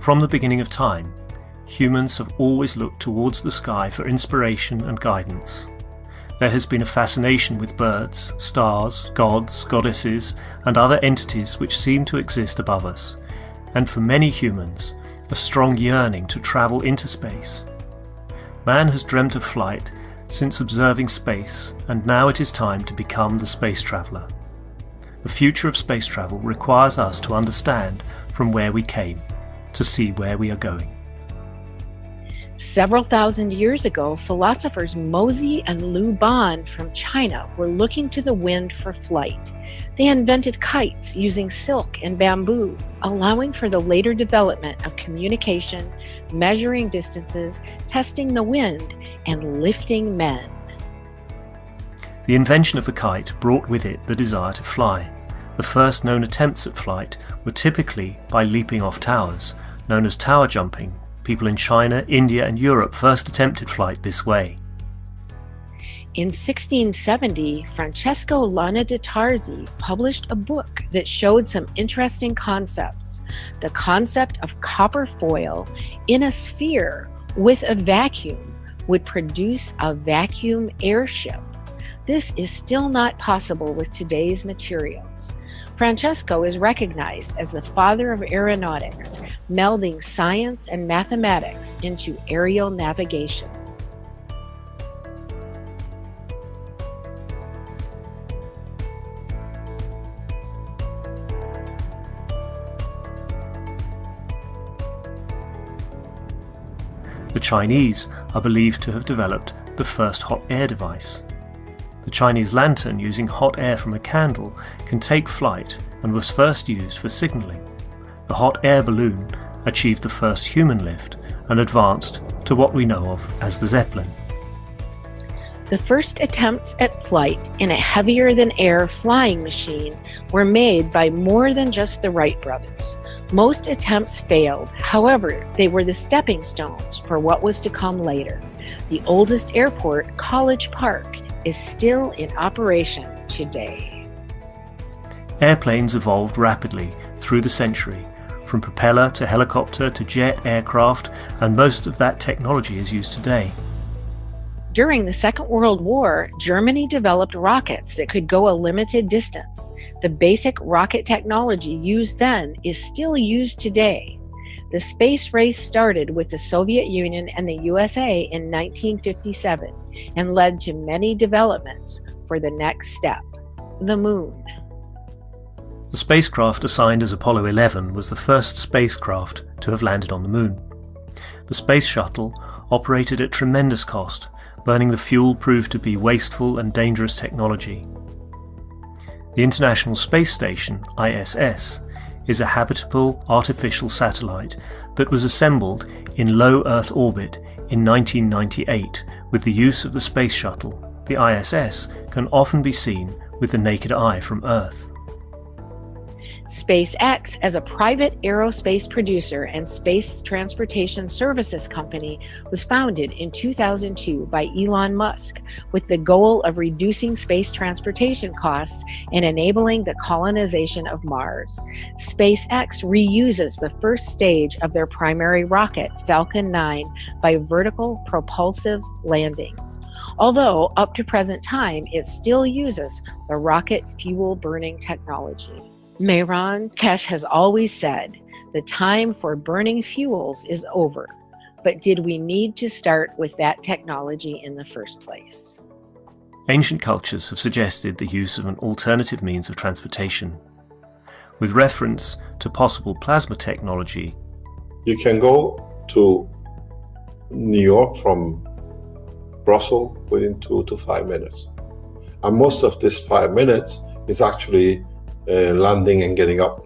From the beginning of time, humans have always looked towards the sky for inspiration and guidance. There has been a fascination with birds, stars, gods, goddesses, and other entities which seem to exist above us, and for many humans, a strong yearning to travel into space. Man has dreamt of flight since observing space, and now it is time to become the space traveller. The future of space travel requires us to understand from where we came, to see where we are going. Several thousand years ago, philosophers Mozi and Lu Ban from China were looking to the wind for flight. They invented kites using silk and bamboo, allowing for the later development of communication, measuring distances, testing the wind, and lifting men. The invention of the kite brought with it the desire to fly. The first known attempts at flight were typically by leaping off towers, known as tower jumping. People in China, India, and Europe first attempted flight this way. In 1670, Francesco Lana de Tarzi published a book that showed some interesting concepts. The concept of copper foil in a sphere with a vacuum would produce a vacuum airship. This is still not possible with today's materials. Francesco is recognized as the father of aeronautics, melding science and mathematics into aerial navigation. The Chinese are believed to have developed the first hot air device. The Chinese lantern, using hot air from a candle, can take flight and was first used for signalling. The hot air balloon achieved the first human lift and advanced to what we know of as the Zeppelin. The first attempts at flight in a heavier-than-air flying machine were made by more than just the Wright brothers. Most attempts failed, however, they were the stepping stones for what was to come later. The oldest airport, College Park, is still in operation today. Airplanes evolved rapidly through the century, from propeller to helicopter to jet aircraft, and most of that technology is used today. During the Second World War, Germany developed rockets that could go a limited distance. The basic rocket technology used then is still used today. The space race started with the Soviet Union and the USA in 1957 and led to many developments for the next step, the moon. The spacecraft assigned as Apollo 11 was the first spacecraft to have landed on the moon. The space shuttle operated at tremendous cost. Burning the fuel proved to be wasteful and dangerous technology. The International Space Station, ISS, is a habitable artificial satellite that was assembled in low Earth orbit in 1998 with the use of the space shuttle. The ISS can often be seen with the naked eye from Earth. SpaceX, as a private aerospace producer and space transportation services company, was founded in 2002 by Elon Musk with the goal of reducing space transportation costs and enabling the colonization of Mars. SpaceX reuses the first stage of their primary rocket, Falcon 9, by vertical propulsive landings. Although, up to present time, it still uses the rocket fuel burning technology. Mehran Kesh has always said, the time for burning fuels is over, but did we need to start with that technology in the first place? Ancient cultures have suggested the use of an alternative means of transportation. With reference to possible plasma technology, you can go to New York from Brussels within 2 to 5 minutes. And most of this 5 minutes is actually landing and getting up.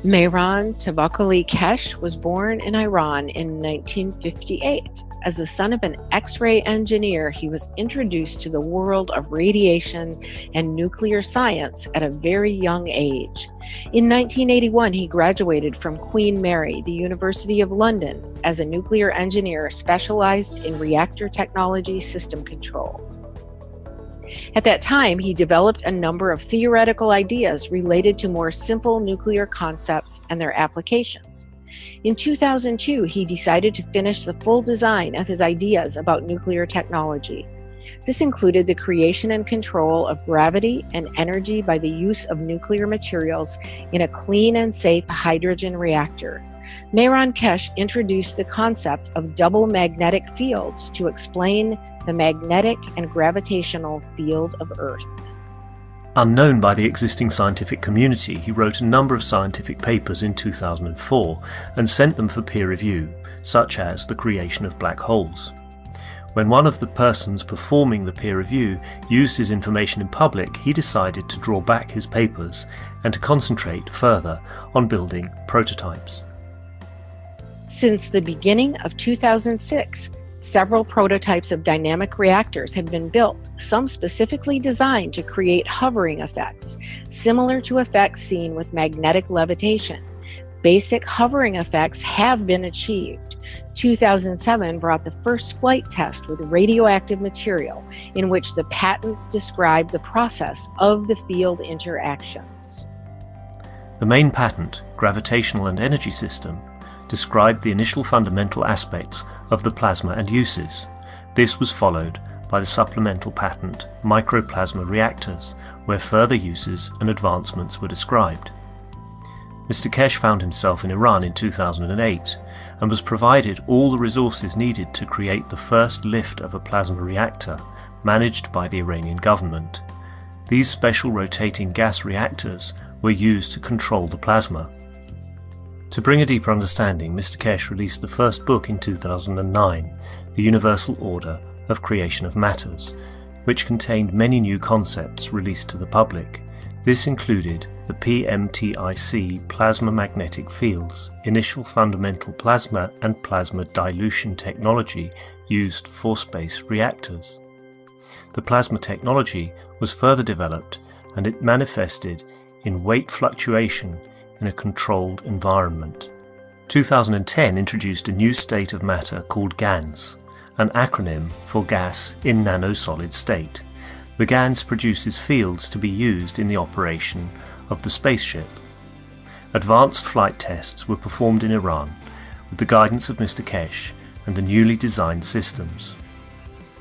Mehran Tavakkoli Kesh was born in Iran in 1958. As the son of an X-ray engineer, he was introduced to the world of radiation and nuclear science at a very young age. In 1981, he graduated from Queen Mary, the University of London, as a nuclear engineer specialized in reactor technology system control. At that time, he developed a number of theoretical ideas related to more simple nuclear concepts and their applications. In 2002, he decided to finish the full design of his ideas about nuclear technology. This included the creation and control of gravity and energy by the use of nuclear materials in a clean and safe hydrogen reactor. Mehran Keshe introduced the concept of double magnetic fields to explain the magnetic and gravitational field of Earth. Unknown by the existing scientific community, he wrote a number of scientific papers in 2004 and sent them for peer review, such as the creation of black holes. When one of the persons performing the peer review used his information in public, he decided to draw back his papers and to concentrate further on building prototypes. Since the beginning of 2006, several prototypes of dynamic reactors have been built, some specifically designed to create hovering effects, similar to effects seen with magnetic levitation. Basic hovering effects have been achieved. 2007 brought the first flight test with radioactive material, in which the patents describe the process of the field interactions. The main patent, Gravitational and Energy System, described the initial fundamental aspects of the plasma and uses. This was followed by the supplemental patent, Microplasma Reactors, where further uses and advancements were described. Mr. Keshe found himself in Iran in 2008 and was provided all the resources needed to create the first lift of a plasma reactor managed by the Iranian government. These special rotating gas reactors were used to control the plasma. To bring a deeper understanding, Mr. Keshe released the first book in 2009, The Universal Order of Creation of Matters, which contained many new concepts released to the public. This included the PMTIC plasma magnetic fields, initial fundamental plasma and plasma dilution technology used for space reactors. The plasma technology was further developed and it manifested in weight fluctuation in a controlled environment. 2010 introduced a new state of matter called GANS, an acronym for gas in nanosolid state. The GANS produces fields to be used in the operation of the spaceship. Advanced flight tests were performed in Iran with the guidance of Mr. Keshe and the newly designed systems.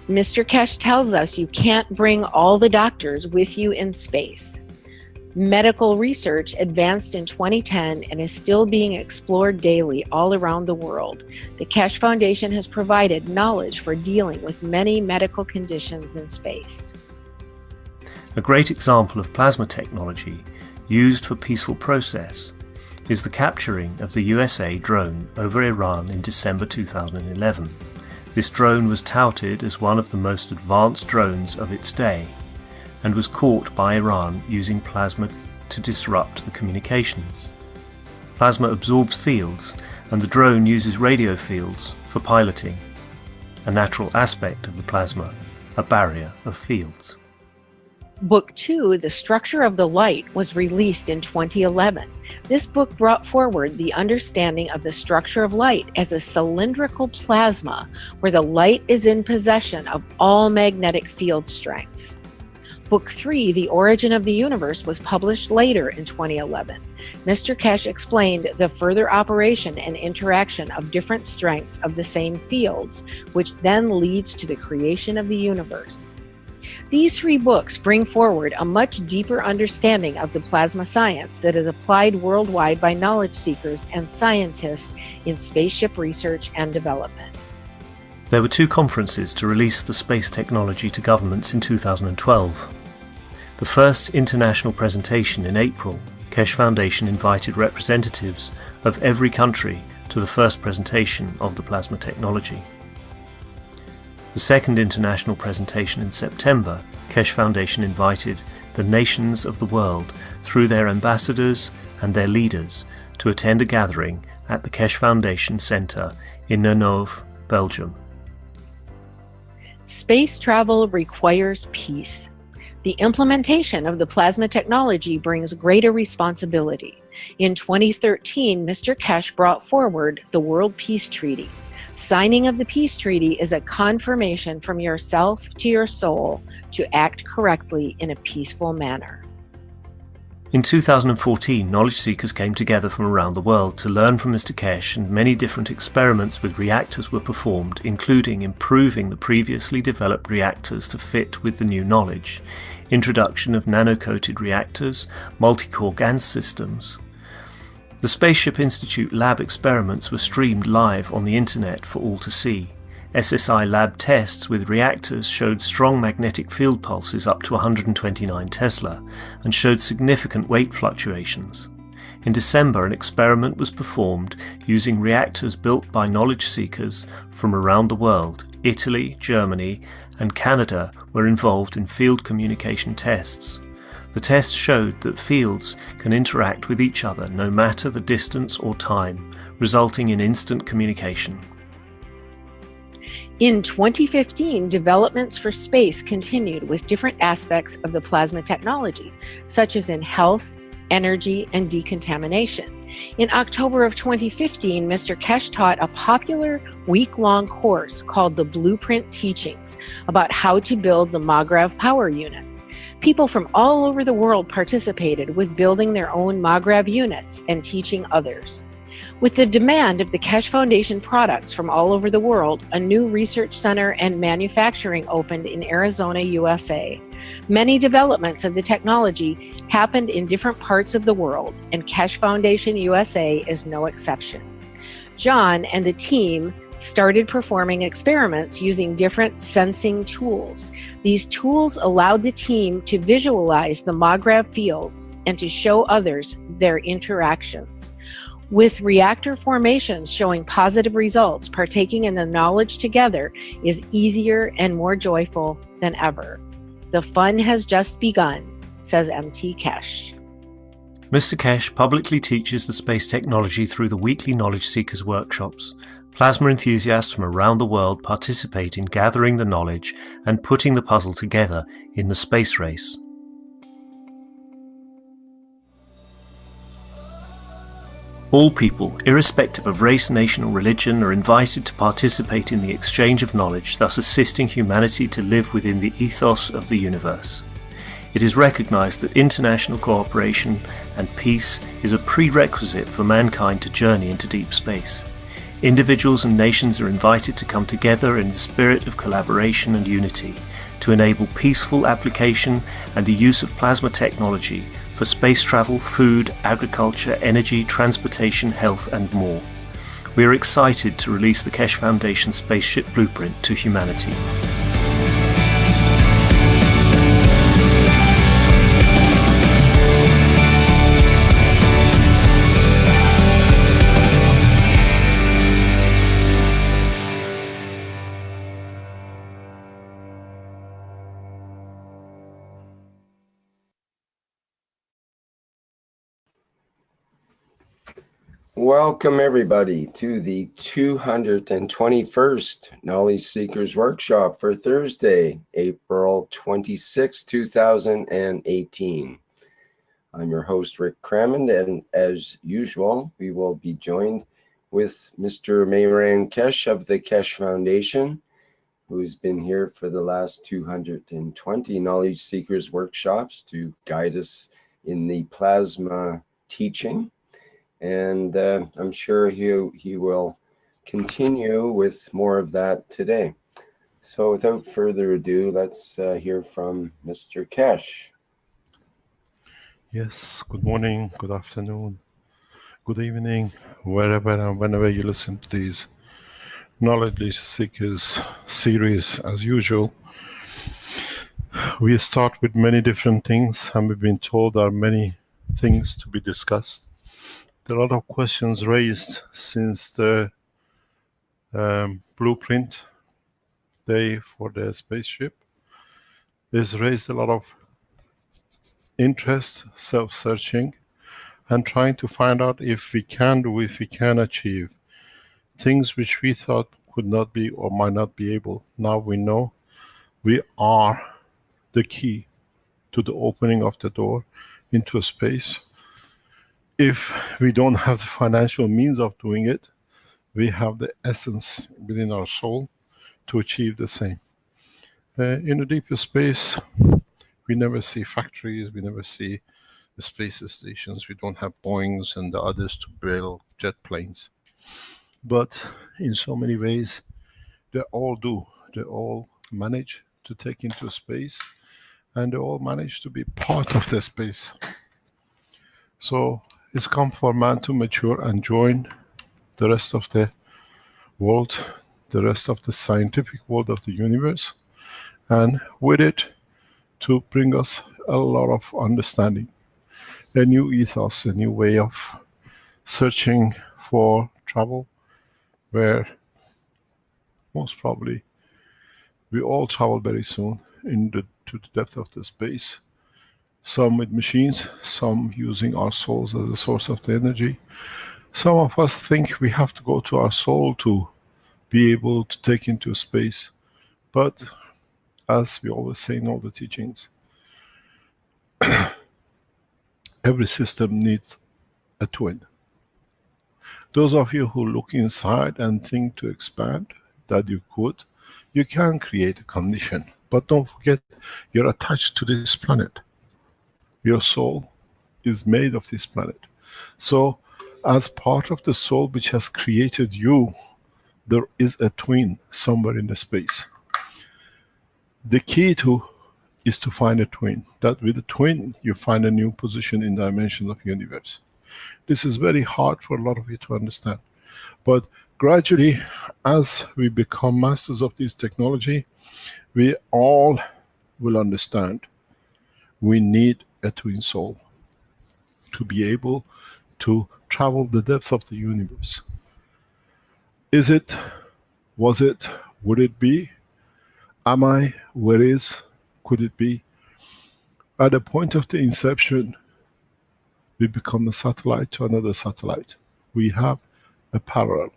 Mr. Keshe tells us you can't bring all the doctors with you in space. Medical research advanced in 2010 and is still being explored daily all around the world. The Keshe Foundation has provided knowledge for dealing with many medical conditions in space. A great example of plasma technology used for peaceful process is the capturing of the USA drone over Iran in December 2011. This drone was touted as one of the most advanced drones of its day, and was caught by Iran using plasma to disrupt the communications. Plasma absorbs fields, and the drone uses radio fields for piloting, a natural aspect of the plasma, a barrier of fields. Book 2, The Structure of the Light, was released in 2011. This book brought forward the understanding of the structure of light as a cylindrical plasma where the light is in possession of all magnetic field strengths. Book 3, The Origin of the Universe, was published later in 2011. Mr. Keshe explained the further operation and interaction of different strengths of the same fields, which then leads to the creation of the universe. These 3 books bring forward a much deeper understanding of the plasma science that is applied worldwide by knowledge seekers and scientists in spaceship research and development. There were 2 conferences to release the space technology to governments in 2012. The first international presentation in April, Keshe Foundation invited representatives of every country to the first presentation of the plasma technology. The second international presentation in September, Keshe Foundation invited the nations of the world through their ambassadors and their leaders to attend a gathering at the Keshe Foundation Center in Nenove, Belgium. Space travel requires peace. The implementation of the plasma technology brings greater responsibility. In 2013, Mr. Keshe brought forward the World Peace Treaty. Signing of the Peace Treaty is a confirmation from yourself to your soul to act correctly in a peaceful manner. In 2014, knowledge seekers came together from around the world to learn from Mr. Kesh, and many different experiments with reactors were performed, including improving the previously developed reactors to fit with the new knowledge, introduction of nano-coated reactors, multi-core GaN systems. The Spaceship Institute lab experiments were streamed live on the internet for all to see. SSI lab tests with reactors showed strong magnetic field pulses up to 129 Tesla and showed significant weight fluctuations. In December, an experiment was performed using reactors built by knowledge seekers from around the world. Italy, Germany, and Canada were involved in field communication tests. The tests showed that fields can interact with each other no matter the distance or time, resulting in instant communication. In 2015, developments for space continued with different aspects of the plasma technology, such as in health, energy, and decontamination. In October of 2015, Mr. Kesh taught a popular week-long course called the Blueprint Teachings about how to build the MAGRAV power units. People from all over the world participated with building their own MAGRAV units and teaching others. With the demand of the Kesh Foundation products from all over the world, a new research center and manufacturing opened in Arizona, USA. Many developments of the technology happened in different parts of the world, and Kesh Foundation USA is no exception. John and the team started performing experiments using different sensing tools. These tools allowed the team to visualize the MAGRAV fields and to show others their interactions. With reactor formations showing positive results, partaking in the knowledge together is easier and more joyful than ever. The fun has just begun, says MT Kesh. Mr. Kesh publicly teaches the space technology through the weekly Knowledge Seekers workshops. Plasma enthusiasts from around the world participate in gathering the knowledge and putting the puzzle together in the space race. All people, irrespective of race, nation or religion, are invited to participate in the exchange of knowledge, thus assisting humanity to live within the ethos of the universe. It is recognized that international cooperation and peace is a prerequisite for mankind to journey into deep space. Individuals and nations are invited to come together in the spirit of collaboration and unity to enable peaceful application and the use of plasma technology for space travel, food, agriculture, energy, transportation, health, and more. We are excited to release the Kesh Foundation Spaceship Blueprint to humanity. Welcome everybody to the 221st Knowledge Seekers Workshop for Thursday, April 26, 2018. I'm your host, Rick Crammond, and as usual, we will be joined with Mr. Mayran Kesh of the Kesh Foundation, who's been here for the last 220 Knowledge Seekers Workshops to guide us in the plasma teaching. And I'm sure he will continue with more of that today. So without further ado, let's hear from Mr. Kesh. Yes, good morning, good afternoon, good evening, wherever and whenever you listen to these Knowledge Seekers series. As usual, we start with many different things, and we've been told there are many things to be discussed. There are a lot of questions raised since the blueprint day for the spaceship. It's raised a lot of interest, self-searching, and trying to find out if we can achieve things which we thought could not be or might not be able. Now we know we are the key to the opening of the door into space. If we don't have the financial means of doing it, we have the essence within our soul to achieve the same. In the deeper space, we never see factories, we never see space stations. We don't have Boeings and the others to build jet planes. But in so many ways, they all do. They all manage to take into space, and they all manage to be part of the space. So it's come for man to mature and join the rest of the world, the rest of the scientific world of the universe, and with it to bring us a lot of understanding, a new ethos, a new way of searching for travel, where most probably we all travel very soon to the depth of the space. Some with machines, some using our souls as a source of the energy. Some of us think we have to go to our soul to be able to take into space. But as we always say in all the teachings, every system needs a twin. Those of you who look inside and think to expand, that you could, you can create a condition. But don't forget, you're attached to this planet. Your soul is made of this planet. So, as part of the soul which has created you, there is a twin somewhere in the space. The key is to find a twin. That with a twin, you find a new position in dimension of universe. This is very hard for a lot of you to understand. But gradually, as we become masters of this technology, we all will understand we need a twin soul to be able to travel the depth of the universe. Is it? Was it? Would it be? Am I? Where is? Could it be? At the point of the inception, we become a satellite to another satellite. We have a parallel.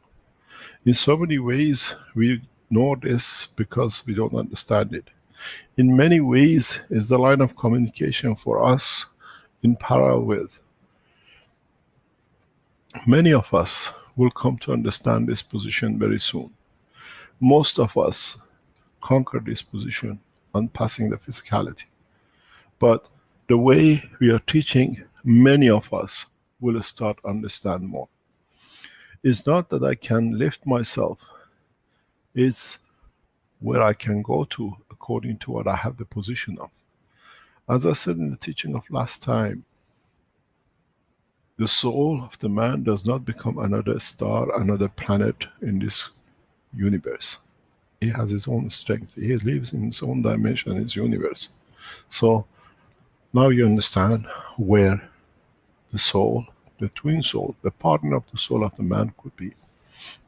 In so many ways, we know this because we don't understand it. In many ways, is the line of communication for us in parallel with. Many of us will come to understand this position very soon. Most of us conquer this position on passing the physicality. But the way we are teaching, many of us will start understand more. It's not that I can lift myself, it's where I can go to according to what I have the position of. As I said in the teaching of last time, the soul of the man does not become another star, another planet in this universe. He has his own strength. He lives in his own dimension, his universe. So now you understand where the soul, the twin soul, the partner of the soul of the man could be.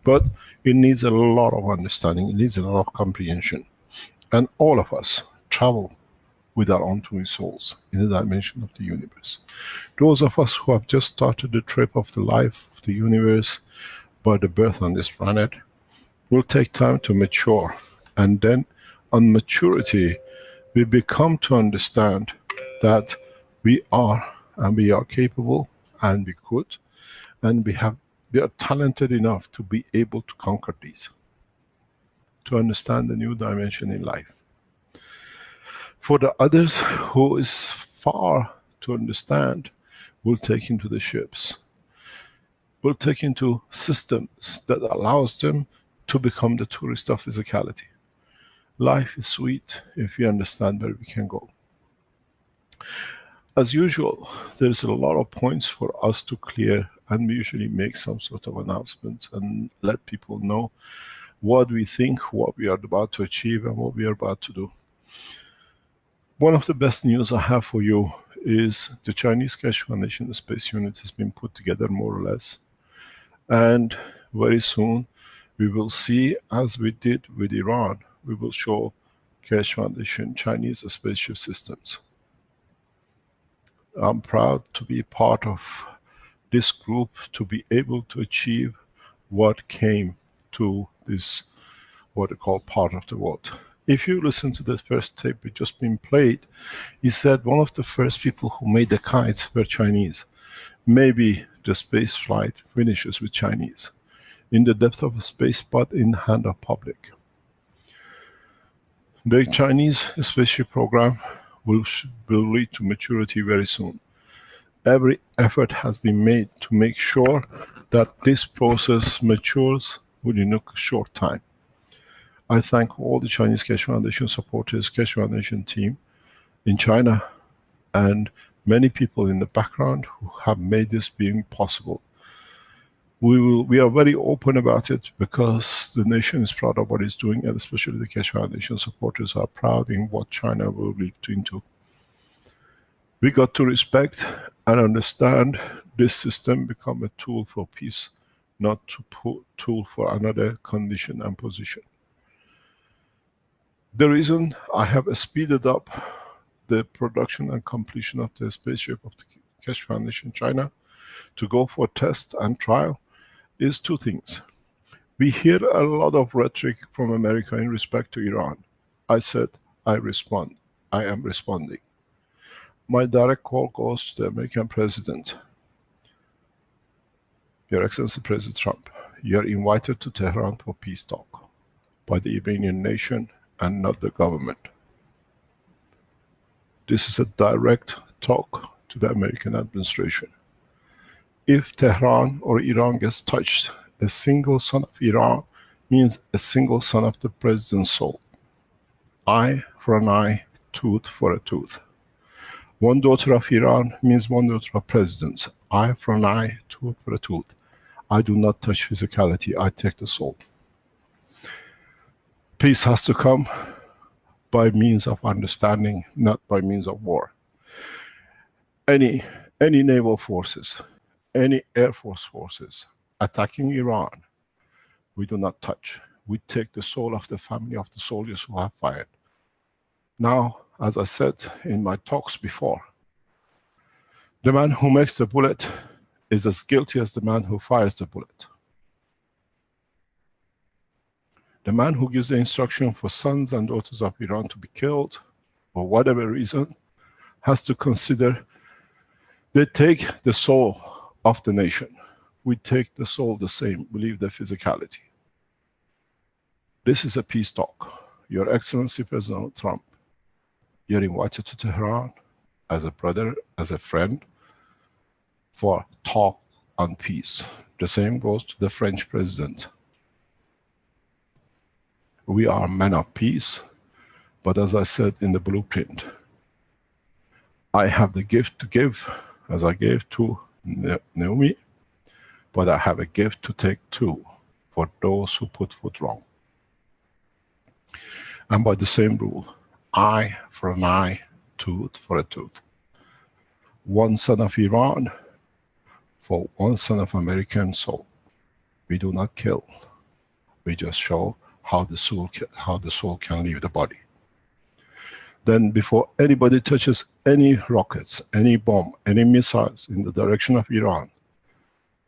But it needs a lot of understanding, it needs a lot of comprehension. And all of us travel with our own twin souls in the dimension of the universe. Those of us who have just started the trip of the life of the universe by the birth on this planet will take time to mature. And then on maturity, we become to understand that we are and we are capable and we could and we are talented enough to be able to conquer these, to understand the new dimension in life. For the others who is far to understand, will take into the ships, will take into systems that allows them to become the tourist of physicality. Life is sweet if we understand where we can go. As usual, there's a lot of points for us to clear, and we usually make some sort of announcements and let people know what we think, what we are about to achieve, and what we are about to do. One of the best news I have for you is the Chinese Keshe Foundation Space Unit has been put together more or less. And very soon we will see, as we did with Iran, we will show Keshe Foundation Chinese spaceship systems. I'm proud to be part of this group, to be able to achieve what came to this, what they call part of the world. If you listen to the first tape which just been played, he said one of the first people who made the kites were Chinese. Maybe the space flight finishes with Chinese. In the depth of space, but in the hand of public. The Chinese spaceship program will lead to maturity very soon. Every effort has been made to make sure that this process matures within a short time. I thank all the Chinese Keshe Foundation supporters, Keshe Foundation team in China, and many people in the background who have made this being possible. We are very open about it because the nation is proud of what it's doing, and especially the Keshe Foundation supporters are proud in what China will lead into. We got to respect and understand this system become a tool for peace, not to put tool for another condition and position. The reason I have speeded up the production and completion of the spaceship of the Keshe Foundation China to go for test and trial is two things. We hear a lot of rhetoric from America in respect to Iran. I said, I respond. I am responding. My direct call goes to the American President. Your Excellency President Trump, you are invited to Tehran for peace talk by the Iranian nation and not the government. This is a direct talk to the American administration. If Tehran or Iran gets touched, a single son of Iran means a single son of the president's soul. Eye for an eye, tooth for a tooth. One daughter of Iran means one daughter of presidents. Eye for an eye, tooth for a tooth. I do not touch physicality, I take the soul. Peace has to come by means of understanding, not by means of war. Any naval forces, any air force forces attacking Iran, we do not touch. We take the soul of the family of the soldiers who have fired. Now, as I said in my talks before, the man who makes the bullet is as guilty as the man who fires the bullet. The man who gives the instruction for sons and daughters of Iran to be killed, for whatever reason, has to consider they take the soul of the nation. We take the soul the same, we leave the physicality. This is a peace talk. Your Excellency President Trump, you're invited to Tehran as a brother, as a friend, for talk on peace. The same goes to the French president. We are men of peace, but as I said in the blueprint, I have the gift to give, as I gave to Naomi, but I have a gift to take too, for those who put foot wrong. And by the same rule, eye for an eye, tooth for a tooth. One son of Iran for one son of American soul. We do not kill. We just show how the soul can leave the body. Then before anybody touches any rockets, any bomb, any missiles in the direction of Iran,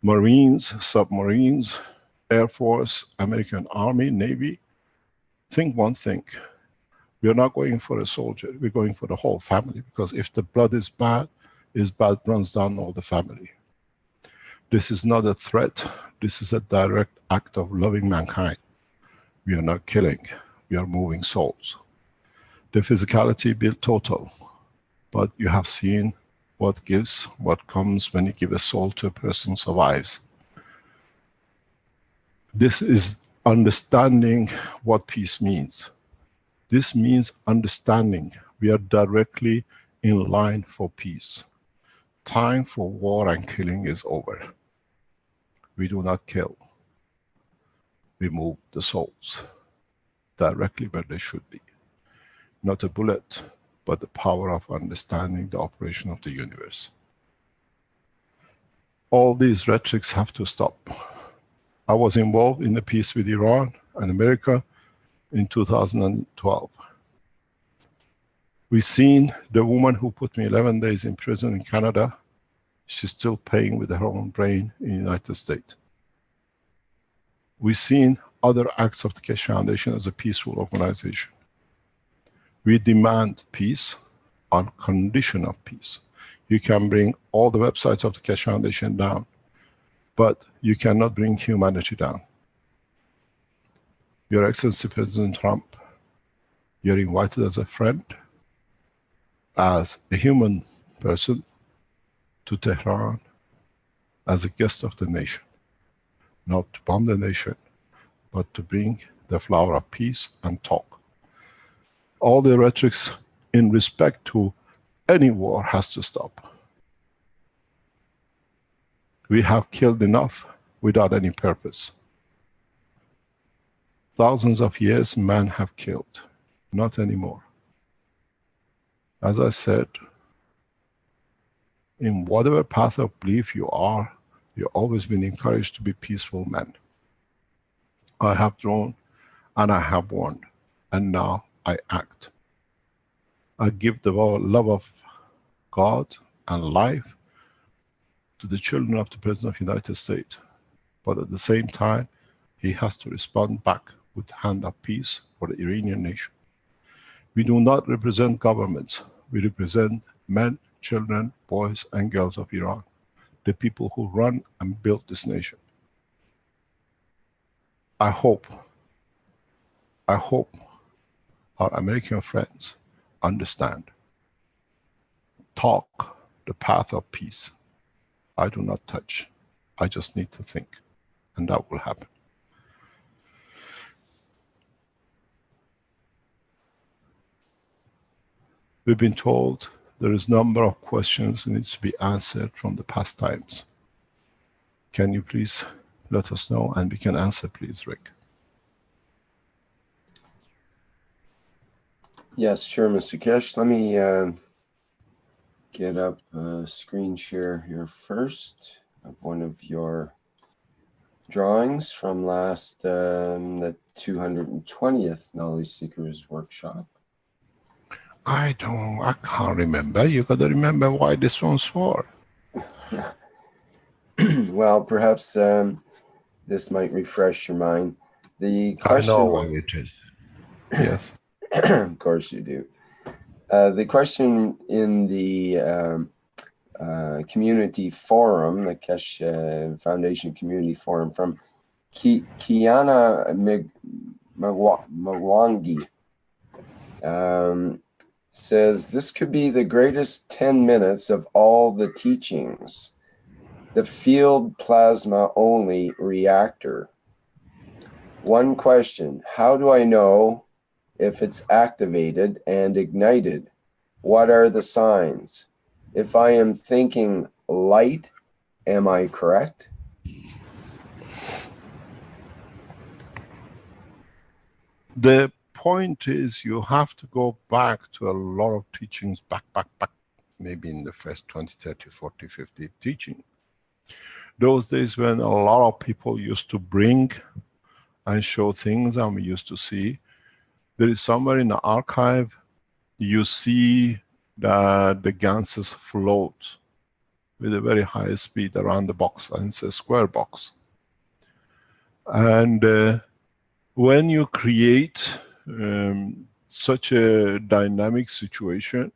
Marines, submarines, Air Force, American Army, Navy, think one thing. We are not going for a soldier, we're going for the whole family, because if the blood is bad runs down all the family. This is not a threat, this is a direct act of loving mankind. We are not killing, we are moving souls. The physicality built total, but you have seen what gives, what comes when you give a soul to a person survives. This is understanding what peace means. This means understanding we are directly in line for peace. Time for war and killing is over. We do not kill. We move the souls directly where they should be. Not a bullet, but the power of understanding the operation of the universe. All these rhetorics have to stop. I was involved in the peace with Iran and America in 2012. We've seen the woman who put me 11 days in prison in Canada, she's still paying with her own brain in the United States. We've seen other acts of the Keshe Foundation as a peaceful organization. We demand peace on condition of peace. You can bring all the websites of the Keshe Foundation down, but you cannot bring humanity down. Your Excellency President Trump, you're invited as a friend, as a human person, to Tehran as a guest of the nation, not to bomb the nation, but to bring the flower of peace and talk. All the rhetorics in respect to any war has to stop. We have killed enough without any purpose. Thousands of years man have killed, not anymore. As I said, in whatever path of belief you are, you've always been encouraged to be peaceful men. I have drawn and I have warned, and now I act. I give the love of God and life to the children of the President of the United States. But at the same time, he has to respond back with the hand of peace for the Iranian nation. We do not represent governments. We represent men, children, boys and girls of Iran, the people who run and built this nation. I hope our American friends understand. Talk the path of peace. I do not touch. I just need to think, and that will happen. We've been told there is a number of questions that needs to be answered from the past times. Can you please let us know, and we can answer, please, Rick? Yes, sure, Mr. Keshe. Let me get up a screen share here first of one of your drawings from last, the 220th Knowledge Seekers Workshop. I can't remember. You gotta remember why this one's for. Well, perhaps this might refresh your mind. The question I know was, why it is. Yes. of course you do. The question in the community forum, the Keshe Foundation Community Forum, from Kiana Mwangi, says, this could be the greatest 10 minutes of all the teachings. The field plasma only reactor. One question, how do I know if it's activated and ignited? What are the signs? If I am thinking light, am I correct? The point is, you have to go back to a lot of teachings, back, maybe in the first 20, 30, 40, 50 teaching. Those days when a lot of people used to bring and show things and we used to see, there is somewhere in the archive, you see that the ganses float with a very high speed around the box, and it's a square box. And when you create such a dynamic situation,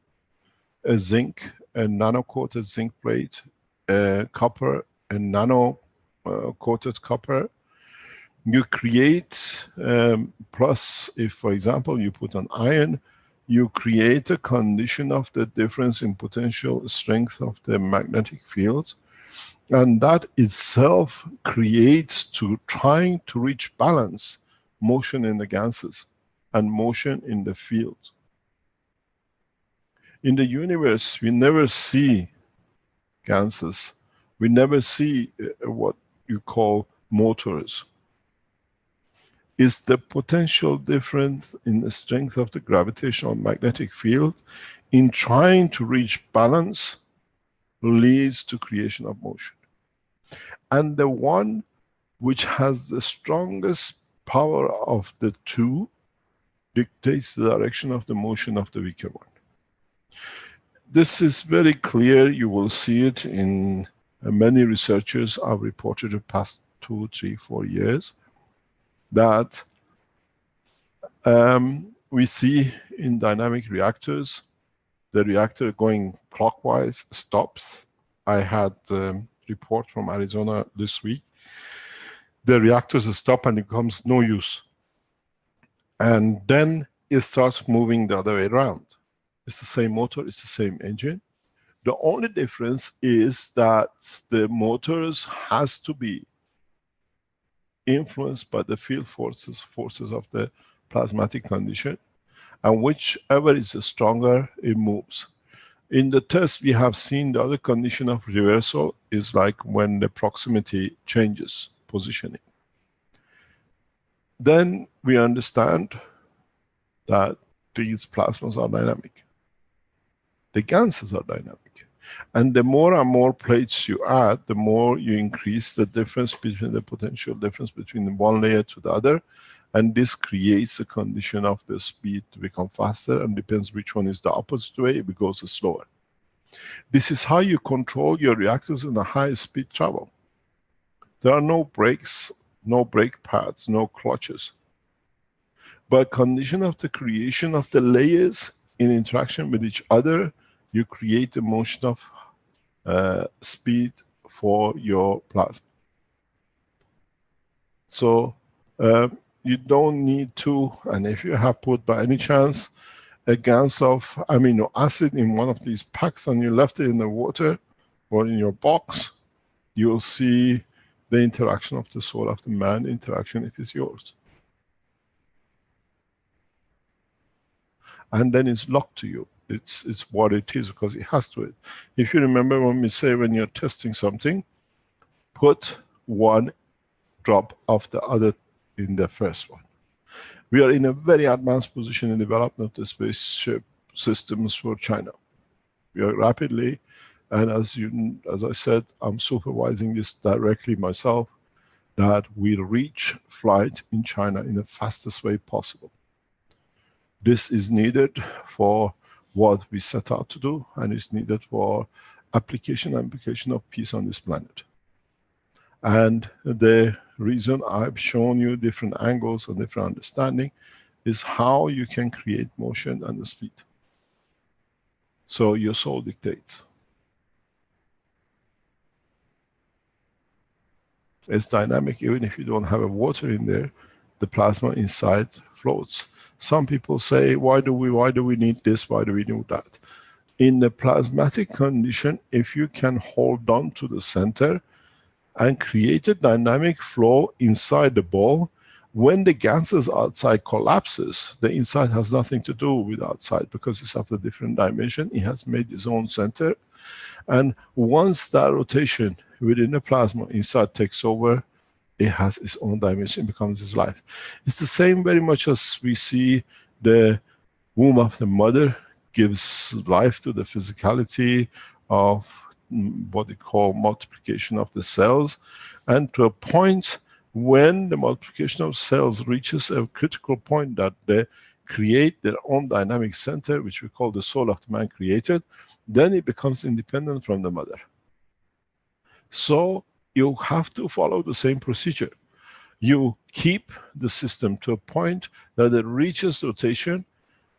a zinc, a nano-coated zinc plate, a copper, a nano-coated copper, you create, plus if, for example, you put an iron, you create a condition of the difference in potential strength of the magnetic fields, and that itself creates to trying to reach balance, motion in the ganses and motion in the fields. In the universe, we never see ganses. We never see what you call motors. Is the potential difference in the strength of the gravitational magnetic field in trying to reach balance leads to creation of motion. And the one which has the strongest power of the two dictates the direction of the motion of the weaker one. This is very clear. You will see it in many researchers have reported the past 2, 3, 4 years that we see in dynamic reactors, the reactor going clockwise stops. I had a report from Arizona this week. The reactors stop and it becomes no use. And then it starts moving the other way around. It's the same motor, it's the same engine, The only difference is that the motors has to be influenced by the field forces of the plasmatic condition, and whichever is stronger, it moves. In the test, we have seen the other condition of reversal is like when the proximity changes positioning. Then we understand that these plasmas are dynamic. The ganses are dynamic. And the more and more plates you add, the more you increase the difference between the potential difference between one layer to the other. And this creates a condition of the speed to become faster, and depends which one is the opposite way, it goes slower. This is how you control your reactors in a high speed travel. There are no brakes, no brake pads, no clutches. By condition of the creation of the layers in interaction with each other, you create a motion of speed for your plasma. So you don't need to, and if you have put by any chance a gans of amino acid in one of these packs and you left it in the water or in your box, you'll see the interaction of the soul of the man, interaction if it's yours. And then it's locked to you. It's what it is because it has to it. If you remember when we say when you're testing something, put one drop of the other in the first one. We are in a very advanced position in development of the spaceship systems for China. We are rapidly, and as I said, I'm supervising this directly myself, that we reach flight in China in the fastest way possible. This is needed for what we set out to do, and it's needed for application of peace on this planet. And the reason I've shown you different angles and different understanding is how you can create motion and the speed. So your soul dictates. It's dynamic. Even if you don't have a water in there, the plasma inside floats. Some people say, why do we need this? Why do we do that? In the plasmatic condition, if you can hold on to the center and create a dynamic flow inside the ball, when the ganses outside collapses, the inside has nothing to do with outside because it's of a different dimension. It has made its own center. And once that rotation within the plasma inside takes over, it has its own dimension, becomes its life. It's the same very much as we see the womb of the mother gives life to the physicality of what they call multiplication of the cells, and to a point when the multiplication of cells reaches a critical point that they create their own dynamic center, which we call the soul of the man created, then it becomes independent from the mother. So you have to follow the same procedure. You keep the system to a point that it reaches rotation,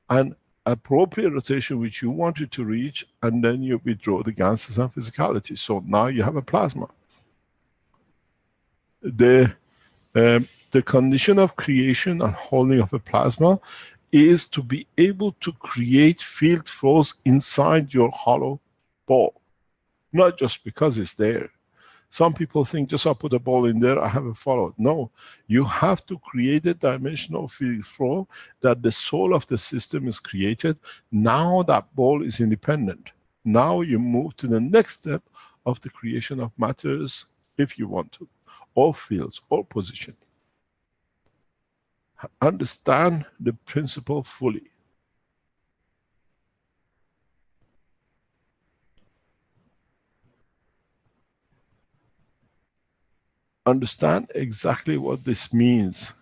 and appropriate rotation which you want it to reach, and then you withdraw the ganses and physicality. So now you have a plasma. The condition of creation and holding of a plasma is to be able to create field flows inside your hollow ball. Not just because it's there. Some people think just I put a ball in there, I have a follow. No, you have to create a dimensional field flow that the soul of the system is created. Now that ball is independent. Now you move to the next step of the creation of matters, if you want to, or fields, or position. Understand the principle fully. Understand exactly what this means.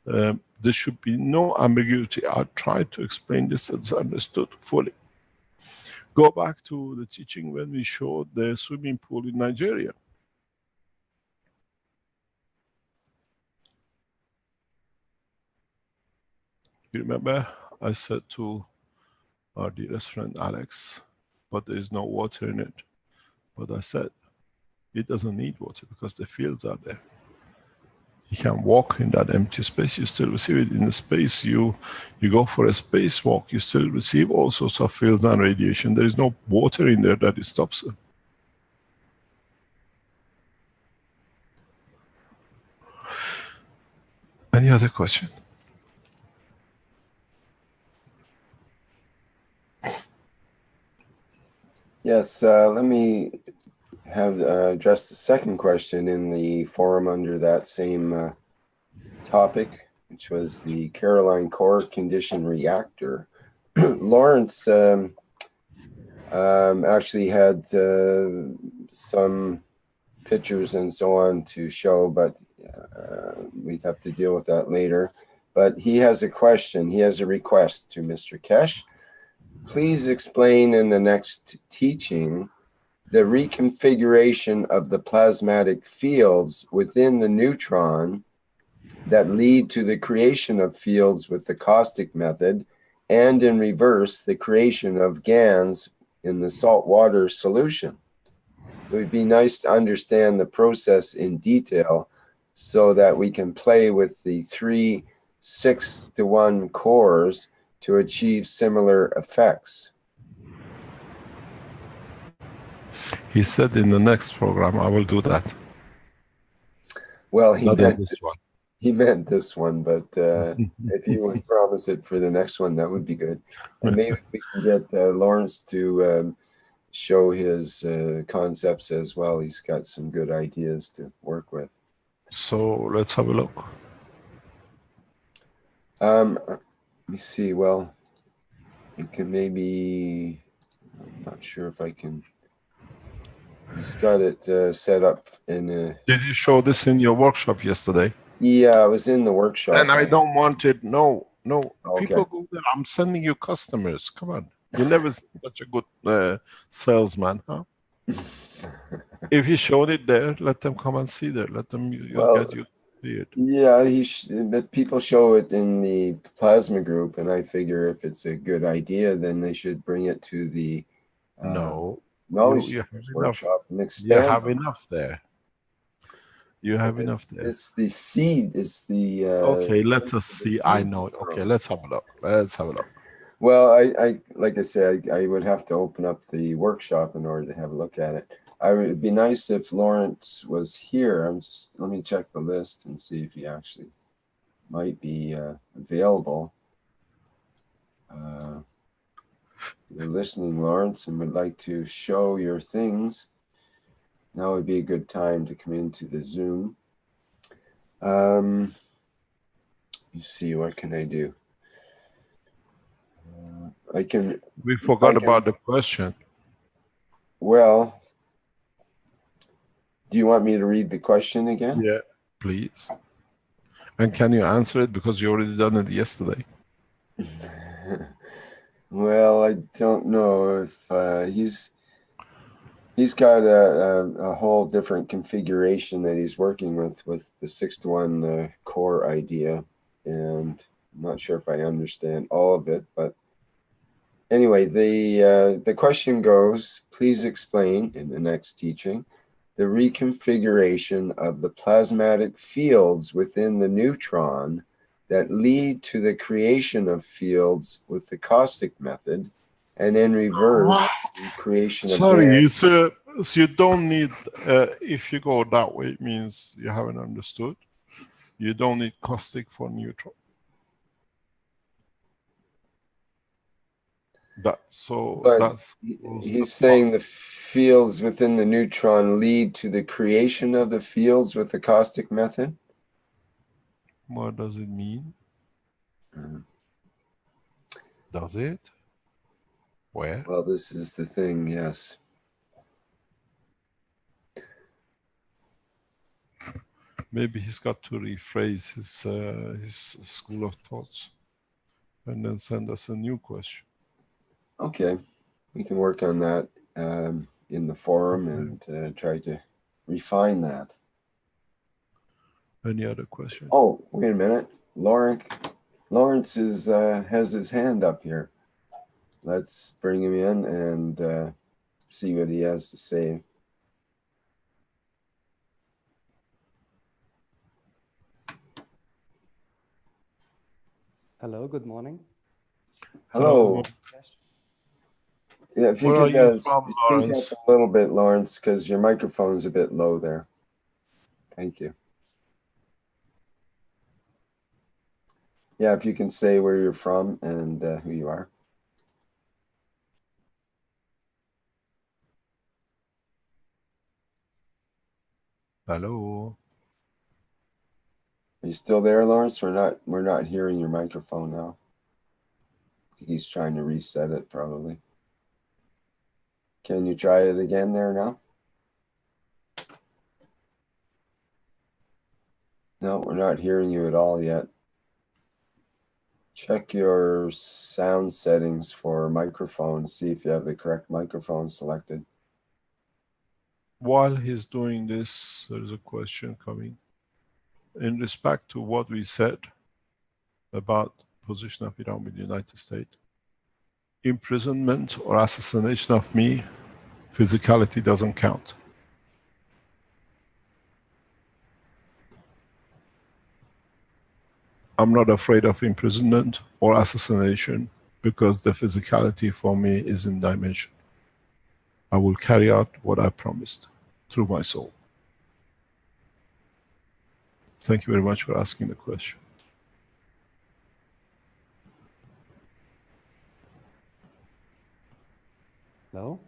There should be no ambiguity. I tried to explain this as understood fully. Go back to the teaching when we showed the swimming pool in Nigeria. You remember I said to our dearest friend Alex, but there is no water in it. But I said, it doesn't need water because the fields are there. You can walk in that empty space, you still receive it. In the space, you go for a spacewalk, you still receive all sorts of fields and radiation. There is no water in there that it stops it. Any other question? Yes, let me have address the second question in the forum under that same topic, which was the Caroline core condition reactor. Lawrence actually had some pictures and so on to show, but we'd have to deal with that later. But he has a question, he has a request to Mr. Kesh. Please explain in the next teaching the reconfiguration of the plasmatic fields within the neutron that lead to the creation of fields with the caustic method, and in reverse, the creation of GANs in the saltwater solution. It would be nice to understand the process in detail so that we can play with the 3 6-to-1 cores to achieve similar effects. He said in the next program, I will do that. Well, he meant this one. He meant this one, but if you would promise it for the next one, that would be good. And maybe we can get Lawrence to show his concepts as well. He's got some good ideas to work with. So let's have a look. Let me see. Well, you can maybe, I'm not sure if I can. He's got it set up in a. Did you show this in your workshop yesterday? Yeah, I was in the workshop. And I don't want it. No. Okay. People go there. I'm sending you customers. Come on. You never such a good salesman, huh? If you showed it there, let them come and see there. Let them get you to see it. Yeah, but people show it in the plasma group, and I figure if it's a good idea, then they should bring it to the knowledge workshop and expand. You have enough there. You have enough there. It's the seed. It's the. Okay, let us see. I know. Okay, let's have a look. Let's have a look. Well, I like I said, I would have to open up the workshop in order to have a look at it. It'd be nice if Lawrence was here. Let me check the list and see if he actually might be available. You're listening, Lawrence, and would like to show your things. Now would be a good time to come into the Zoom. You see, what can I do? We forgot about the question. Well, do you want me to read the question again? Yeah, please. And can you answer it, because you already done it yesterday? Well, I don't know if he's got a whole different configuration that he's working with the 6-to-1 core idea, and I'm not sure if I understand all of it, but anyway, the question goes, please explain in the next teaching the reconfiguration of the plasmatic fields within the neutron that lead to the creation of fields with the caustic method, and in reverse, the creation of... Sorry, so you don't need, if you go that way, it means you haven't understood. You don't need caustic for neutron. He's saying the fields within the neutron lead to the creation of the fields with the caustic method. What does it mean? Does it? Where? Well, this is the thing, yes. Maybe he's got to rephrase his school of thoughts and then send us a new question. Okay, we can work on that in the forum and try to refine that. Any other question? Oh, wait a minute. Lawrence has his hand up here. Let's bring him in and see what he has to say. Hello, good morning. Hello. Yeah, if you Where could are you from, speak up Lawrence? a little bit, Lawrence, because your microphone's a bit low there. Thank you. Yeah, if you can say where you're from and who you are. Hello. Are you still there, Lawrence? We're not hearing your microphone now. I think he's trying to reset it probably. Can you try it again there now? No, we're not hearing you at all yet. Check your sound settings for microphone, see if you have the correct microphone selected. While he's doing this, there is a question coming. In respect to what we said about position of Iran with the United States, imprisonment or assassination of me, physicality doesn't count. I'm not afraid of imprisonment or assassination because the physicality for me is in dimension. I will carry out what I promised through my soul. Thank you very much for asking the question. Hello?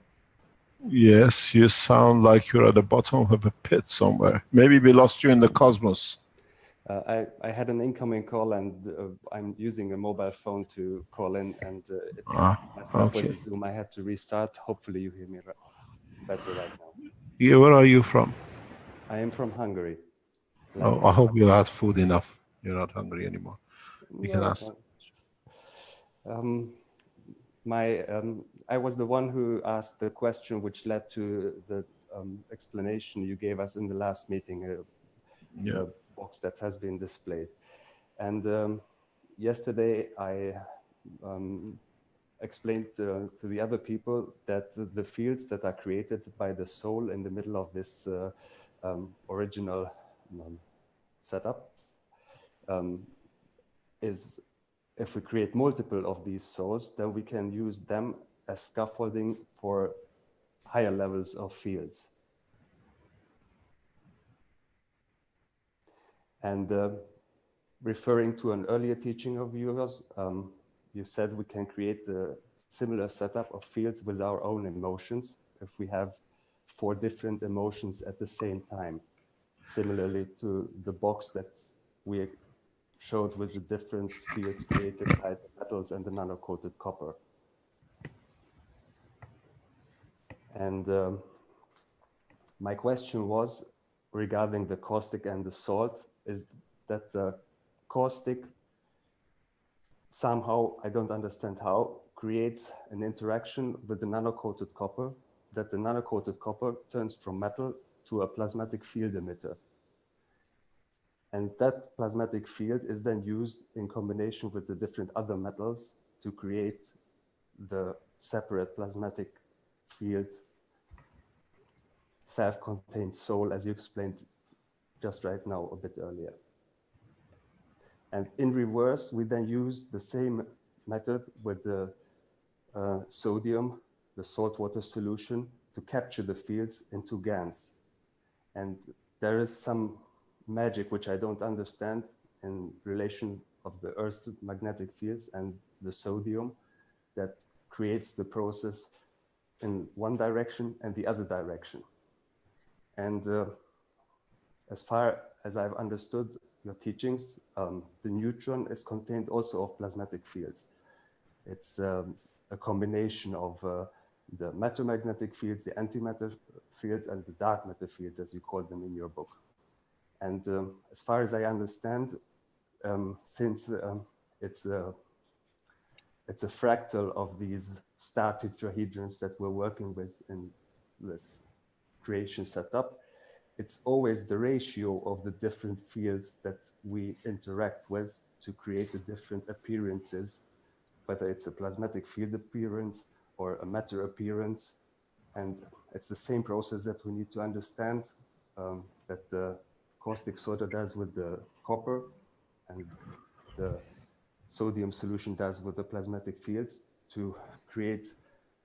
Yes, you sound like you're at the bottom of a pit somewhere. Maybe we lost you in the cosmos. I had an incoming call and I'm using a mobile phone to call in and it messed up with Okay. Zoom. I had to restart. Hopefully you hear me better right now. Yeah, where are you from? I am from Hungary. Oh, I hope you had food enough. You're not hungry anymore. You can ask. I was the one who asked the question which led to the explanation you gave us in the last meeting, the box that has been displayed. And yesterday I explained to the other people that the fields that are created by the soul in the middle of this original setup is, if we create multiple of these souls, then we can use them as scaffolding for higher levels of fields. And referring to an earlier teaching of yours, you said we can create a similar setup of fields with our own emotions if we have 4 different emotions at the same time, similarly to the box that we showed with the different fields created by the metals and the nano-coated copper. And my question was regarding the caustic and the salt, is that the caustic somehow, I don't understand how, creates an interaction with the nano-coated copper, that the nano-coated copper turns from metal to a plasmatic field emitter. And that plasmatic field is then used in combination with the different other metals to create the separate plasmatic field, self-contained soul, as you explained just right now a bit earlier. And in reverse, we then use the same method with the sodium, the saltwater solution, to capture the fields into GANs. And there is some magic which I don't understand in relation of the Earth's magnetic fields and the sodium that creates the process in one direction and the other direction. And as far as I've understood your teachings, the neutron is contained also of plasmatic fields. It's a combination of the matter magnetic fields, the antimatter fields, and the dark matter fields, as you call them in your book. And as far as I understand, since it's a fractal of these star tetrahedrons that we're working with in this creation setup, it's always the ratio of the different fields that we interact with to create the different appearances, whether it's a plasmatic field appearance or a matter appearance. And it's the same process that we need to understand, that the caustic soda does with the copper and the sodium solution does with the plasmatic fields to create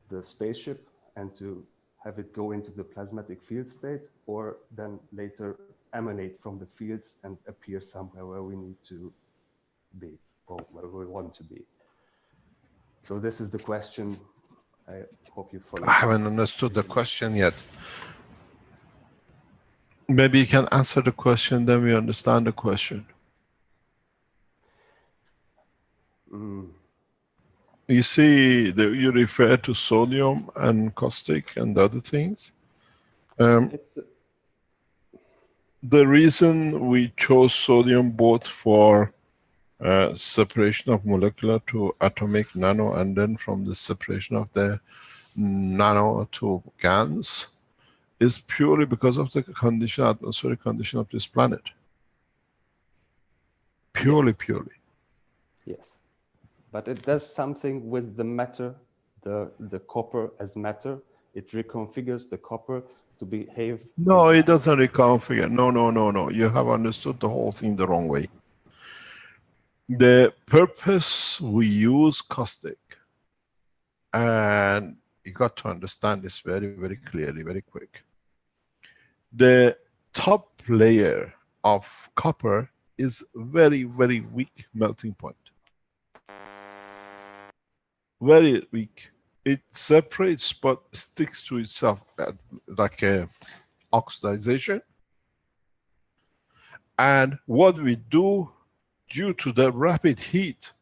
the spaceship and to have it go into the plasmatic field state, or then later emanate from the fields and appear somewhere where we need to be, or where we want to be. So this is the question. I hope you follow. I haven't understood the question yet. Maybe you can answer the question, then we understand the question. You see, you refer to sodium and caustic and other things. The reason we chose sodium both for separation of molecular to atomic, nano, and then from the separation of the nano to GANs is purely because of the condition, atmospheric condition of this planet. Purely, purely. Yes. But it does something with the matter, the copper as matter. It reconfigures the copper to behave. No, it doesn't reconfigure. No. You have understood the whole thing the wrong way. The purpose we use caustic, and you got to understand this very, very clearly, very quick. The top layer of copper is very, very weak melting point. Very weak. It separates but sticks to itself like a oxidization. And what we do, due to the rapid heat,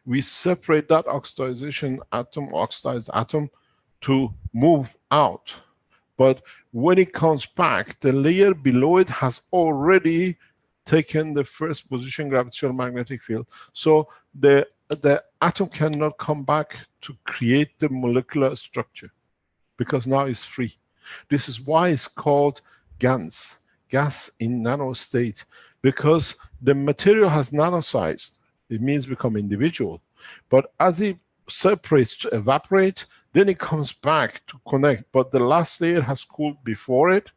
we separate that oxidization atom, oxidized atom, to move out. But when it comes back, the layer below it has already taken the first position, gravitational magnetic field. So the atom cannot come back to create the molecular structure, because now it's free. This is why it's called GANs, gas in nano state, because the material has nanosized. It means become individual. But as it separates to evaporate, then it comes back to connect. But the last layer has cooled before it,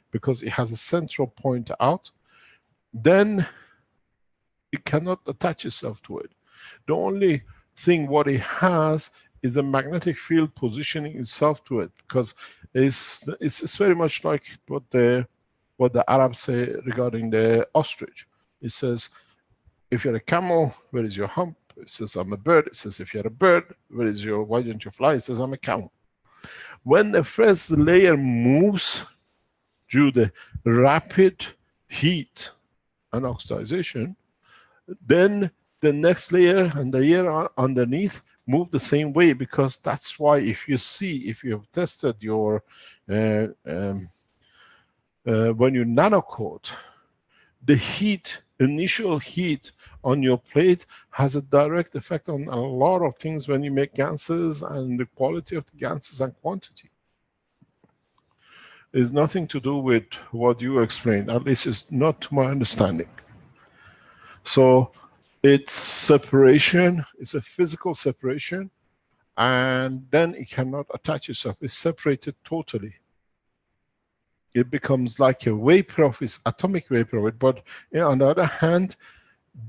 because it has a central point out. Then it cannot attach itself to it. The only thing what it has is a magnetic field positioning itself to it, because it's very much like what the Arabs say regarding the ostrich. It says, if you're a camel, where is your hump? It says, I'm a bird. It says, if you're a bird, why don't you fly? It says, I'm a camel. When the first layer moves due to the rapid heat and oxidization, then the next layer and the layer underneath move the same way, because that's why if you have tested your, when you nanocoat, the heat, initial heat on your plate has a direct effect on a lot of things when you make ganses, and the quality of the ganses and quantity. It's nothing to do with what you explained, at least it's not to my understanding. So it's separation, it's a physical separation, and then it cannot attach itself. It's separated totally. It becomes like a vapor of its atomic vapor of it. But on the other hand,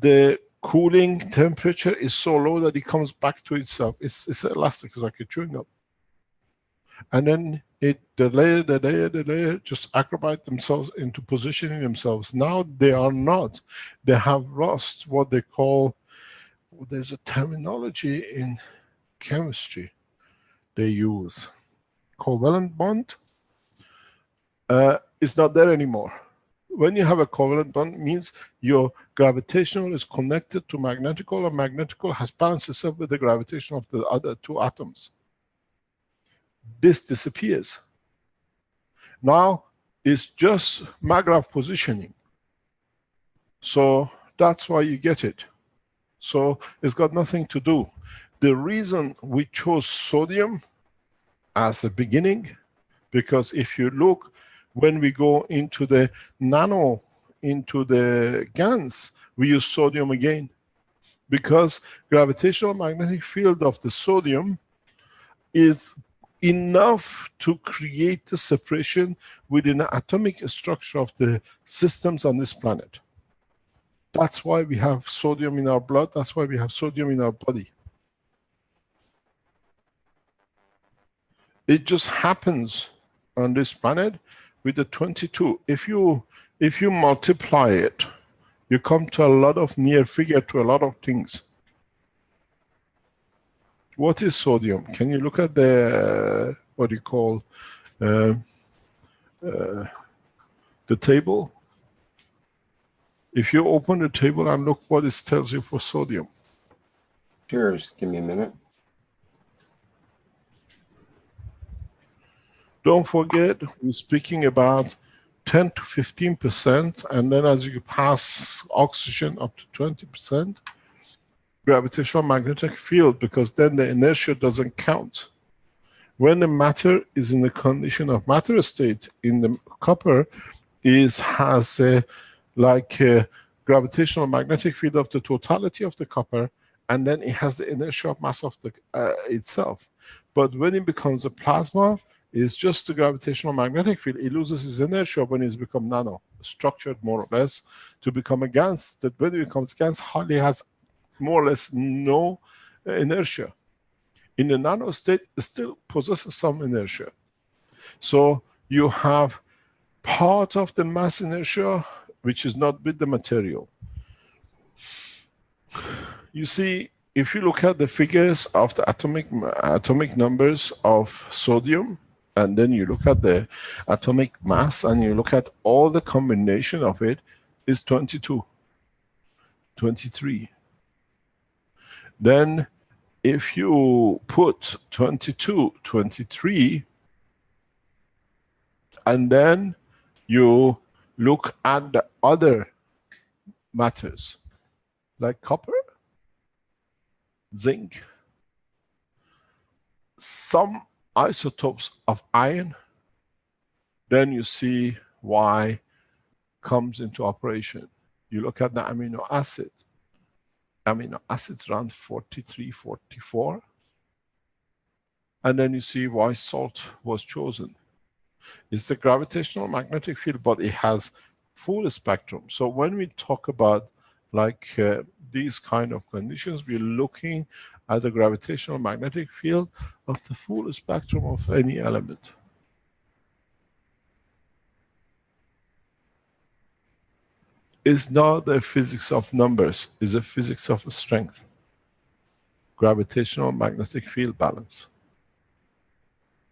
the cooling temperature is so low that it comes back to itself. It's elastic, it's like a chewing gum. And then the layer just acrobate themselves into positioning themselves. Now they are not. They have lost what they call, there's a terminology in chemistry they use. Covalent bond is not there anymore. When you have a covalent bond, it means your gravitational is connected to magnetical, and magnetical has balanced itself with the gravitation of the other two atoms. This disappears. Now it's just maglev positioning. So that's why you get it. So it's got nothing to do. The reason we chose sodium as a beginning, because if you look, when we go into the nano, into the GANs, we use sodium again, because gravitational magnetic field of the sodium is enough to create the separation within the atomic structure of the systems on this planet. That's why we have sodium in our blood. That's why we have sodium in our body. It just happens on this planet with the 22. If you multiply it, you come to a lot of near figure to a lot of things. What is sodium? Can you look at the what do you call the table? If you open the table and look what it tells you for sodium. Sure, just give me a minute. Don't forget, we're speaking about 10 to 15%, and then as you pass oxygen up to 20%, gravitational magnetic field, because then the inertia doesn't count. When the matter is in the condition of matter state, in the copper has a gravitational magnetic field of the totality of the copper, and then it has the inertial mass of the itself. But when it becomes a plasma, it's just the gravitational magnetic field. It loses its inertia when it's become nano, structured more or less, to become a GANS. That when it becomes GANS, hardly has more or less no inertia. In the nano state, it still possesses some inertia. So you have part of the mass inertia which is not with the material. You see, if you look at the figures of the atomic numbers of sodium, and then you look at the atomic mass and you look at all the combination of it, is 22, 23. Then if you put 22, 23, and then you look at the other matters, like copper, zinc, some isotopes of iron, then you see why comes into operation. You look at the amino acids around 43, 44, and then you see why salt was chosen. It's the gravitational magnetic field, but it has full spectrum. So when we talk about these kind of conditions, we're looking at the gravitational magnetic field of the full spectrum of any element. It's not the physics of numbers, it's the physics of strength. Gravitational magnetic field balance.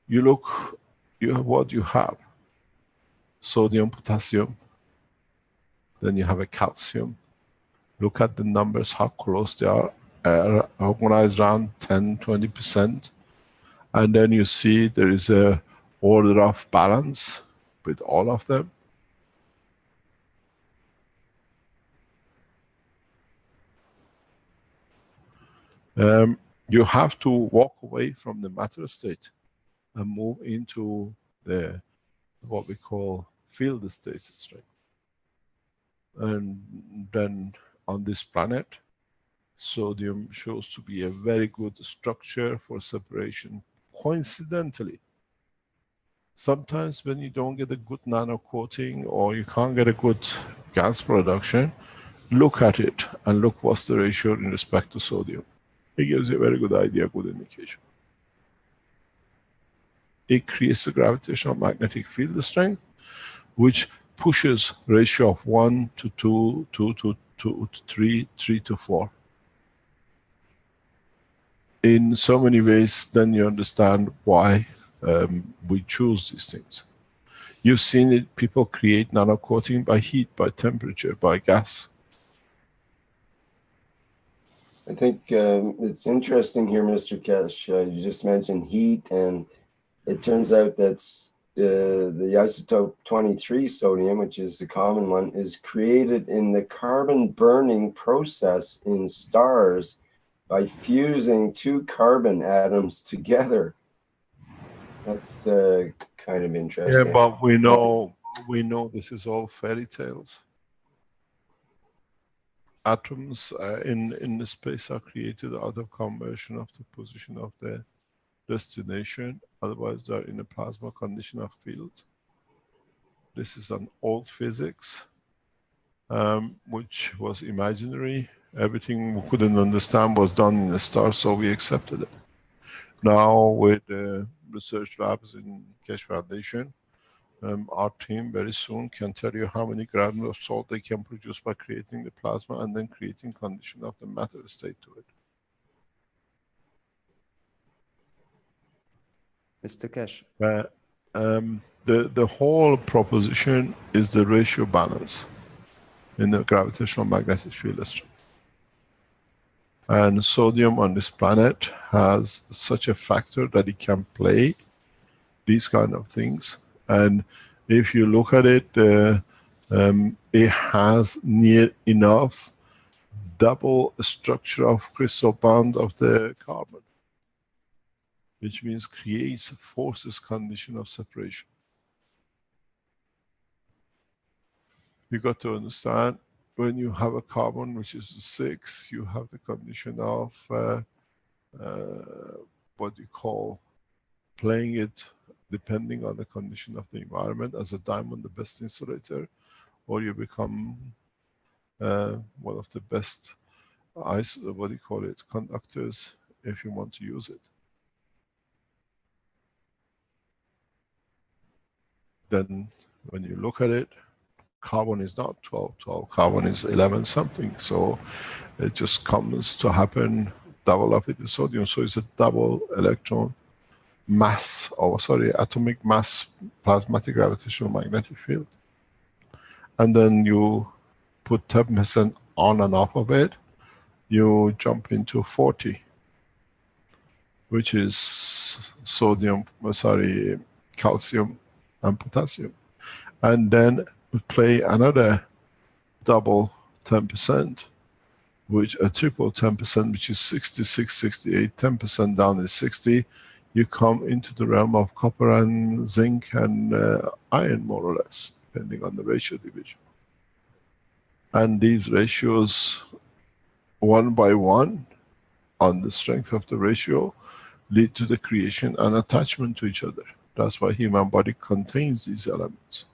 You look, what you have. Sodium, potassium, then you have a calcium. Look at the numbers, how close they are, organized around 10, 20%. And then you see there is a order of balance with all of them. You have to walk away from the matter state and move into the what we call field state strength. And then on this planet, sodium shows to be a very good structure for separation. Coincidentally, sometimes when you don't get a good nano coating or you can't get a good gas production, look at it and look what's the ratio in respect to sodium. It gives you a very good idea, good indication. It creates a gravitational magnetic field strength, which pushes ratio of 1 to 2, 2 to 2 to 3, 3 to 4. In so many ways, then you understand why we choose these things. You've seen it, people create nano coating by heat, by temperature, by gas. I think it's interesting here, Mr. Kesh. You just mentioned heat, and it turns out that's the isotope 23 sodium, which is the common one, is created in the carbon burning process in stars by fusing two carbon atoms together. That's kind of interesting. Yeah, but we know this is all fairy tales. Atoms in the space are created out of conversion of the position of the destination. Otherwise, they're in a plasma condition of field. This is an old physics. which was imaginary. Everything we couldn't understand was done in a star, so we accepted it. Now with research labs in Keshe Foundation, our team very soon can tell you how many grams of salt they can produce by creating the plasma and then creating condition of the matter state to it. Mr. Keshe. The whole proposition is the ratio balance in the gravitational magnetic field strength. And sodium on this planet has such a factor that it can play these kind of things. And if you look at it, it has near enough double structure of crystal bond of the carbon, which means creates forces condition of separation. You got to understand, when you have a carbon which is 6, you have the condition of what you call playing it depending on the condition of the environment as a diamond, the best insulator, or you become one of the best conductors if you want to use it. Then when you look at it, carbon is not 12, carbon is 11 something. So it just comes to happen, double of it is sodium. So it's a double electron mass, or sorry, atomic mass plasmatic gravitational magnetic field. And then you put 10% on and off of it, you jump into 40, which is sodium, calcium and potassium. And then we play another double 10%, which a triple 10%, which is 66, 68, 10% down is 60. You come into the realm of copper and zinc and iron, more or less, depending on the ratio division. And these ratios, one by one, on the strength of the ratio, lead to the creation and attachment to each other. That's why human body contains these elements.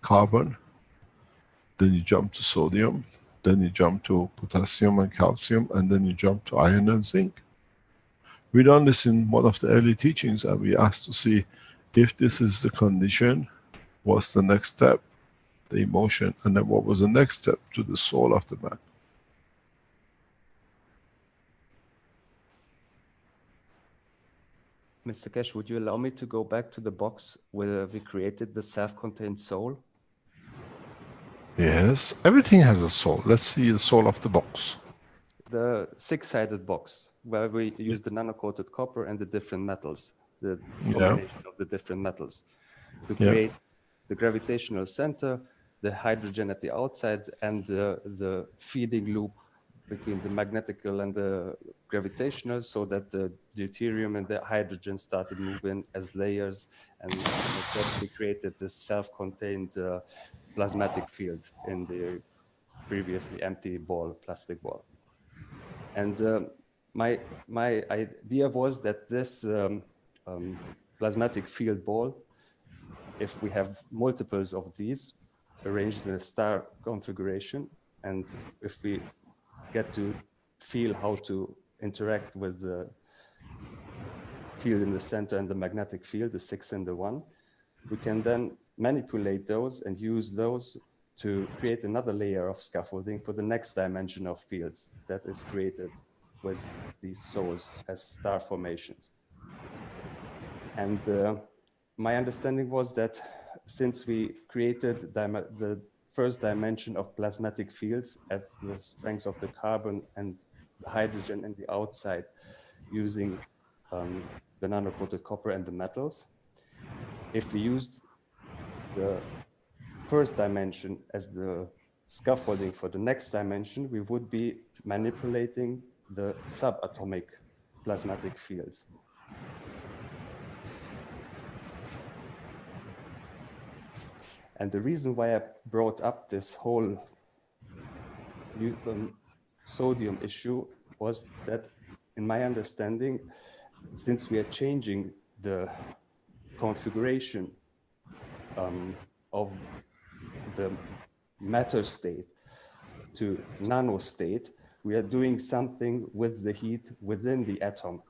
Carbon, then you jump to sodium, then you jump to potassium and calcium, and then you jump to iron and zinc. We done this in one of the early teachings, and we asked to see if this is the condition, what's the next step, the emotion, and then what was the next step to the soul of the man. Mr. Keshe, would you allow me to go back to the box where we created the self-contained soul? Yes, everything has a soul. Let's see the soul of the box. The 6-sided box, where we use the nano-coated copper and the different metals, the combination of the different metals, to create the gravitational center, the hydrogen at the outside, and the feeding loop between the magnetical and the gravitational, so that the deuterium and the hydrogen started moving as layers, and we created this self-contained plasmatic field in the previously empty ball, plastic ball. And my idea was that this plasmatic field ball, if we have multiples of these arranged in a star configuration, and if we get to feel how to interact with the field in the center and the magnetic field, the 6 and the 1, we can then manipulate those and use those to create another layer of scaffolding for the next dimension of fields that is created with these souls as star formations. And my understanding was that since we created the first dimension of plasmatic fields at the strengths of the carbon and the hydrogen in the outside using the nano-coated copper and the metals, if we used the first dimension as the scaffolding for the next dimension, we would be manipulating the subatomic plasmatic fields. And the reason why I brought up this whole sodium issue was that, in my understanding, since we are changing the configuration of the matter state to nano state, we are doing something with the heat within the atom,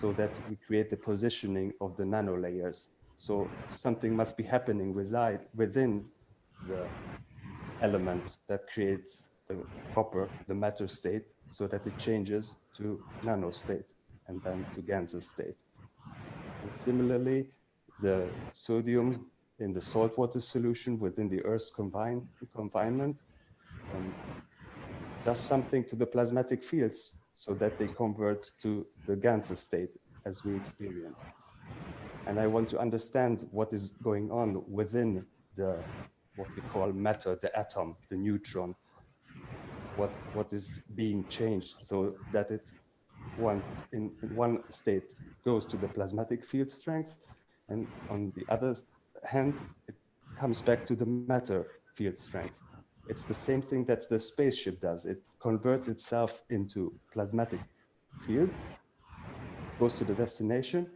so that we create the positioning of the nano layers. So something must be happening within the element that creates the copper, the matter state, so that it changes to nano state and then to Ganser state. And similarly, the sodium in the saltwater solution within the Earth's confinement does something to the plasmatic fields so that they convert to the Ganser state as we experienced. And I want to understand what is going on within what we call matter, the atom, the neutron, what is being changed so that it in one state goes to the plasmatic field strength, and on the other hand, it comes back to the matter field strength. It's the same thing that the spaceship does. It converts itself into plasmatic field, goes to the destination,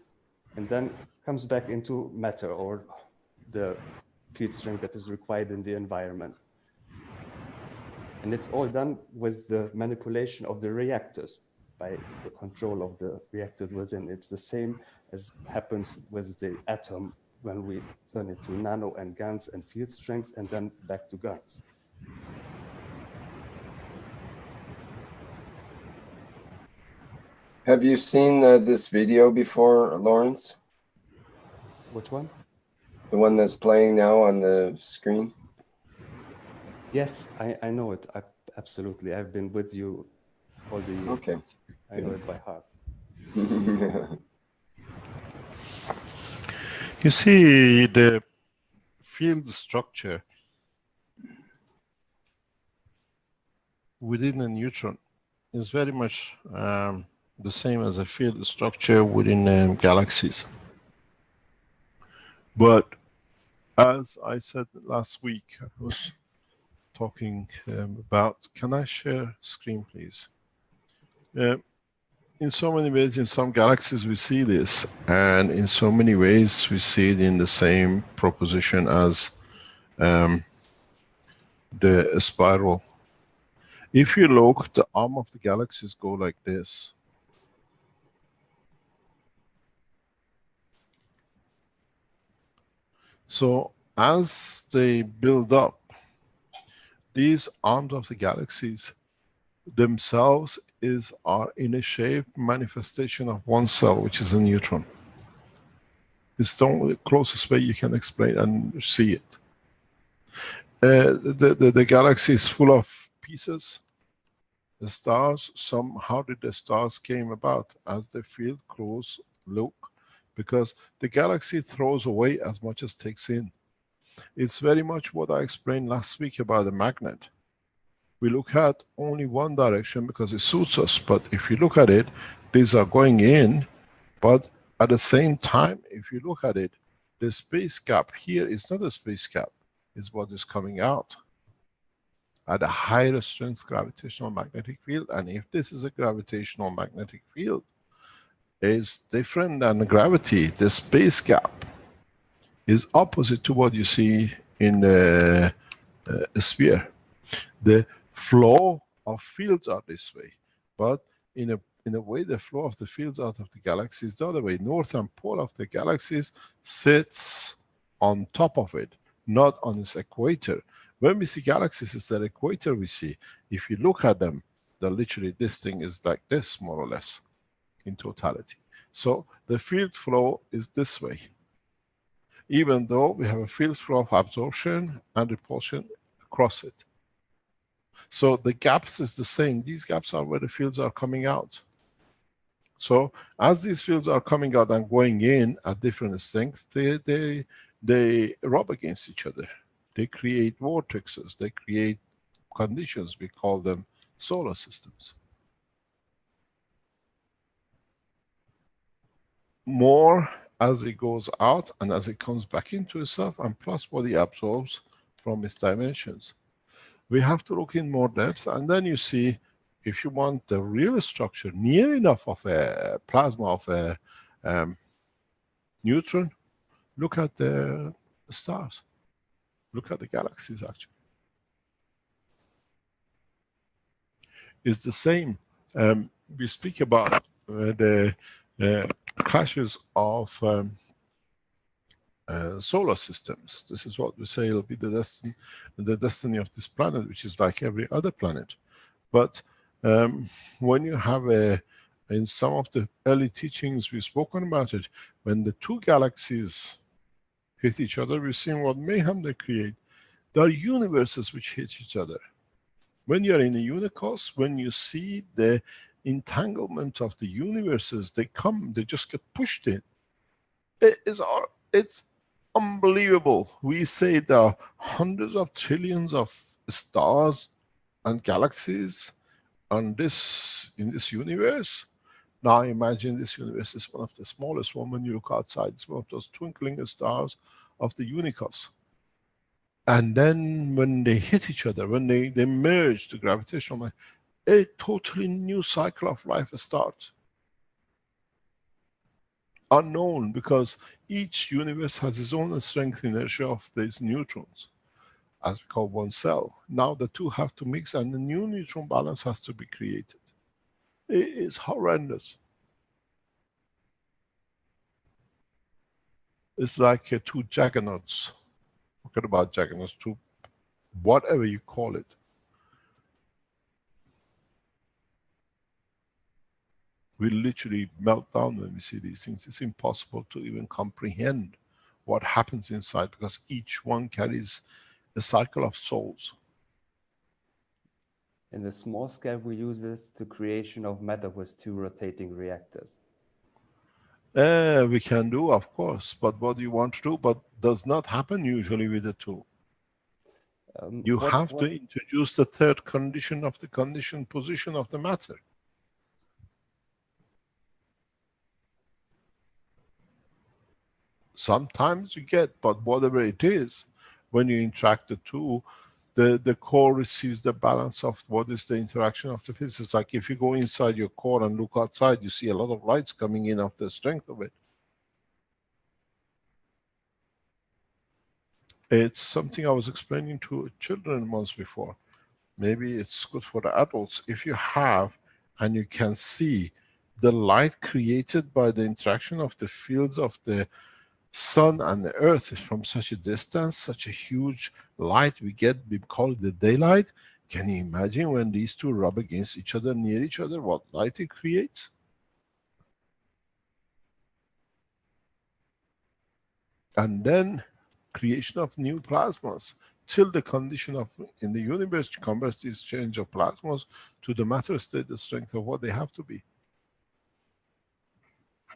and then comes back into matter, or the field strength that is required in the environment. And it's all done with the manipulation of the reactors by the control of the reactors within. It's the same as happens with the atom when we turn it to nano and GaNs and field strengths and then back to GaNs. Have you seen this video before, Lawrence? Which one? The one that's playing now on the screen? Yes, I know it. Absolutely. I've been with you all the years. Okay. I know it by heart. You see, the field structure within a neutron is very much the same as a field structure within galaxies. But as I said last week, I was talking about, can I share screen, please? In so many ways, in some galaxies we see this, and in so many ways we see it in the same proposition as the spiral. If you look, the arm of the galaxies go like this. So as they build up, these arms of the galaxies themselves are in a shape manifestation of one cell, which is a neutron. It's the only closest way you can explain and see it. The galaxy is full of pieces. The stars, how did the stars came about? As the field close, look, because the galaxy throws away as much as takes in. It's very much what I explained last week about the magnet. We look at only one direction because it suits us, but if you look at it, these are going in, but at the same time, if you look at it, the space gap here is not a space gap, it's what is coming out at a higher strength gravitational magnetic field. And if this is a gravitational magnetic field, is different than gravity. The space gap is opposite to what you see in a sphere. The flow of fields are this way, but in a way the flow of the fields out of the galaxy is the other way. Northern pole of the galaxies sits on top of it, not on its equator. When we see galaxies, it's the equator we see. If you look at them, they're literally, this thing is like this, more or less, in totality. So the field flow is this way, even though we have a field flow of absorption and repulsion across it. So the gaps is the same. These gaps are where the fields are coming out. So as these fields are coming out and going in at different strengths, they rub against each other. They create vortexes, they create conditions, we call them solar systems. More as it goes out and as it comes back into itself, and plus what it absorbs from its dimensions. We have to look in more depth, and then you see, if you want the real structure near enough of a plasma of a neutron, look at the stars. Look at the galaxies actually. It's the same. We speak about the crashes of solar systems. This is what we say will be the destiny of this planet, which is like every other planet. But when you have in some of the early teachings we've spoken about it, when the two galaxies hit each other, we've seen what mayhem they create. There are universes which hit each other. When you're in a unicos, when you see the entanglement of the universes, they come, they just get pushed in. It's unbelievable. We say there are hundreds of trillions of stars and galaxies in this universe. Now imagine this universe is one of the smallest one. When you look outside, it's one of those twinkling stars of the unicos. And then when they hit each other, when they merge, the gravitational line, a totally new cycle of life starts. Unknown, because each universe has its own strength inertia of these neutrons, as we call one cell. Now the two have to mix and a new neutron balance has to be created. It is horrendous. It's like two juggernauts. Forget about juggernauts, two, whatever you call it. We literally melt down when we see these things. It's impossible to even comprehend what happens inside, because each one carries a cycle of souls. In the small scale, we use this to creation of matter with two rotating reactors. We can do, of course, but what you want to do, but does not happen usually with the two. You have to introduce the third condition of the conditioned position of the matter. Sometimes you get, but whatever it is, when you interact the two, the core receives the balance of what is the interaction of the physics. Like if you go inside your core and look outside, you see a lot of lights coming in of the strength of it. It's something I was explaining to children once before. Maybe it's good for the adults. If you have, and you can see the light created by the interaction of the fields of the sun and the earth from such a distance, such a huge light we get, we call it the daylight. Can you imagine when these two rub against each other, near each other, what light it creates? And then creation of new plasmas, till the condition of in the universe converts this change of plasmas to the matter state, the strength of what they have to be.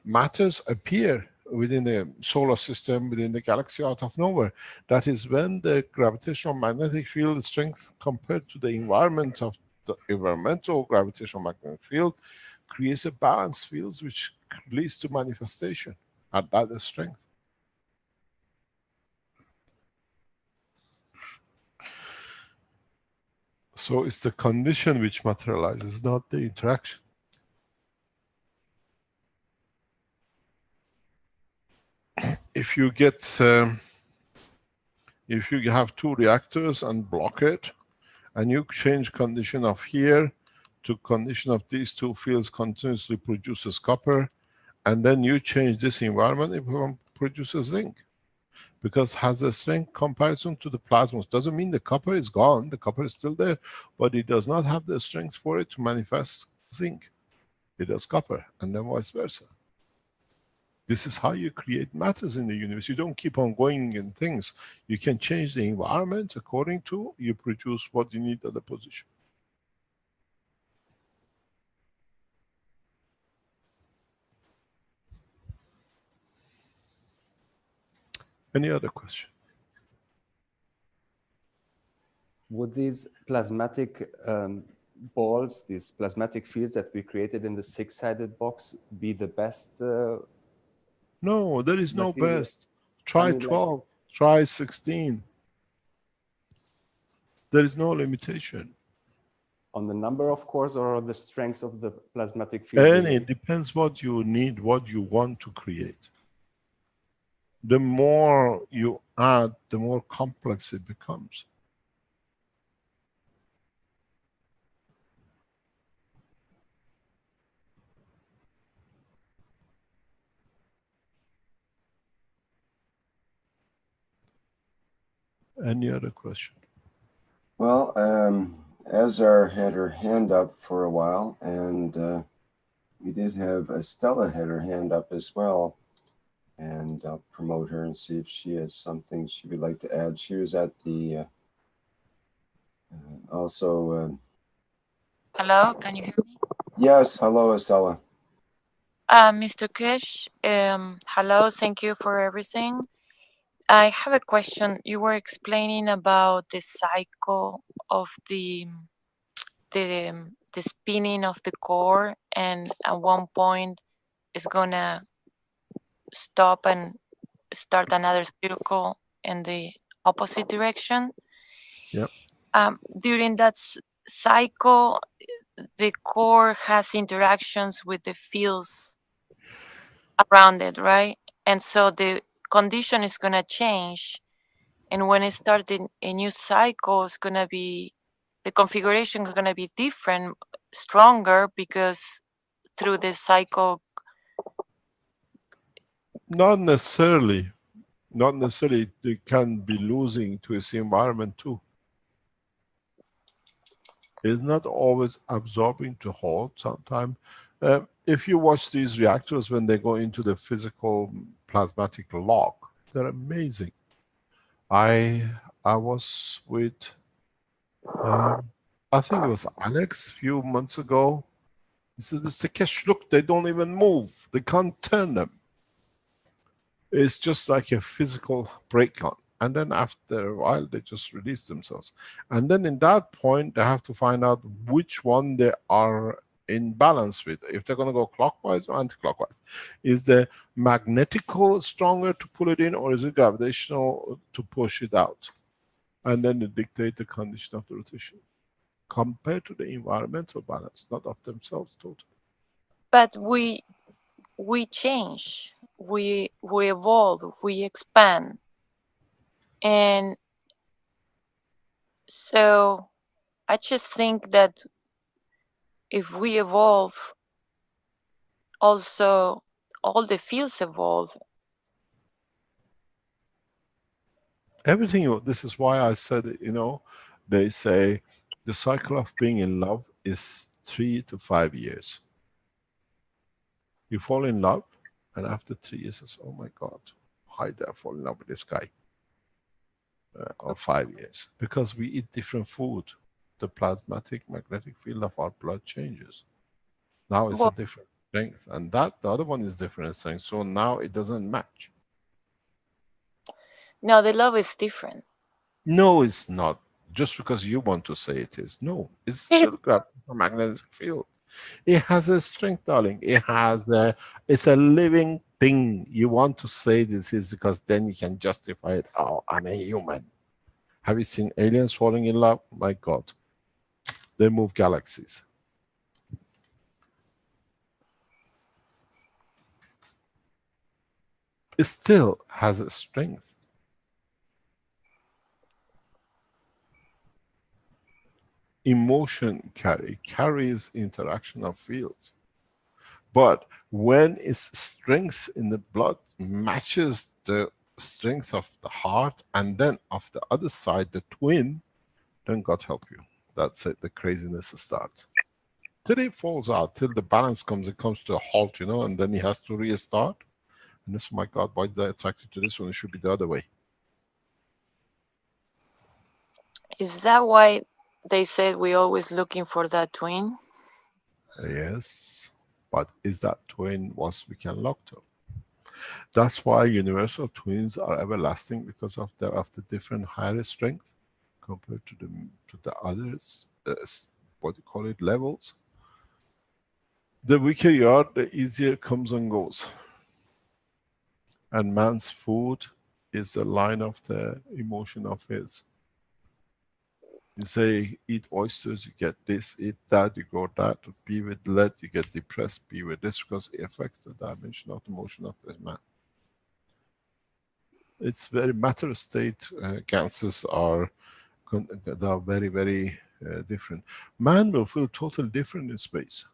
Matters appear within the solar system, within the galaxy out of nowhere. That is when the gravitational magnetic field strength compared to the environment of the environmental gravitational magnetic field creates a balanced field which leads to manifestation at that strength. So it's the condition which materializes, not the interaction. If you get, if you have two reactors and block it, and you change condition of here to condition of these two fields continuously produces copper, and then you change this environment, it will produce zinc. Because has a strength comparison to the plasmas. Doesn't mean the copper is gone, the copper is still there, but it does not have the strength for it to manifest zinc. It does copper, and then vice versa. This is how you create matters in the universe. You don't keep on going in things. You can change the environment according to, you produce what you need at the position. Any other question? Would these plasmatic balls, these plasmatic fields that we created in the six-sided box be the best? No, there is no material? best. Try I mean, 12, try 16. There is no limitation. On the number, of course, or the strength of the plasmatic field? And it depends what you need, what you want to create. The more you add, the more complex it becomes. Any other question? Well, Azar had her hand up for a while, and we did have Estella had her hand up as well. And I'll promote her and see if she has something she would like to add. She was at the also. Hello, can you hear me? Yes, hello, Estella. Mr. Kish, hello, thank you for everything. I have a question. You were explaining about the cycle of the spinning of the core, and at one point it's gonna stop and start another circle in the opposite direction. Yeah. During that cycle, the core has interactions with the fields around it, right? And so the condition is going to change. And when it starts a new cycle, it's going to be, the configuration is going to be different, stronger, because through this cycle. Not necessarily. Not necessarily. It can be losing to its environment too. It's not always absorbing to hold. Sometimes, if you watch these reactors when they go into the physical plasmatic lock, they're amazing. I was with, I think it was Alex a few months ago. He said, Mr. Kesh, look, they don't even move. They can't turn them. It's just like a physical breakdown. And then after a while, they just release themselves. And then in that point, they have to find out which one they are in balance with. If they're going to go clockwise or anti-clockwise. Is the magnetical stronger to pull it in, or is it gravitational to push it out? And then they dictate the condition of the rotation compared to the environmental balance, not of themselves totally. But we change, we evolve, we expand. And so I just think that if we evolve, also all the fields evolve. Everything, this is why I said, they say the cycle of being in love is 3 to 5 years. You fall in love, and after 3 years, it's, oh my God, why did I fall in love with this guy? Or 5 years. Because we eat different food. The plasmatic magnetic field of our blood changes. Now it's a different strength. And the other one is different strength. So now it doesn't match. No, the love is different. No, it's not. Just because you want to say it is. No, it's still a magnetic field. It has a strength, darling. It's a living thing. You want to say this is because then you can justify it. Oh, I'm a human. Have you seen aliens falling in love? My God. They move galaxies. It still has a strength. Emotion carries interaction of fields. But when its strength in the blood matches the strength of the heart and then of the other side, the twin, then God help you. That's it, the craziness starts. Till it falls out, till the balance comes, it comes to a halt, and then he has to restart. And this, my God, why did I attract you to this one? It should be the other way. Is that why they said we're always looking for that twin? Yes, but is that twin what we can lock to? That's why universal twins are everlasting, because of the different higher strength compared to the others, what you call it, levels. The weaker you are, the easier it comes and goes. And man's food is the line of the emotion of his. You say, eat oysters, you get this, eat that, you go that, be with lead, you get depressed, be with this, because it affects the dimension of the motion of the man. It's very matter state gases are they are very, very different. Man will feel totally different in space.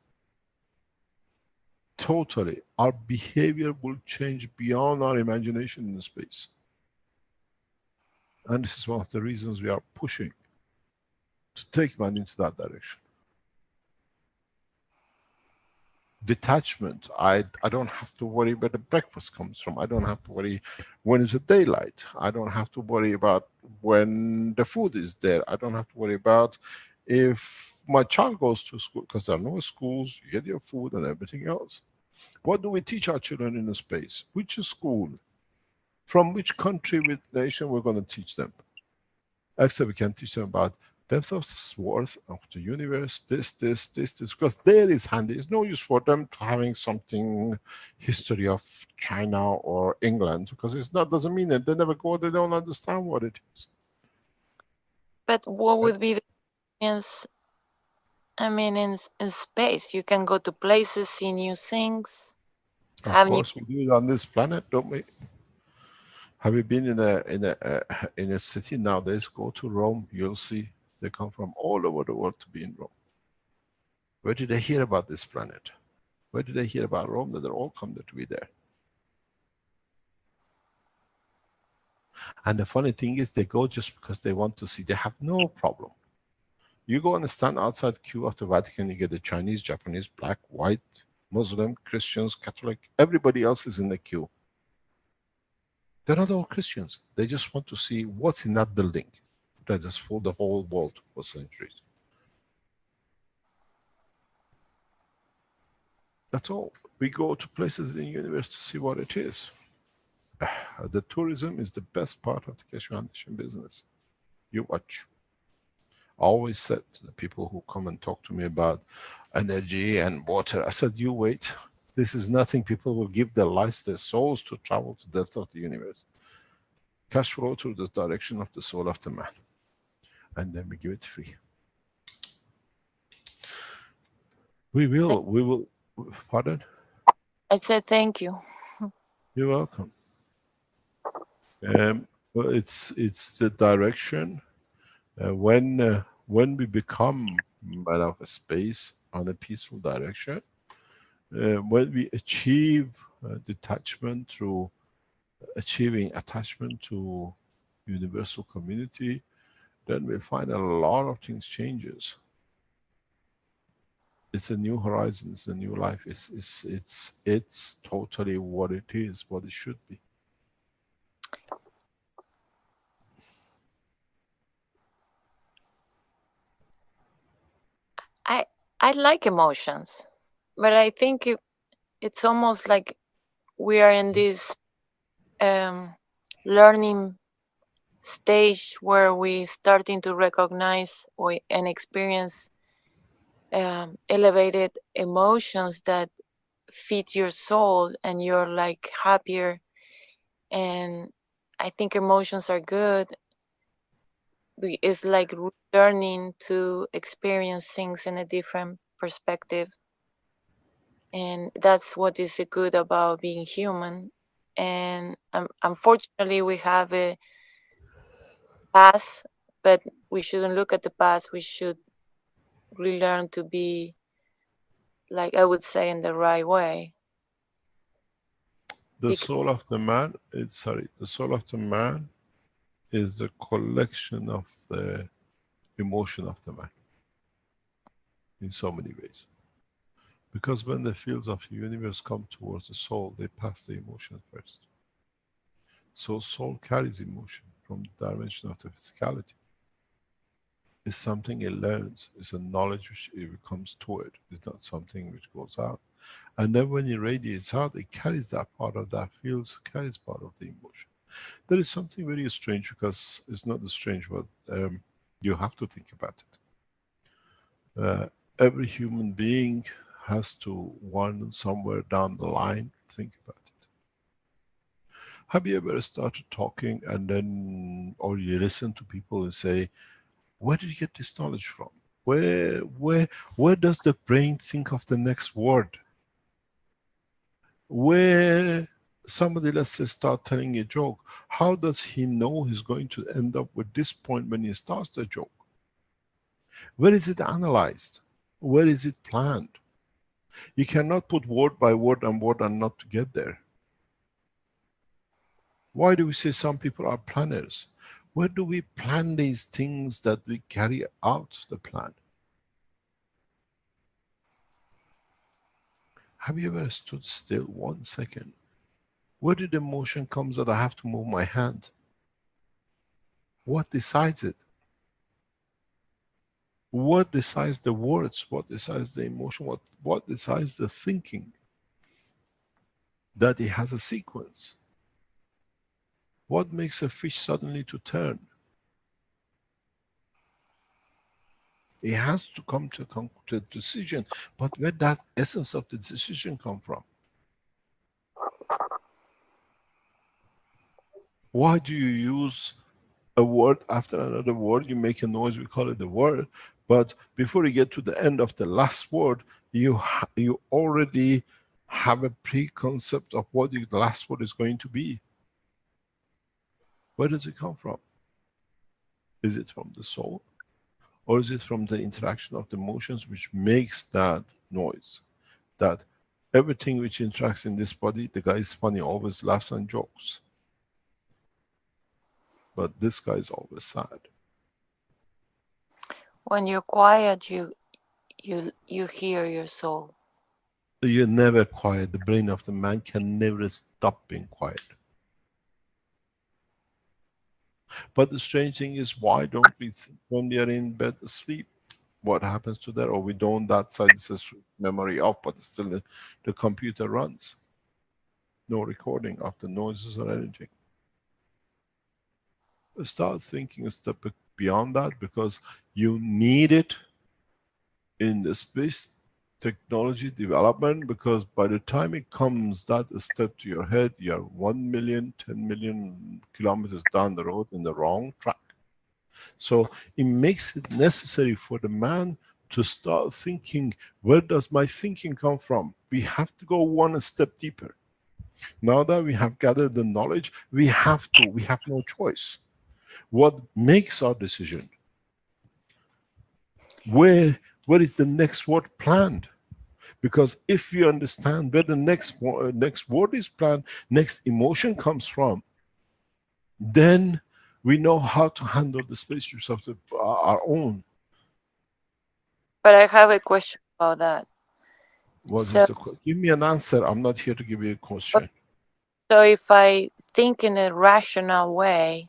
Totally. Our behavior will change beyond our imagination in space. And this is one of the reasons we are pushing to take man into that direction. Detachment. I don't have to worry where the breakfast comes from. I don't have to worry when is the daylight. I don't have to worry about when the food is there. I don't have to worry about if my child goes to school, because there are no schools, you get your food and everything else. What do we teach our children in the space? Which school? From which country with nation we're going to teach them? Except we can teach them about depth of worth of the universe, this, because there is handy. It's no use for them to having something history of China or England, because it's not, doesn't mean that they never go, they don't understand what it is. But what would be the experience? I mean, in space, you can go to places, see new things. Of course, we do it on this planet, don't we? Have you been in a city nowadays? Go to Rome, you'll see they come from all over the world to be in Rome. Where did they hear about this planet? Where did they hear about Rome? That they all come there to be there. And the funny thing is, they go just because they want to see. They have no problem. You go and stand outside queue of the Vatican, you get the Chinese, Japanese, black, white, Muslim, Christians, Catholic, everybody else is in the queue. They're not all Christians. They just want to see what's in that building that has fooled the whole world for centuries. That's all. We go to places in the universe to see what it is. The tourism is the best part of the Keshe Foundation business. You watch. I always said to the people who come and talk to me about energy and water, I said, you wait. This is nothing. People will give their lives, their souls to travel to the depth of the universe. Cash flow through the direction of the soul of the man. And then we give it free. We will, pardon? I said thank you. You're welcome. Well, it's the direction. When we become man of a space on a peaceful direction, when we achieve detachment through achieving attachment to universal community, then we find a lot of things changes. It's a new horizon, it's a new life. It's totally what it is, what it should be. I like emotions, but I think it's almost like we are in this learning stage where we starting to recognize and experience elevated emotions that feed your soul, and you're like happier. And I think emotions are good. It's like learning to experience things in a different perspective, and that's what is good about being human. And unfortunately we have a past, but we shouldn't look at the past. We should relearn to be, like I would say, in the right way. The soul of the man, the soul of the man is the collection of the emotion of the man in so many ways. Because when the fields of the universe come towards the soul, they pass the emotion first. So soul carries emotion from the dimension of the physicality. It's something it learns, it's a knowledge which it comes toward. It's not something which goes out. And then when it radiates out, it carries that part of that field, carries part of the emotion. There is something very strange, because it's not strange, but you have to think about it. Every human being has to, somewhere down the line, think about it. Have you ever started talking and then, or you listen to people and say, where did you get this knowledge from? Where does the brain think of the next word? Where Somebody, let's say, start telling a joke. How does he know he's going to end up with this point when he starts the joke? Where is it analyzed? Where is it planned? You cannot put word by word and not to get there. Why do we say some people are planners? Where do we plan these things that we carry out the plan? Have you ever stood still 1 second? Where did the motion come that I have to move my hand? What decides it? What decides the words? What decides the emotion? What decides the thinking? That it has a sequence. What makes a fish suddenly to turn? It has to come to a decision, but where that essence of the decision come from? Why do you use a word after another word? You make a noise, we call it the word, but before you get to the end of the last word, you already have a preconcept of what the last word is going to be. Where does it come from? Is it from the soul? Or is it from the interaction of the motions which makes that noise? That everything which interacts in this body, the guy is funny, always laughs and jokes. But this guy is always sad. When you're quiet, you hear your soul. You're never quiet. The brain of the man can never stop being quiet. But the strange thing is, why don't we think when we are in bed asleep? What happens to that? Or we don't, that side says memory up, but still the computer runs. No recording of the noises or anything. Start thinking a step beyond that, because you need it in the space technology development, because by the time it comes that step to your head, you're 1 million, 10 million kilometers down the road in the wrong track. So it makes it necessary for the man to start thinking, where does my thinking come from? We have to go one step deeper. Now that we have gathered the knowledge, we have no choice. What makes our decision? Where is the next word planned? Because if we understand where the next word is planned, next emotion comes from, then we know how to handle the spaceships of our own. But I have a question about that. Give me an answer. I'm not here to give you a question. So if I think in a rational way,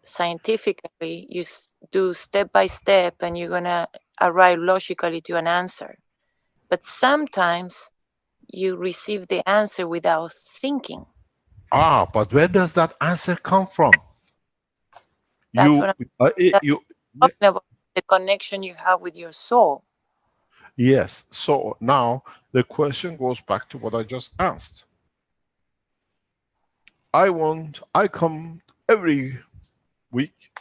scientifically, you do step by step and you're going to arrive logically to an answer. But sometimes you receive the answer without thinking. But where does that answer come from? That's what I'm talking about, the connection you have with your soul. Yes. So now the question goes back to what I just asked. I come every week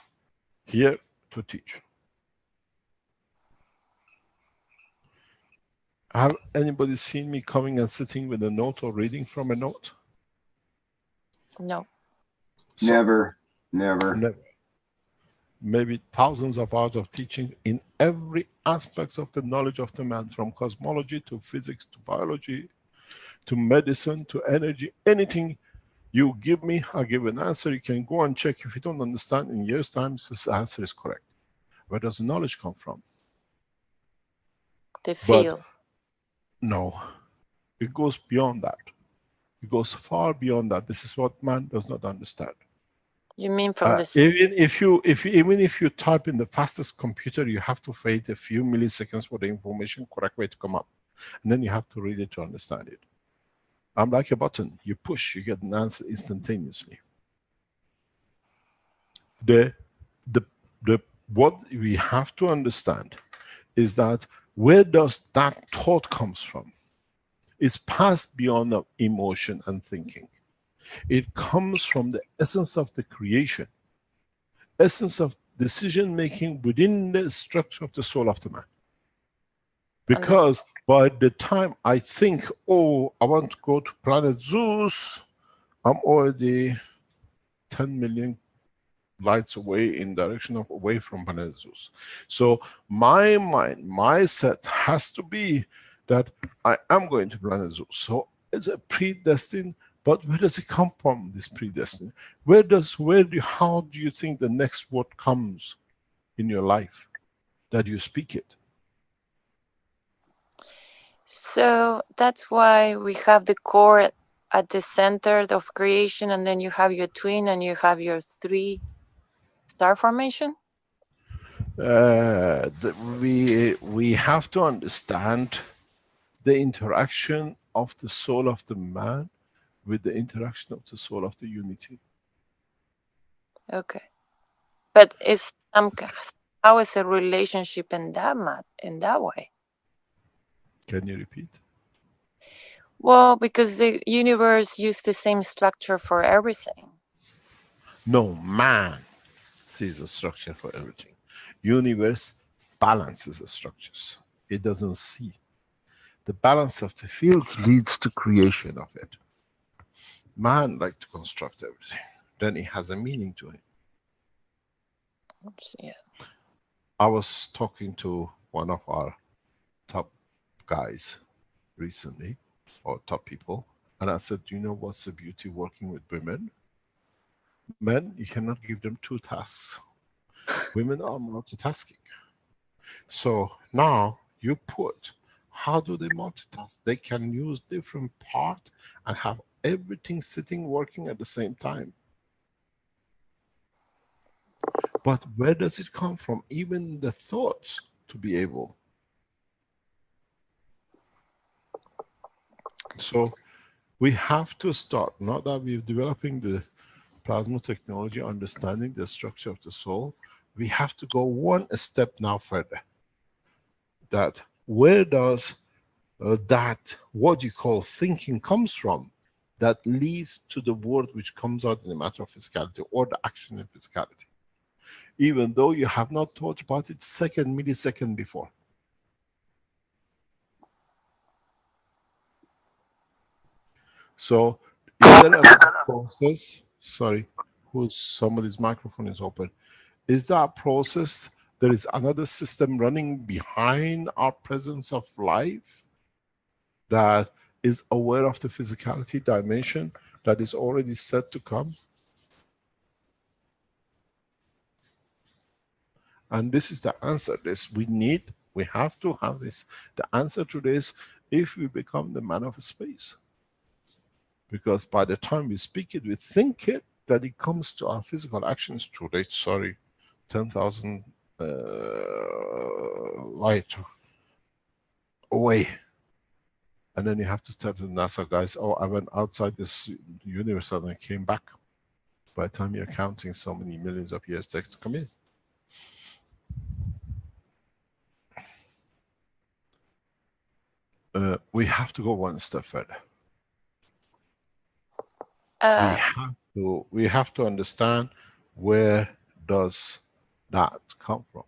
here to teach. Have anybody seen me coming and sitting with a note or reading from a note? No. So, never. Maybe thousands of hours of teaching in every aspect of the knowledge of the man, from cosmology to physics to biology to medicine to energy. Anything you give me, I'll give an answer. You can go and check. If you don't understand, in years' time, this answer is correct. Where does the knowledge come from? The field. No, it goes beyond that. It goes far beyond that. This is what man does not understand. You mean from the even if you type in the fastest computer, you have to wait a few milliseconds for the information correct way to come up, and then you have to read it to understand it. I'm like a button. You push, you get an answer instantaneously. What we have to understand is that where does that thought comes from? It's passed beyond the emotion and thinking. It comes from the essence of the creation, essence of decision making within the structure of the soul of the man. Because By the time I think, oh, I want to go to planet Zeus, I'm already 10 million lights away in direction of away from planet Zeus. So my mind, my set has to be that I am going to planet Zeus. So it's a predestined, but where does it come from, this predestined? How do you think the next word comes in your life that you speak it? So that's why we have the core at the center of creation, and then you have your twin and you have your 3 star formation. We have to understand the interaction of the soul of the man with the interaction of the soul of the unity. Okay, but how is a relationship in that way? Can you repeat? Well, because the universe used the same structure for everything. No, man sees the structure for everything. Universe balances the structures. It doesn't see. The balance of the fields leads to creation of it. Man likes to construct everything. Then it has a meaning to it. Yeah. I was talking to one of our top guys recently, or top people, and I said, do you know what's the beauty working with women? Men, you cannot give them 2 tasks. Women are multitasking. So now you put, how do they multitask? They can use different parts and have everything sitting working at the same time. But where does it come from? Even the thoughts to be able. So we have to start, not that we're developing the plasma technology, understanding the structure of the soul, we have to go one step now further. That where does that, what you call thinking, comes from, that leads to the word which comes out in the matter of physicality, or the action in physicality, even though you have not thought about it millisecond before. So is there a process, sorry, somebody's microphone is open, is that process, there is another system running behind our presence of life that is aware of the physicality dimension that is already set to come? And this is the answer. We have to have this. The answer to this, if we become the man of space. Because by the time we speak it, we think it, that it comes to our physical actions too late. Sorry, 10,000 light away. And then you have to tell the NASA guys, oh, I went outside this universe and I came back. By the time you're counting, so many millions of years takes to come in. We have to go one step further. We have to understand, where does that come from?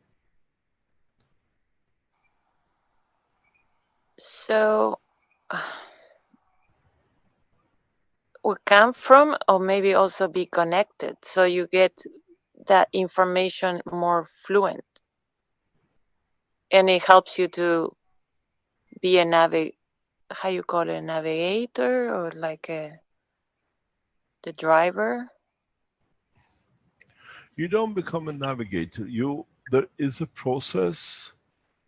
So we come from, or maybe also be connected, so you get that information more fluent, and it helps you to be a how you call it, a navigator, or like the driver. You don't become a navigator. There is a process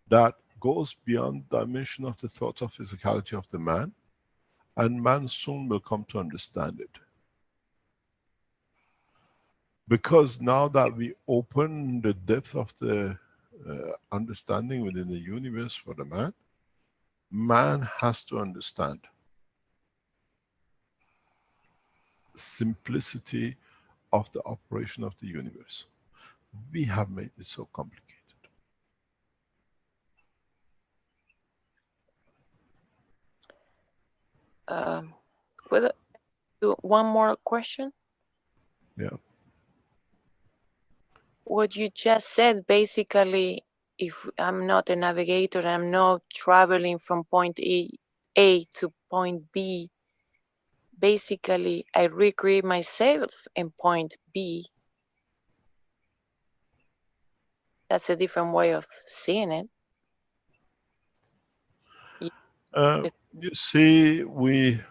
that goes beyond the dimension of the thought of physicality of the man, and man soon will come to understand it. Because now that we open the depth of the understanding within the universe for the man, man has to understand simplicity of the operation of the universe. We have made it so complicated. One more question. Yeah. What you just said, basically, if I'm not a navigator and I'm not traveling from point A to point B, basically I recreate myself in point B. That's a different way of seeing it. You see, we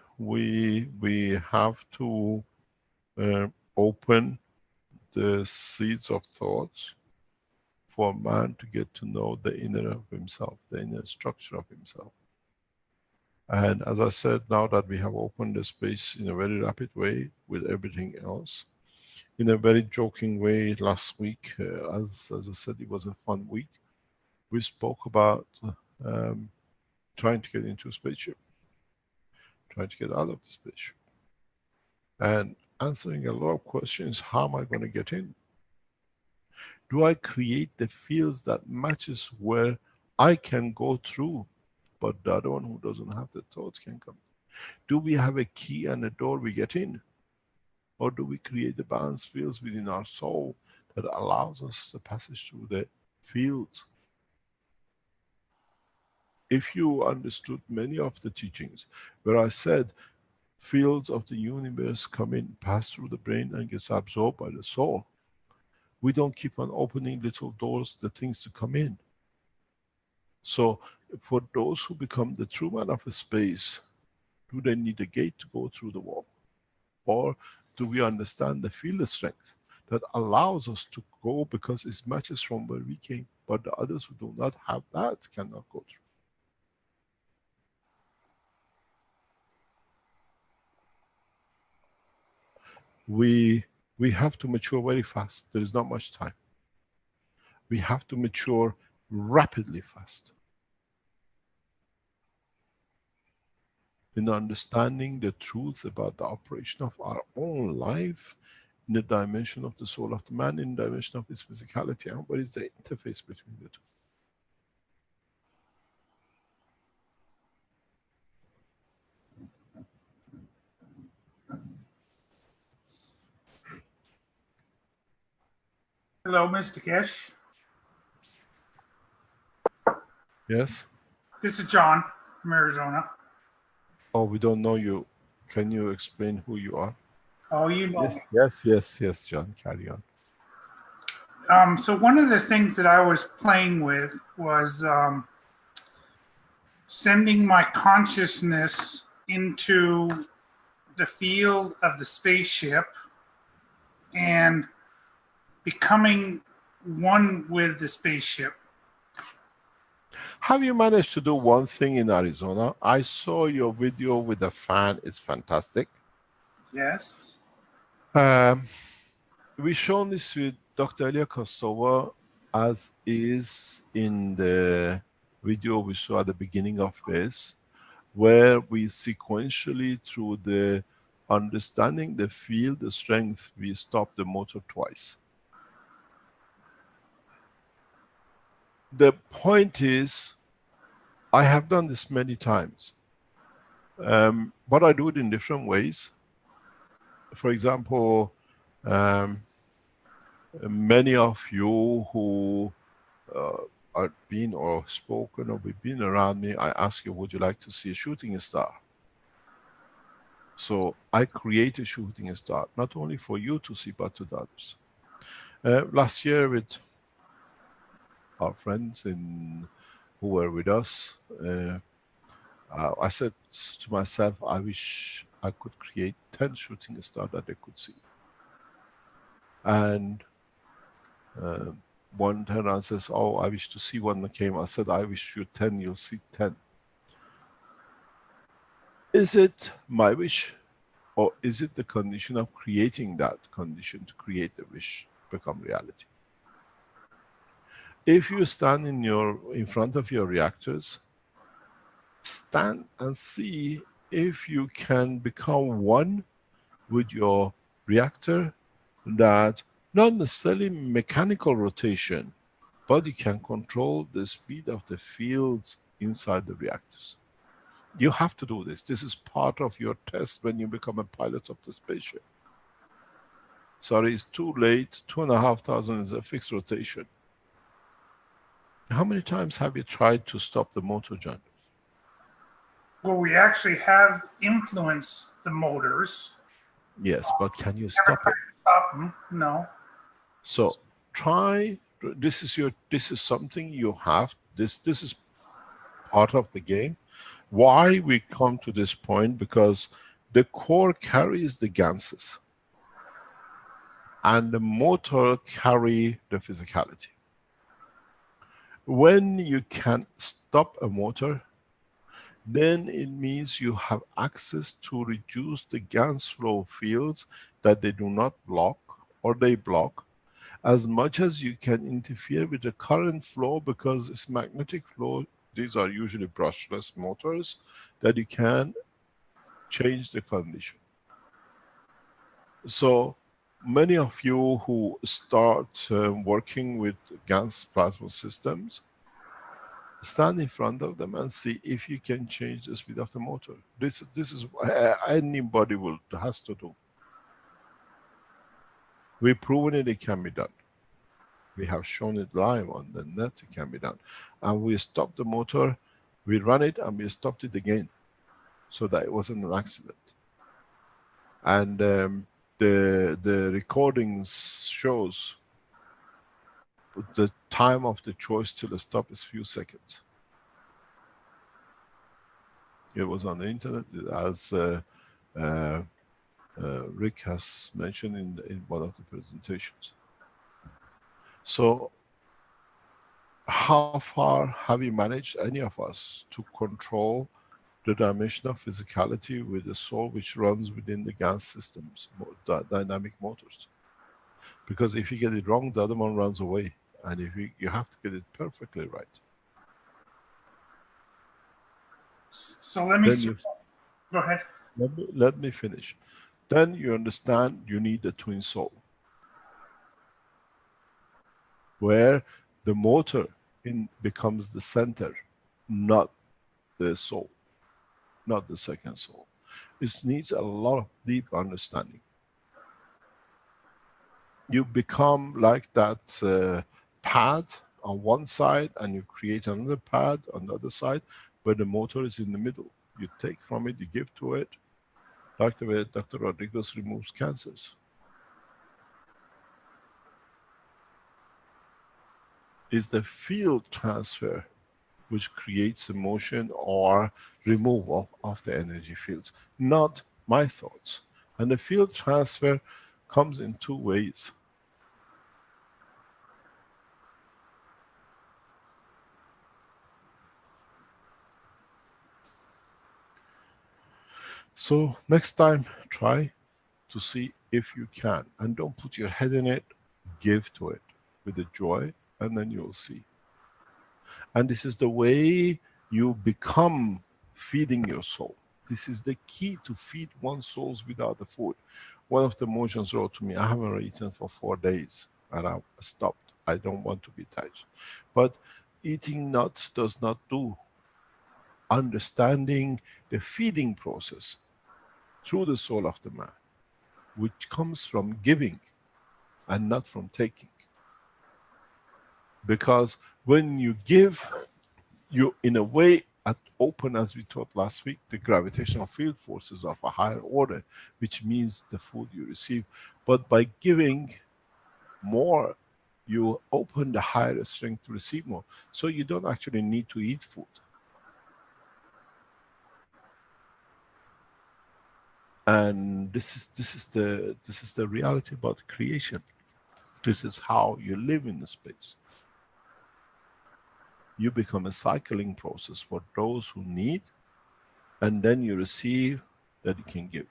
have to open the seeds of thoughts for man to get to know the inner of himself, the inner structure of himself. And as I said, now that we have opened the space in a very rapid way with everything else, in a very joking way last week, as I said, it was a fun week. We spoke about trying to get into a spaceship, trying to get out of the spaceship, and answering a lot of questions. How am I going to get in? Do I create the fields that matches where I can go through, but the other one who doesn't have the thoughts can come? Do we have a key and a door we get in? Or do we create the balance fields within our soul that allows us the passage through the fields? If you understood many of the teachings where I said fields of the universe come in, pass through the brain and gets absorbed by the soul, we don't keep on opening little doors, the things to come in. So for those who become the true man of a space, do they need a gate to go through the wall? Or do we understand the field strength that allows us to go because it matches from where we came, but the others who do not have that cannot go through? We have to mature very fast. There is not much time. We have to mature rapidly fast in understanding the truth about the operation of our own life in the dimension of the soul of the man, in the dimension of his physicality, and what is the interface between the two. Hello, Mr. Kesh. Yes? This is John from Arizona. Oh, we don't know you. Can you explain who you are? Oh, you know Yes, me. yes, John, carry on. So one of the things that I was playing with was sending my consciousness into the field of the spaceship and becoming one with the spaceship. Have you managed to do one thing in Arizona? I saw your video with the fan. It's fantastic. Yes. We've shown this with Dr. Elia Kostova as is in the video we saw at the beginning of this, where we sequentially, through the understanding the field, the strength, we stop the motor twice. The point is, I have done this many times, but I do it in different ways. For example, many of you who are been or spoken or we've been around me, I ask you, would you like to see a shooting star? So I create a shooting star, not only for you to see, but to the others. Last year with our friends who were with us, I said to myself, I wish I could create 10 shooting stars that they could see. And one turned around and says, oh, I wish to see one that came. I said, I wish you 10, you'll see 10. Is it my wish, or is it the condition of creating that condition to create the wish become reality? If you stand in front of your reactors, stand and see if you can become one with your reactor, that not necessarily mechanical rotation, but you can control the speed of the fields inside the reactors. You have to do this. This is part of your test when you become a pilot of the spaceship. Sorry, it's too late. 2,500 is a fixed rotation. How many times have you tried to stop the motor, John? Well, we actually have influenced the motors. Yes, but can you Never stop tried it? to stop them. No. So try. This is something you have. This is part of the game. Why we come to this point? Because the core carries the ganses, and the motor carry the physicality. When you can stop a motor, then it means you have access to reduce the GANS flow fields that they do not block or they block, as much as you can interfere with the current flow, because it's magnetic flow. These are usually brushless motors that you can change the condition. So many of you who start working with GANS plasma systems, stand in front of them and see if you can change the speed of the motor. This is anybody has to do. We've proven it can be done. We have shown it live on the net, it can be done. And we stopped the motor, we run it and we stopped it again, so that it wasn't an accident. And the recordings shows the time of the choice till a stop is few seconds. It was on the internet, as Rick has mentioned in one of the presentations. So how far have we managed, any of us, to control the dimension of physicality with the soul which runs within the GANS systems, dynamic motors? Because if you get it wrong, the other one runs away. And if you have to get it perfectly right. So let me go ahead. Let me finish. Then you understand you need the twin soul, where the motor becomes the center, not the soul, not the second soul. It needs a lot of deep understanding. You become like that pad on one side, and you create another pad on the other side, where the motor is in the middle. You take from it, you give to it, like the way Dr. Rodriguez removes cancers. Is the field transfer which creates a motion or removal of the energy fields, not my thoughts. And the field transfer comes in two ways. So next time, try to see if you can, and don't put your head in it, give to it with the joy, and then you'll see. And this is the way you become feeding your soul. This is the key to feed one's souls without the food. One of the Mojans wrote to me, I haven't eaten for 4 days, and I stopped. I don't want to be touched. But eating nuts does not do. Understanding the feeding process through the soul of the man, which comes from giving and not from taking. Because when you give, you in a way open, as we taught last week, the gravitational field forces of a higher order, which means the food you receive. But by giving more, you open the higher strength to receive more. So you don't actually need to eat food. And this is the reality about creation. This is how you live in the space. You become a cycling process for those who need, and then you receive that you can give.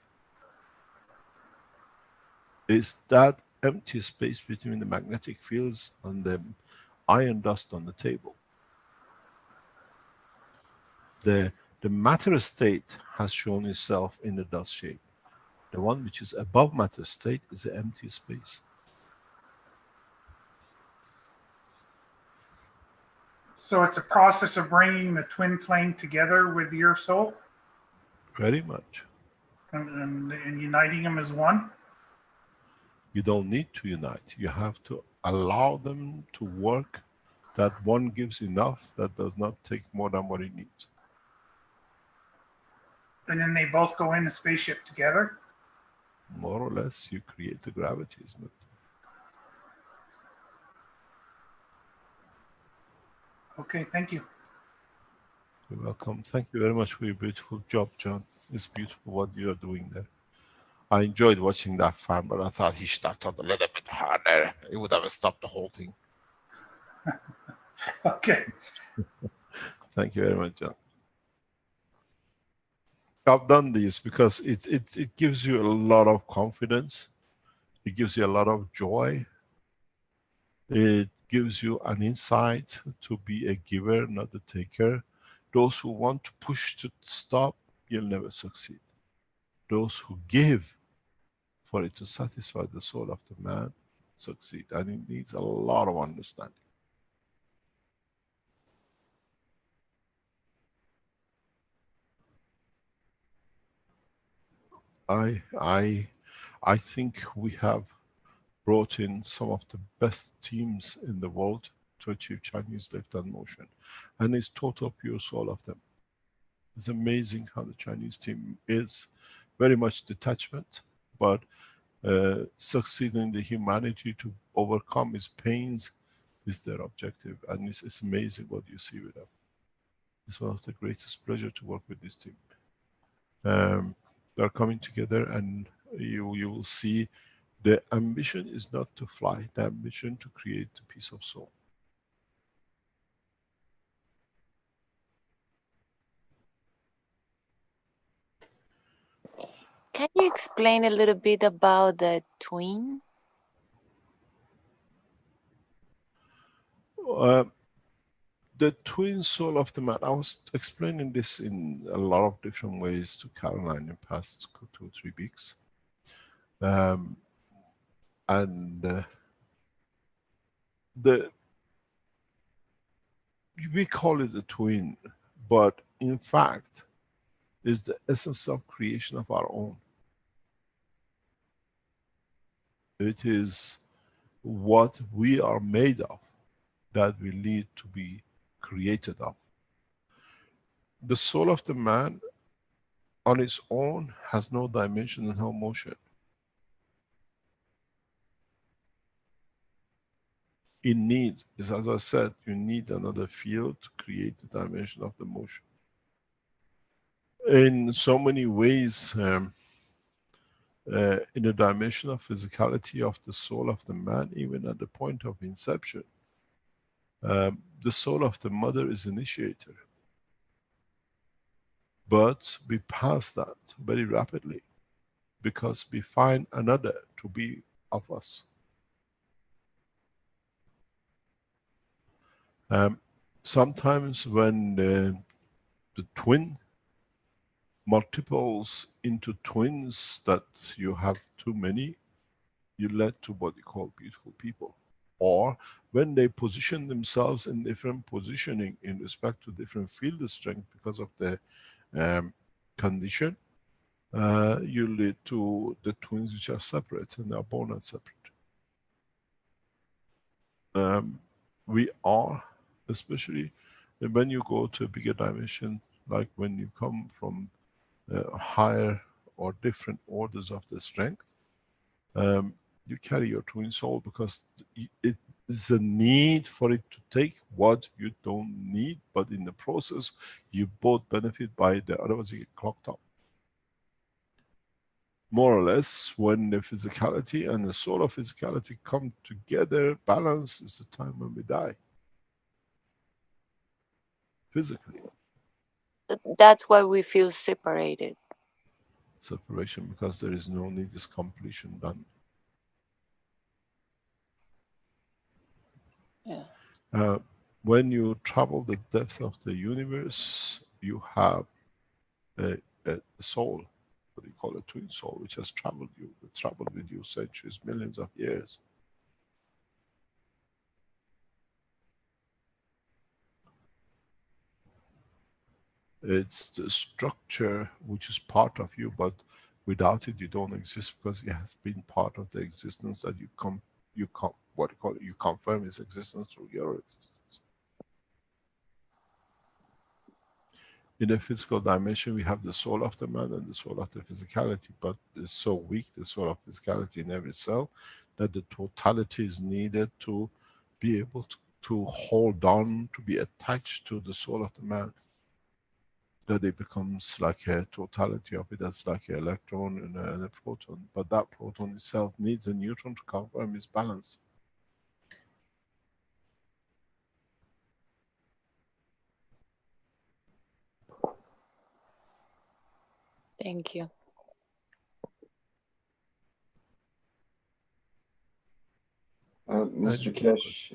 Is that empty space between the magnetic fields and the iron dust on the table. The matter state has shown itself in the dust shape. The one which is above matter state is an empty space. So it's a process of bringing the twin flame together with your soul? Very much. And uniting them as one? You don't need to unite. You have to allow them to work that one gives enough, that does not take more than what it needs. And then they both go in the spaceship together? More or less, you create the gravity, isn't it? Okay, thank you. You're welcome. Thank you very much for your beautiful job, John. It's beautiful what you are doing there. I enjoyed watching that fan, but I thought he should have taught a little bit harder. It would have stopped the whole thing. Okay. Thank you very much, John. I've done this because it gives you a lot of confidence. It gives you a lot of joy. It gives you an insight to be a giver, not a taker. Those who want to push to stop, you'll never succeed. Those who give for it to satisfy the soul of the man, succeed. And it needs a lot of understanding. I think we have brought in some of the best teams in the world to achieve Chinese left-hand motion. And it's total pure soul of them. It's amazing how the Chinese team is very much detachment, but succeeding the humanity to overcome its pains is their objective. And it's amazing what you see with them. It's one of the greatest pleasure to work with this team. They're coming together, and you will see the ambition is not to fly, the ambition to create a piece of soul. Can you explain a little bit about the twin? The twin soul of the man, I was explaining this in a lot of different ways to Caroline in past 2 or 3 weeks. We call it a twin, but in fact, is the essence of creation of our own. It is what we are made of that we need to be created of. The soul of the man on its own has no dimension and no motion. It needs, as I said, you need another field to create the dimension of the motion. In so many ways, in the dimension of physicality of the soul of the man, even at the point of inception, the soul of the mother is initiator. But we pass that very rapidly because we find another to be of us. Sometimes when the twin multiples into twins, that you have too many, you led to what you call beautiful people. Or when they position themselves in different positioning in respect to different field strength because of the condition, you lead to the twins which are separate and they are born as separate. We are, especially when you go to a bigger dimension, like when you come from higher or different orders of the strength, you carry your twin soul because it is a need for it to take what you don't need, but in the process you both benefit by it, otherwise you get clocked up. More or less, when the physicality and the soul of physicality come together, balance is the time when we die. Physically. That's why we feel separated. Separation, because there is no need, is completion done. Yeah. When you travel the depth of the universe, you have a soul, what you call a twin soul, which has traveled with you centuries, millions of years. It's the structure which is part of you, but without it you don't exist, because it has been part of the existence that you confirm its existence through your existence. In the physical dimension, we have the soul of the man and the soul of the physicality, but it's so weak, the soul of physicality in every cell, that the totality is needed to be able to hold on, to be attached to the soul of the man. That it becomes like a totality of it, that's like an electron and a proton. But that proton itself needs a neutron to confirm its balance. Thank you. Mr. Kesh,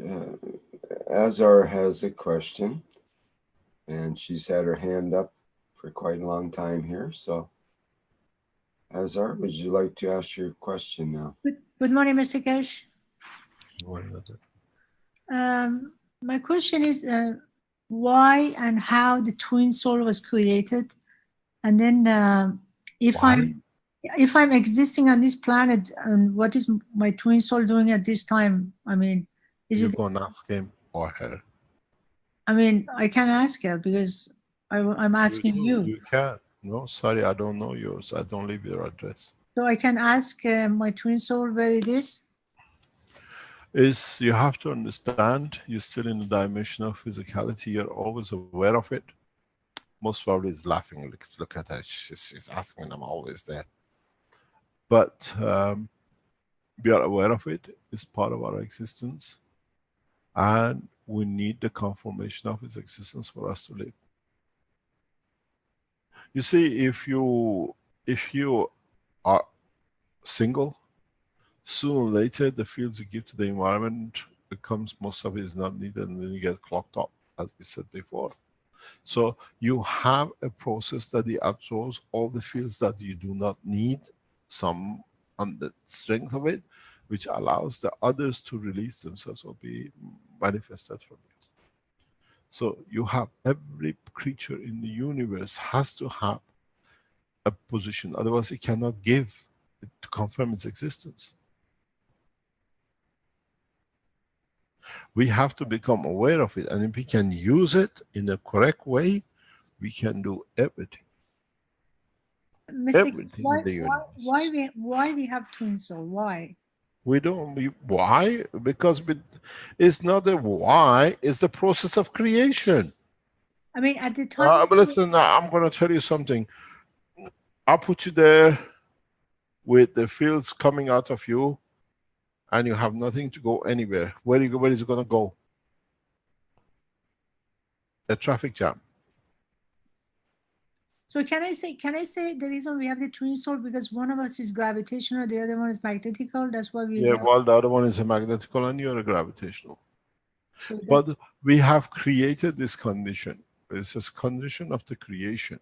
Azar has a question, and she's had her hand up for quite a long time here. So, Azar, would you like to ask your question now? Good morning, Mr. Kesh. My question is why and how the twin soul was created, and then if I'm existing on this planet, and what is my twin soul doing at this time? I mean, you go and ask him or her. I mean, I can ask her because I'm asking you. You can. No, sorry, I don't know yours. I don't leave your address. So I can ask my twin soul where it is? Is you have to understand, you're still in the dimension of physicality, you're always aware of it. Most probably is laughing, look at her, she's asking, I'm always there. But we are aware of it, it's part of our existence, and we need the confirmation of its existence for us to live. You see, if you are single, sooner or later the fields you give to the environment becomes, most of it is not needed, and then you get clogged up, as we said before. So you have a process that it absorbs all the fields that you do not need, some on the strength of it, which allows the others to release themselves or be manifested from you. So you have, every creature in the universe has to have a position, otherwise it cannot give to confirm its existence. We have to become aware of it, and if we can use it in a correct way, we can do everything. Everything in the universe. Why we have twin soul? Why? We don't. Why? Because it's not a why. It's the process of creation. I mean, at the time. But listen, I'm going to tell you something. I'll put you there with the fields coming out of you, and you have nothing to go anywhere. Where is it going to go? A traffic jam. So can I say the reason we have the twin soul because one of us is gravitational, the other one is magnetical. That's why we. Yeah, well, the other one is a magnetical, and you're a gravitational. So but we have created this condition. It's a condition of the creation.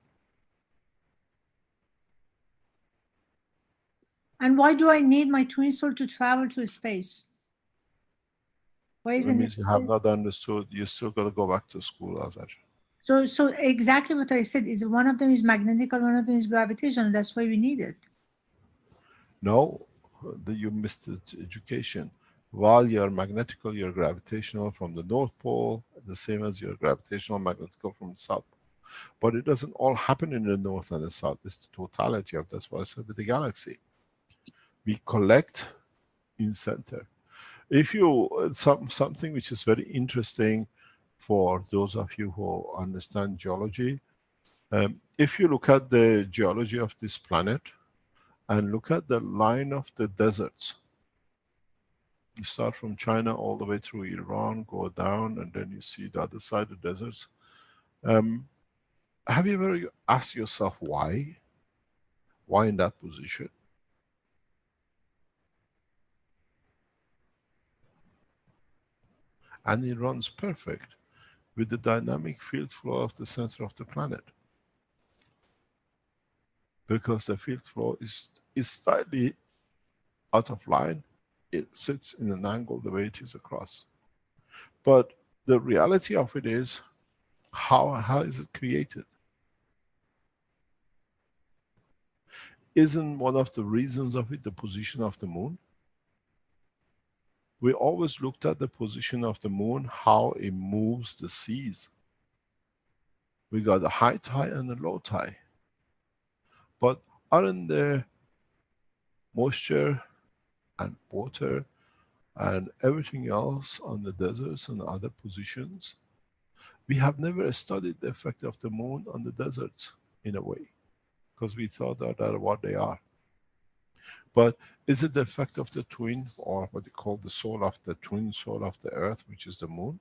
And why do I need my twin soul to travel to space? Why isn't it? Means you have not understood. You still got to go back to school, Azar. So exactly what I said is one of them is magnetical, one of them is gravitational. That's why we need it. No, you missed education. While you're magnetical, you're gravitational from the North Pole, the same as you're gravitational magnetical from the South Pole. But it doesn't all happen in the North and the South. It's the totality of, that's why I said with the galaxy. We collect in center. If you, something which is very interesting for those of you who understand geology, if you look at the geology of this planet and look at the line of the deserts, you start from China all the way through Iran, go down, and then you see the other side of the deserts. Have you ever asked yourself why? Why in that position? And it runs perfect with the dynamic field flow of the center of the planet. Because the field flow is slightly out of line, it sits in an angle the way it is across. But the reality of it is, how is it created? Isn't one of the reasons of it the position of the moon? We always looked at the position of the moon, how it moves the seas. We got a high tide and a low tide. But aren't there moisture and water and everything else on the deserts and other positions? We have never studied the effect of the moon on the deserts in a way, because we thought that are what they are. But is it the effect of the twin, or what they call the soul of the twin soul of the earth, which is the moon?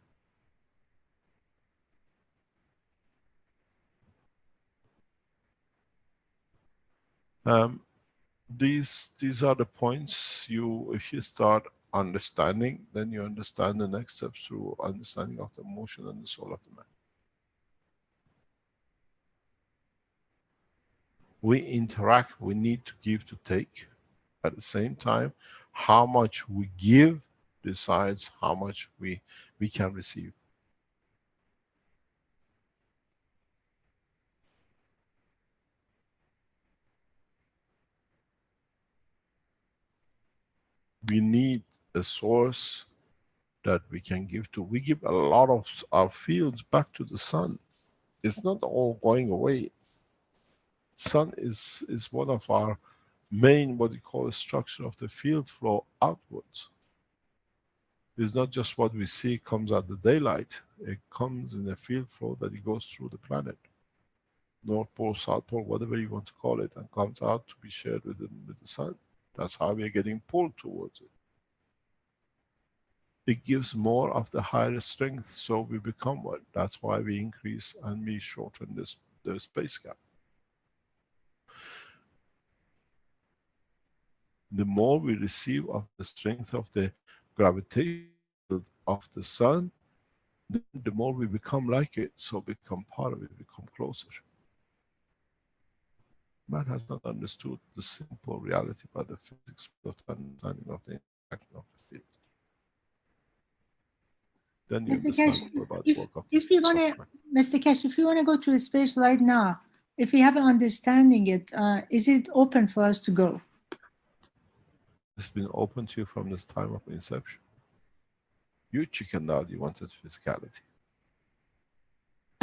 These are the points if you start understanding, then you understand the next steps through understanding of the motion and the soul of the man. We interact, we need to give to take. At the same time, how much we give decides how much we can receive. We need a source that we can give to. We give a lot of our fields back to the sun. It's not all going away. Sun is one of our main, what we call, a structure of the field flow outwards. It's not just what we see comes at the daylight. It comes in a field flow that it goes through the planet. North Pole, South Pole, whatever you want to call it, and comes out to be shared with the sun. That's how we are getting pulled towards it. It gives more of the higher strength, so we become one. That's why we increase and we shorten the space gap. The more we receive of the strength of the gravitation of the sun, the more we become like it, so become part of it, become closer. Man has not understood the simple reality about the physics of the understanding of the interaction of the field. Then you understand more about the work of if you want to, Mr. Keshe, if you want to go to space right now, if we have an understanding it, is it open for us to go? It's been open to you from this time of inception. You chickened out, you wanted physicality.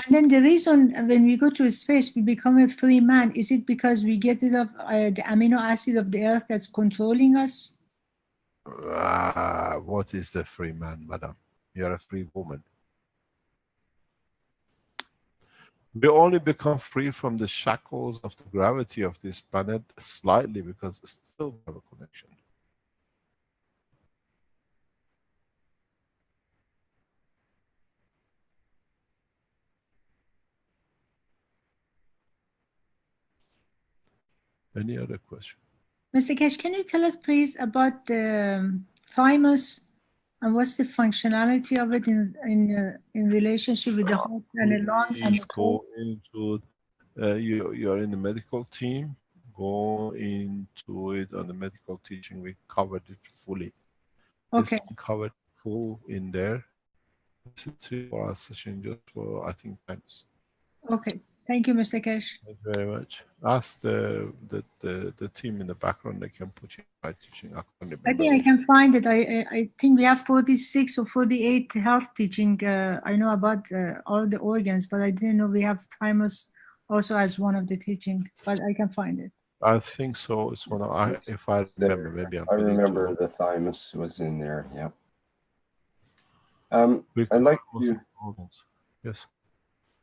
And then the reason when we go to space, we become a free man, is it because we get rid of the amino acid of the earth that's controlling us? What is the free man, madam? You're a free woman. We only become free from the shackles of the gravity of this planet slightly, because still we have a connection. Any other question? Mr. Keshe, can you tell us please about the thymus and what's the functionality of it in relationship with the heart and the lung and the go into you're in the medical team. Go into it on the medical teaching. We covered it fully. Okay. It's covered full in there. It's a 3-4-hour session just for, I think, times. Okay. Thank you, Mr. Keshe. Thank you very much. Ask the team in the background. They can put you in my teaching. I think I can find it. I think we have 46 or 48 health teaching. I know about all the organs, but I didn't know we have thymus also as one of the teaching, but I can find it. I think so. It's one of, if I remember, maybe I remember the thymus was in there. Yeah. I'd like to. Yes.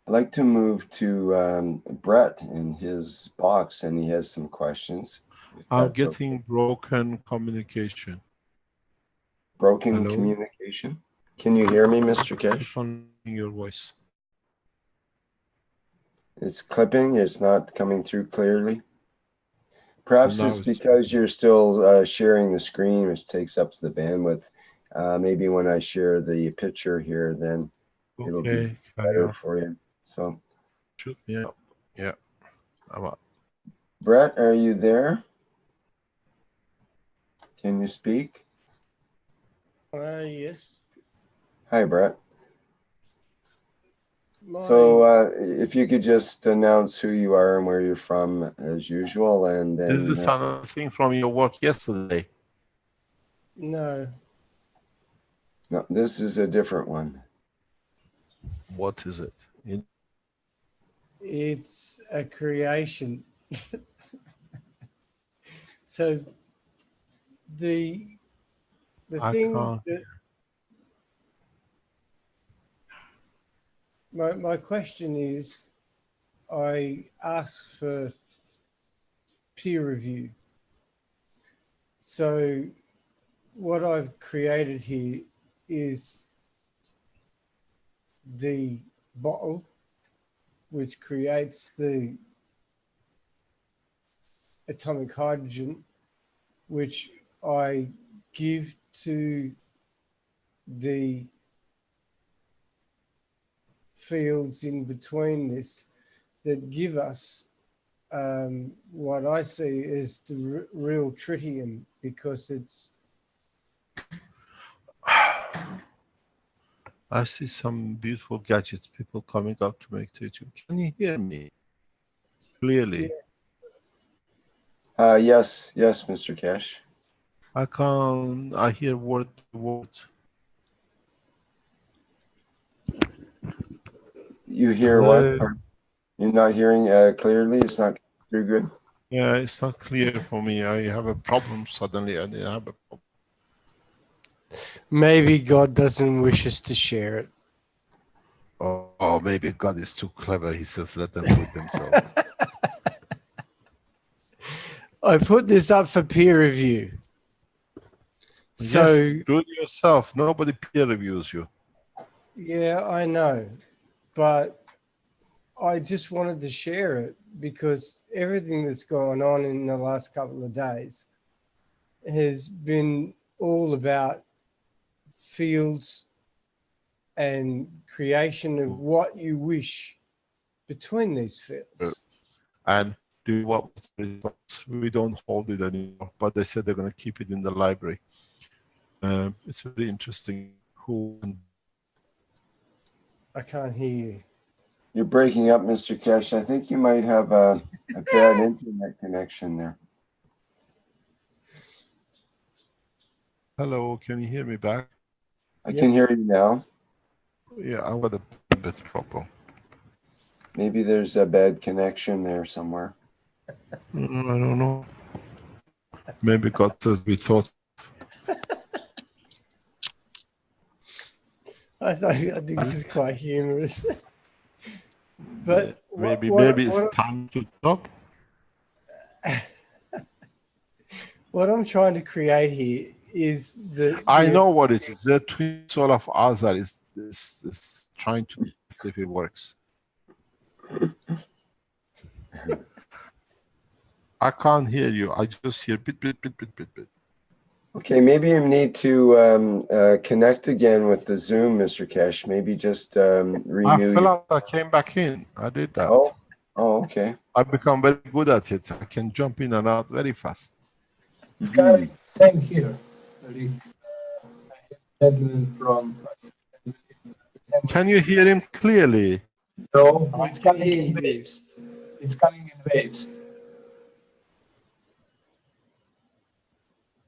I'd like to move to Brett in his box, and he has some questions. I'm getting broken communication. Broken Hello? communication? Can you hear me, Mr. Keshe? On your voice. It's clipping. It's not coming through clearly. Perhaps it's because you're still sharing the screen, which takes up the bandwidth. Maybe when I share the picture here, then it'll be better for you. So, yeah, I'm up. Brett, are you there? Can you speak? Yes. Hi, Brett. So, if you could just announce who you are and where you're from, as usual, and then. Is this something from your work yesterday? No. No, this is a different one. What is it? It's a creation. So the I thing can't. that my question is, I asked for peer review. So what I've created here is the bottle, which creates the atomic hydrogen, which I give to the fields in between this that give us what I see as the real tritium, because it's. I see some beautiful gadgets, people coming up to make YouTube. Can you hear me clearly? Yes, Mr. Cash. I can't. I hear word to word. You hear Hello? what? You're not hearing clearly? It's not too good? Yeah, it's not clear for me. I have a problem suddenly. I have a problem. Maybe God doesn't wish us to share it. Oh, maybe God is too clever. He says, let them do it themselves. I put this up for peer review. So, yes, do it yourself. Nobody peer reviews you. yeah, I know. But I just wanted to share it because everything that's gone on in the last couple of days has been all about fields and creation of what you wish between these fields. And do what was the response? We don't hold it anymore, but they said they're going to keep it in the library. It's very interesting. I can't hear you. You're breaking up, Mr. Cash. I think you might have a bad internet connection there. Hello, can you hear me back? I can hear you now. Yeah, I've got a bit problem. Maybe there's a bad connection there somewhere. I don't know. Maybe God says we thought. I think this is quite humorous. But maybe it's time to stop. What I'm trying to create here is I know what it is. The twin soul of Azar is trying to test if it works. I can't hear you. I just hear bit. Okay, maybe you need to connect again with the Zoom, Mr. Cash. Maybe just renew. I fell out. I came back in. I did that. Oh, okay. I've become very good at it. I can jump in and out very fast. It's kind of same here. Gentleman from. Can you hear him clearly? No, it's coming in waves. It's coming in waves.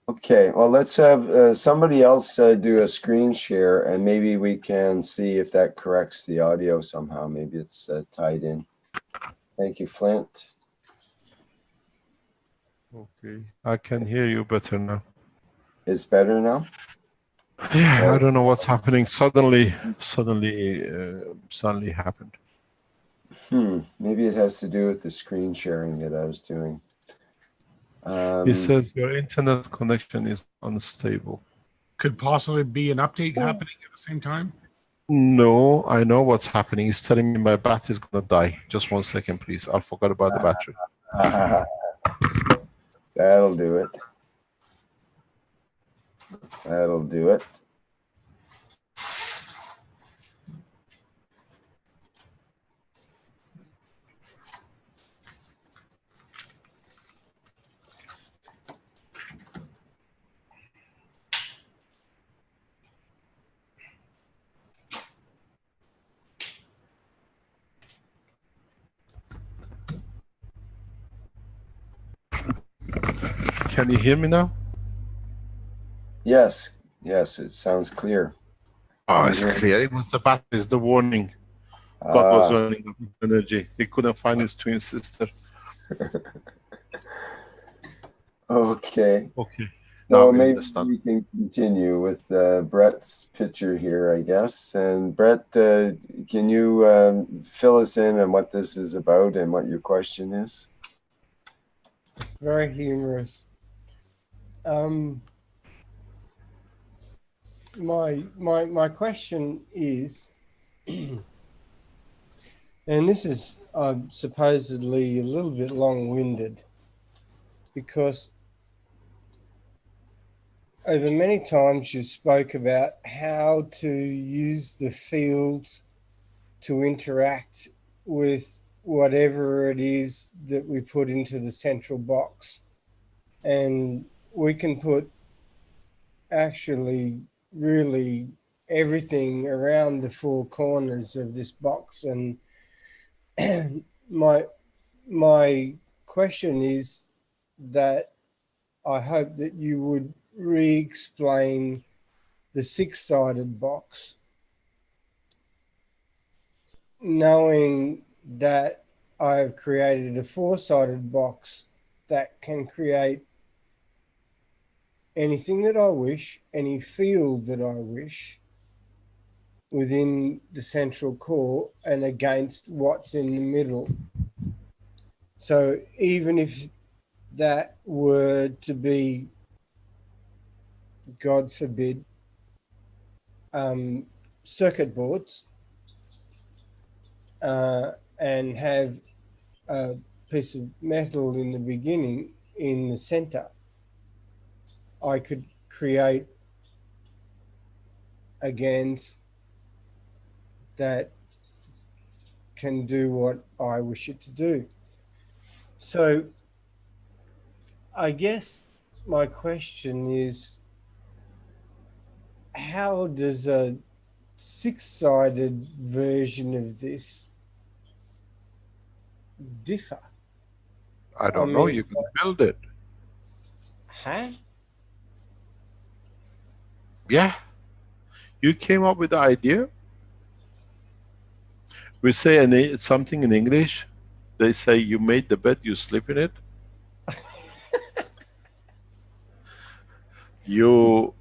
Okay, well, let's have somebody else do a screen share, and maybe we can see if that corrects the audio somehow. Maybe it's tied in. Thank you, Flint. Okay, I can hear you better now. It's better now? Yeah, I don't know what's happening. Suddenly happened. Maybe it has to do with the screen sharing that I was doing. It says your internet connection is unstable. Could possibly be an update happening at the same time? No, I know what's happening. It's telling me my battery is going to die. Just 1 second, please. I forgot about the battery. That'll do it. That'll do it. Can you hear me now? Yes, it sounds clear. Oh, it's clear. It was the battery, it's the warning. God was running out of energy. He couldn't find his twin sister. Okay. Okay. So Now we maybe understand. we can continue with Brett's picture here, I guess. And Brett, can you fill us in on what this is about and what your question is? It's very humorous. My question is, and this is supposedly a little bit long-winded, because over many times you spoke about how to use the fields to interact with whatever it is that we put into the central box. And we can put actually really everything around the four corners of this box. And my question is that I hope that you would re-explain the six-sided box, knowing that I have created a four-sided box that can create anything that I wish, any field that I wish within the central core and against what's in the middle. So even if that were to be, God forbid, circuit boards, and have a piece of metal in the beginning in the center, I could create a GANs that can do what I wish it to do. So I guess my question is, how does a six-sided version of this differ? I don't know. You can build it. Huh? Yeah. You came up with the idea. We say something in English. They say you made the bed, you sleep in it. You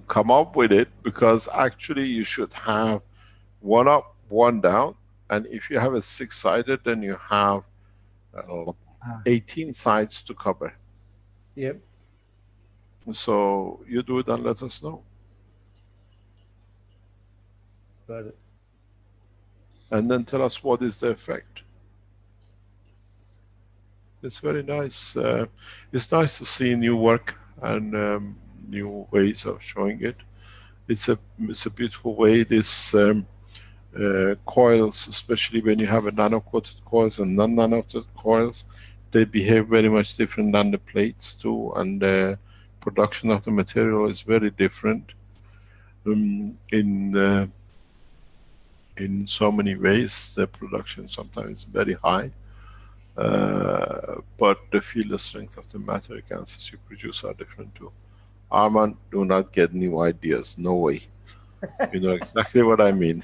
come up with it because actually you should have one up, one down, and if you have a six-sided, then you have 18 sides to cover. Yep. So you do it and let us know. Got it. And then tell us what is the effect. It's very nice. It's nice to see new work and new ways of showing it. It's a beautiful way. This coils, especially when you have a nano-coated coils and non-nano-coated coils, they behave very much different than the plates do, and the production of the material is very different in so many ways. The production sometimes is very high, but the field strength of the matter gases you produce are different too. Armand, do not get new ideas, no way. You know exactly what I mean.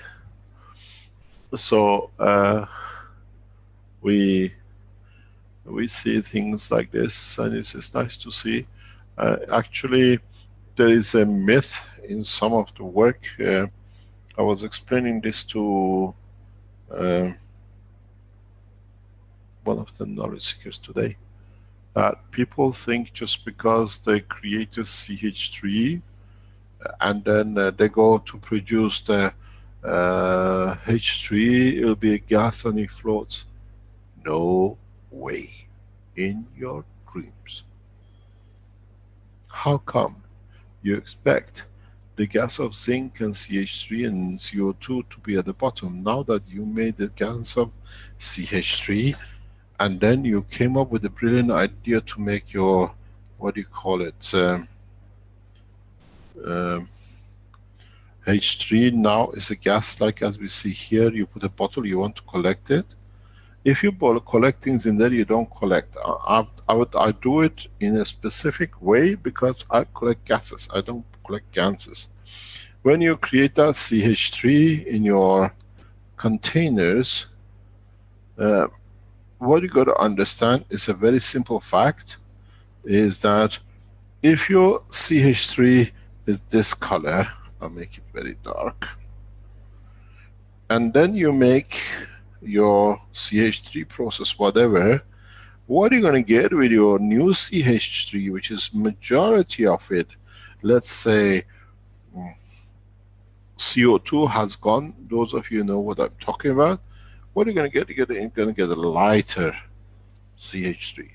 So we see things like this, and it's nice to see. Actually, there is a myth in some of the work. I was explaining this to one of the knowledge seekers today, that people think just because they create a CH3 and then they go to produce the H3, it'll be a gas and it floats. No way. In your dreams. How come you expect the gas of zinc and CH3 and CO2 to be at the bottom? Now that you made the gas of CH3 and then you came up with a brilliant idea to make your, what do you call it, H3 now is a gas, like as we see here. You put a bottle, you want to collect it. If you collect things in there, you don't collect. I do it in a specific way because I collect gases. I don't collect ganses. When you create that CH3 in your containers, what you got to understand is a very simple fact, is that if your CH3 is this color, I'll make it very dark, and then you make your CH3 process, whatever, what are you going to get with your new CH3, which is majority of it, let's say CO2 has gone, those of you know what I'm talking about, what are you going to get? You're going to get a lighter CH3,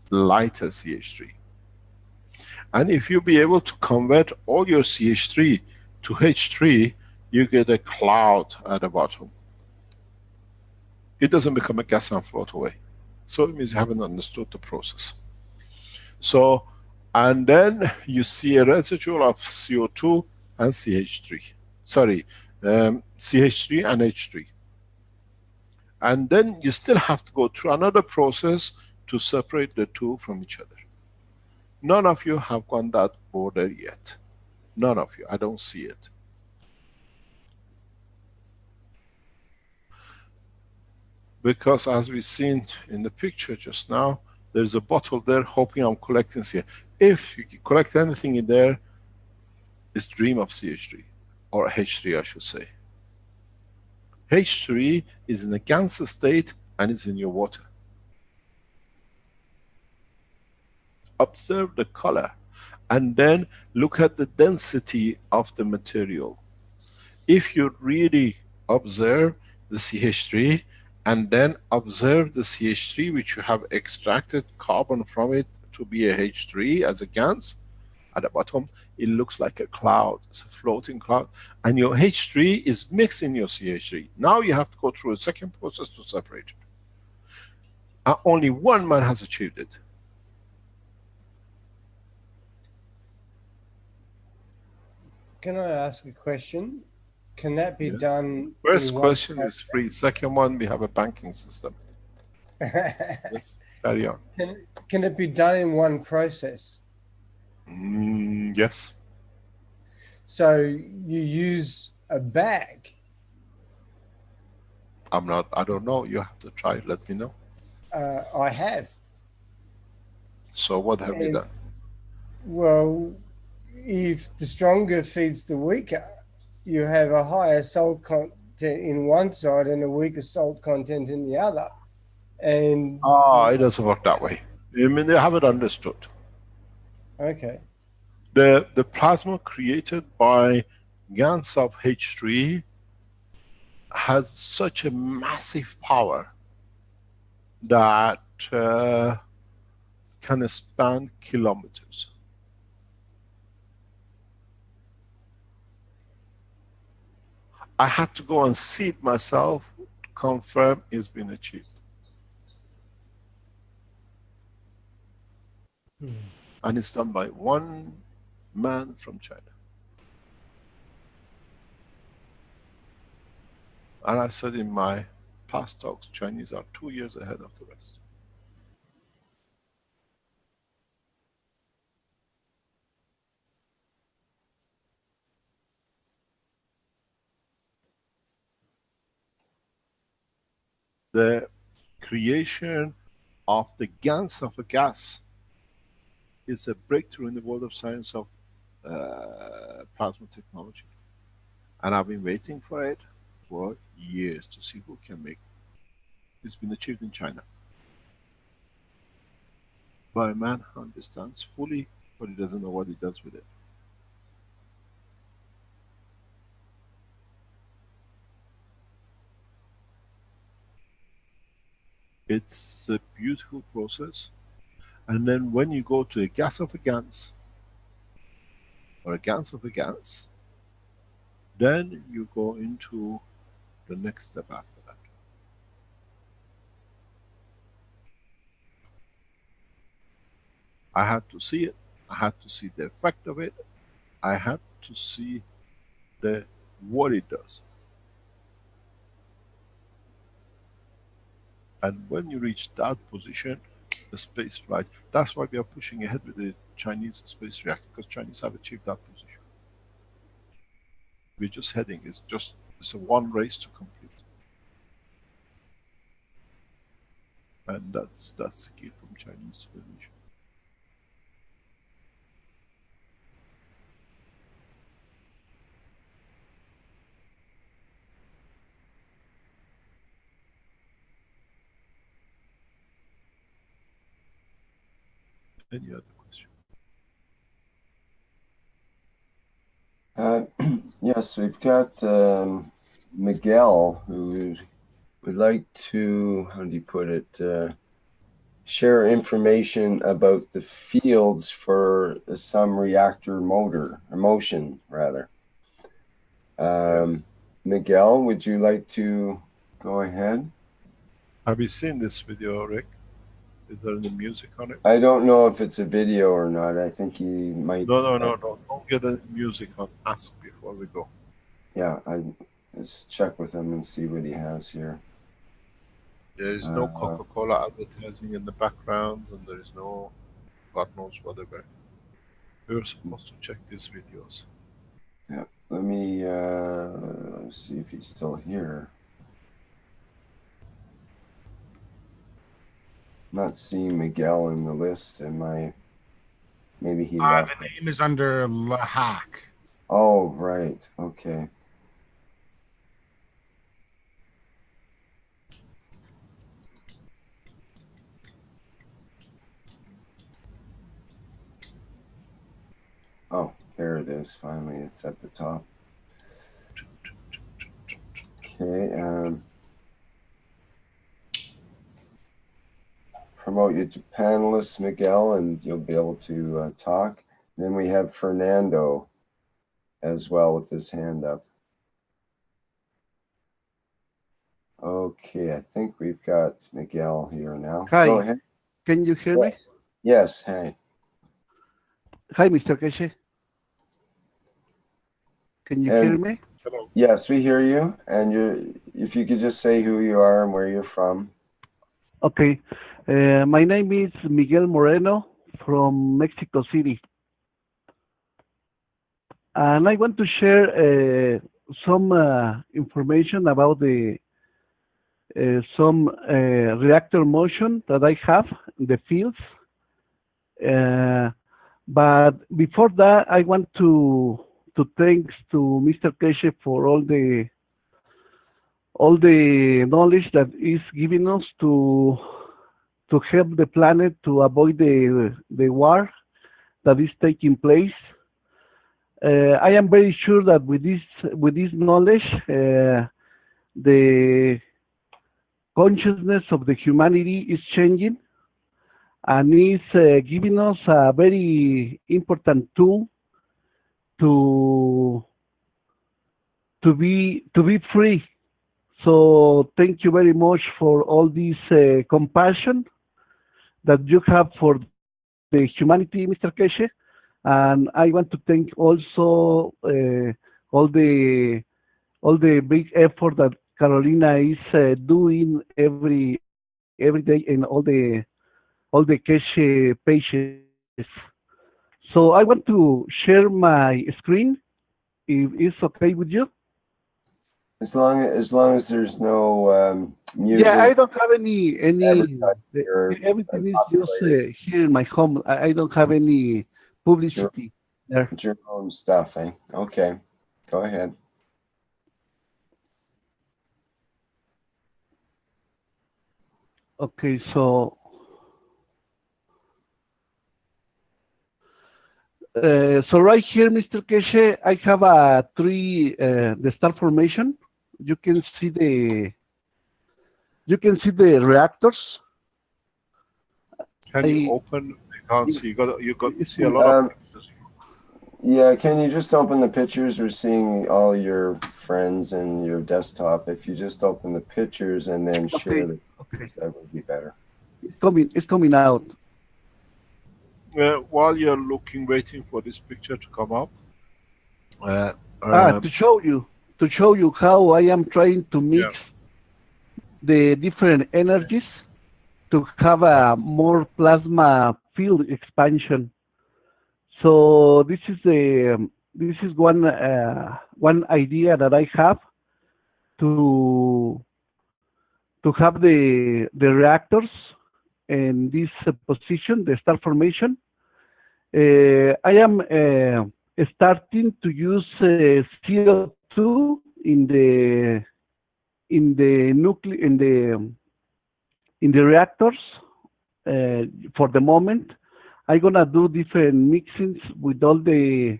lighter CH3. And if you be able to convert all your CH3 to H3, you get a cloud at the bottom. It doesn't become a gas and float away. So it means you haven't understood the process. So, and then you see a residual of CO2 and CH3. Sorry, CH3 and H3. And then you still have to go through another process to separate the two from each other. None of you have gone that border yet. None of you, I don't see it. Because as we've seen in the picture just now, there's a bottle there hoping I'm collecting here. If you collect anything in there, it's dream of CH3, or H3 I should say. H3 is in a GANS state and it's in your water. Observe the color and then look at the density of the material. If you really observe the CH3 and then observe the CH3 which you have extracted carbon from it to be a H3 as a GANS, at the bottom it looks like a cloud, it's a floating cloud, and your H3 is mixed in your CH3. Now you have to go through a second process to separate it. And only one man has achieved it. Can I ask a question? Can that be done? First question is free. Second one, we have a banking system. Yes, carry on. Can it be done in one process? Yes. So you use a bag? I don't know. You have to try. Let me know. I have. So what have you done? Well, if the stronger feeds the weaker, you have a higher salt content in one side and a weaker salt content in the other. And it doesn't work that way. I mean, they haven't understood. Okay. The plasma created by GANs of H3 has such a massive power that can span kilometers. I had to go and see it myself to confirm it's been achieved. And it's done by one man from China. And I said in my past talks, Chinese are 2 years ahead of the rest. The creation of the GANs of a gas is a breakthrough in the world of science of plasma technology. And I've been waiting for it for years to see who can make it. It's been achieved in China by a man who understands fully, but he doesn't know what he does with it. It's a beautiful process. And then when you go to a gas of a GANS, or a GANS of a GANS, then you go into the next step after that. I had to see it, I had to see the effect of it, I had to see what it does. And when you reach that position, the space flight, that's why we are pushing ahead with the Chinese space reactor, because Chinese have achieved that position. We're just heading, it's a one race to complete. And that's the key from Chinese to Indonesian. Any other question? Yes, we've got Miguel, who would like to, how do you put it, share information about the fields for some reactor motor, or motion, rather. Miguel, would you like to go ahead? Have you seen this video, Rick? Is there any music on it? I don't know if it's a video or not. I think he might. No. Don't get the music on. Ask before we go. Yeah, let's check with him and see what he has here. There is no Coca-Cola advertising in the background, and there is no God knows whatever. We were supposed to check these videos. Yeah, let me see if he's still here. Not seeing Miguel in the list. Maybe he left. The name is under Lahak. Oh, right. Okay. Oh, there it is. Finally, it's at the top. Okay. Promote you to panelists, Miguel, and you'll be able to talk. Then we have Fernando as well with his hand up. Okay, I think we've got Miguel here now. Hi. Go ahead. Can you hear me? Yes, hey. Hi, Mr. Keshe. Can you hear me? Yes, we hear you. And if you could just say who you are and where you're from. Okay. My name is Miguel Moreno from Mexico City. And I want to share some information about some reactor motion that I have in the fields. But before that, I want to thanks to Mr. Keshe for all the knowledge that is giving us to help the planet to avoid the war that is taking place. I am very sure that with this knowledge, the consciousness of the humanity is changing and is giving us a very important tool to be free. So thank you very much for all this compassion that you have for the humanity, Mr. Keshe. And I want to thank also all the big effort that Carolina is doing every day in all the Keshe pages. So I want to share my screen, if it's okay with you. As long as there's no music. Yeah, I don't have any. Everything is just here in my home. I don't have any publicity there. It's your own stuff, eh? Okay, go ahead. Okay, so right here, Mr. Keshe, I have a the star formation. You can see the reactors. Can you open? I can't see. You got to see a lot of pictures. Yeah, can you just open the pictures? We're seeing all your friends and your desktop. If you just open the pictures and then share the pictures, that would be better. It's coming out. While you're waiting for this picture to come up. To show you how I am trying to mix the different energies to have a more plasma field expansion. So this is one idea that I have to have the reactors in this position, the star formation. I am starting to use CO2 in the reactors for the moment. I'm gonna do different mixings with all the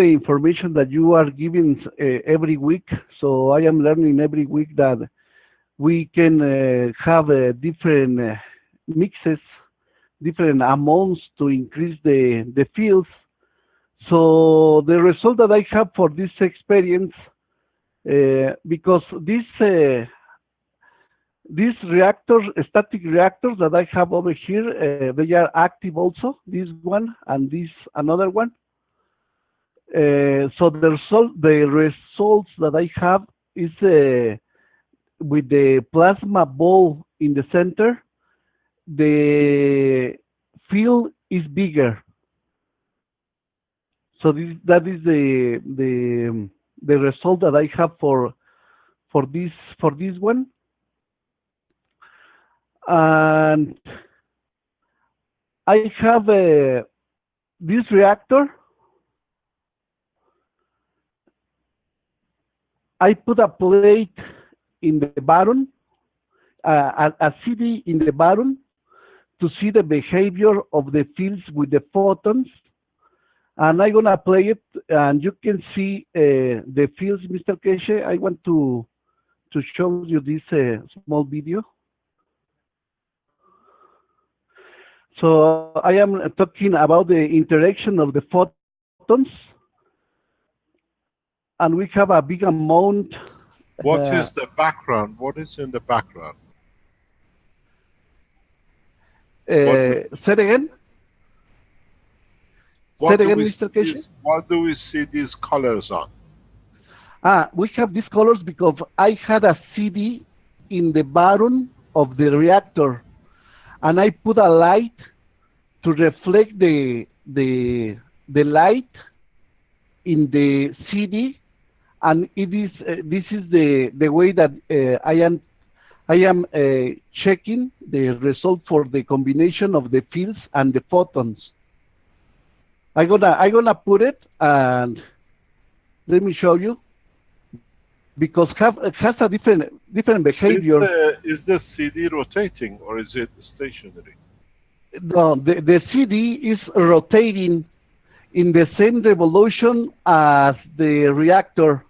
information that you are giving every week. So I am learning every week that we can have different mixes, different amounts to increase the fields. So the result that I have for this experience, because these reactors, static reactors that I have over here, they are active also, this one and this another one. So the results that I have is with the plasma ball in the center, the field is bigger. So that is the result that I have for this one. And I have this reactor. I put a plate in the bottom, a CD in the bottom, to see the behavior of the fields with the photons. And I'm gonna play it, and you can see the fields, Mr. Keshe. I want to show you this small video. So I am talking about the interaction of the photons, and we have a big amount. What is the background? What is in the background? Say it again. What do we see these colors on? We have these colors because I had a CD in the bottom of the reactor, and I put a light to reflect the light in the CD, and it is this is the way that I am checking the result for the combination of the fields and the photons. I'm gonna put it, and let me show you, because it has a different behavior. Is the CD rotating or is it stationary? No, the CD is rotating in the same revolution as the reactor,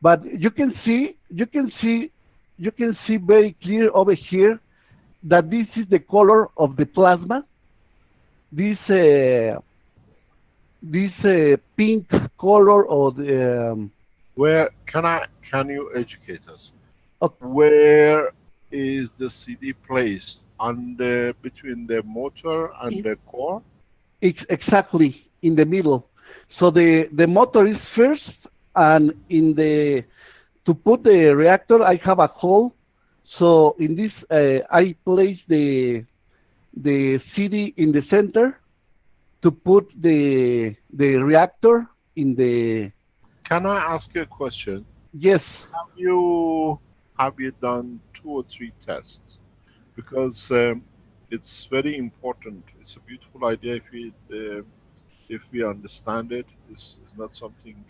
but you can see very clear over here that this is the color of the plasma. This pink color of the where can you educate us? Okay. Where is the CD placed? Between the motor and the core? It's exactly in the middle. So the motor is first, and to put the reactor, I have a hole. So in this, I place the CD in the center to put the reactor in the. Can I ask you a question? Yes. Have you done 2 or 3 tests? Because it's very important. It's a beautiful idea if we understand it. It's not something.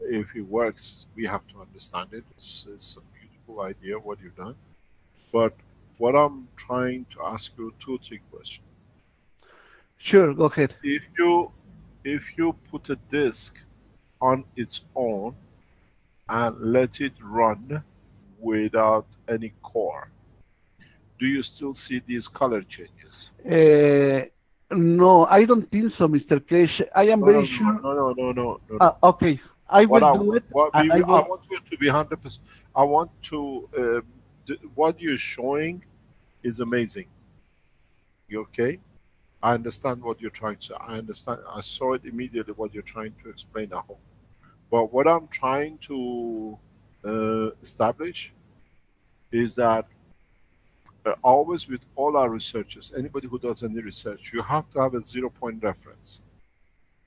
If it works, we have to understand it. It's a beautiful idea what you've done. But what I'm trying to ask you 2 or 3 questions. Sure, go ahead. If you put a disk on its own and let it run without any core, do you still see these color changes? No, I don't think so, Mr. Kesh. I am very sure. No. Okay, I will do it. I want you to be 100%. I want to. What you're showing is amazing. You okay? I understand what you're trying to. I understand. I saw it immediately. What you're trying to explain. I hope. But what I'm trying to establish is that always with all our researchers, anybody who does any research, you have to have a 0-point reference.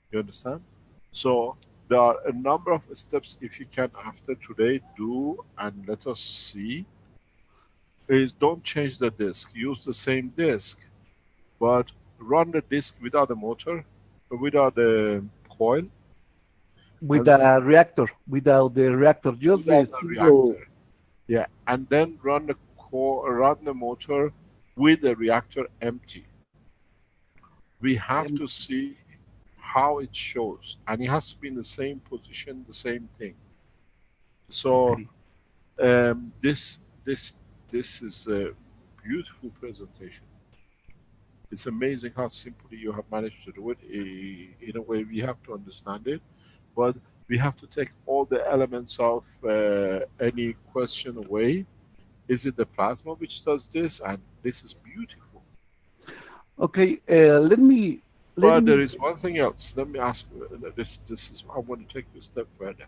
You understand? So there are a number of steps, if you can after today do, and let us see is don't change the disk. Use the same disk, but run the disk without the motor, without the coil, With and a reactor, without the reactor, just the without the single. reactor. Yeah, and then run the run the motor with the reactor empty. We have to see how it shows, and it has to be in the same position, the same thing. So Okay. this is a beautiful presentation. It's amazing how simply you have managed to do it. In a way, we have to understand it, but we have to take all the elements of any question away. Is it the plasma which does this? And this is beautiful. Okay, let But there me. is one thing else. Let me ask you. This is. I want to take you a step further.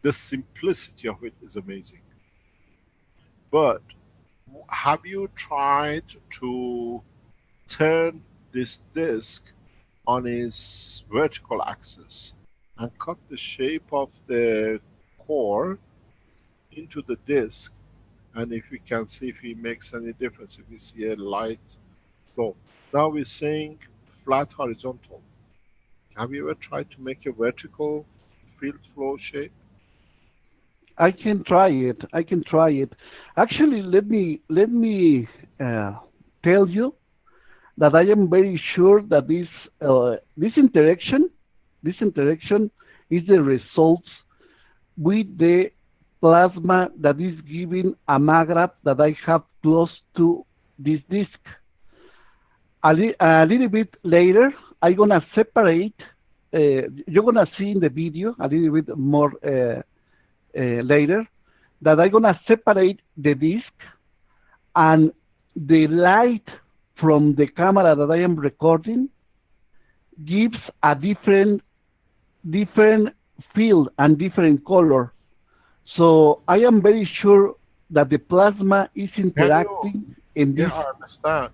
The simplicity of it is amazing. But have you tried to turn this disk on its vertical axis and cut the shape of the core into the disk? And if you can see if it makes any difference, if you see a light flow. Now we're saying flat horizontal. Have you ever tried to make a vertical field flow shape? I can try it. I can try it. Actually, let me tell you that I am very sure that this interaction is the results with the plasma that is giving a magravs that I have close to this disk. A little bit later, I'm gonna separate. You're gonna see in the video a little bit more later that I'm gonna separate the disk and the light from the camera that I am recording gives a different field and different color. So I am very sure that the plasma is Can you? interacting in Yeah, this. I understand.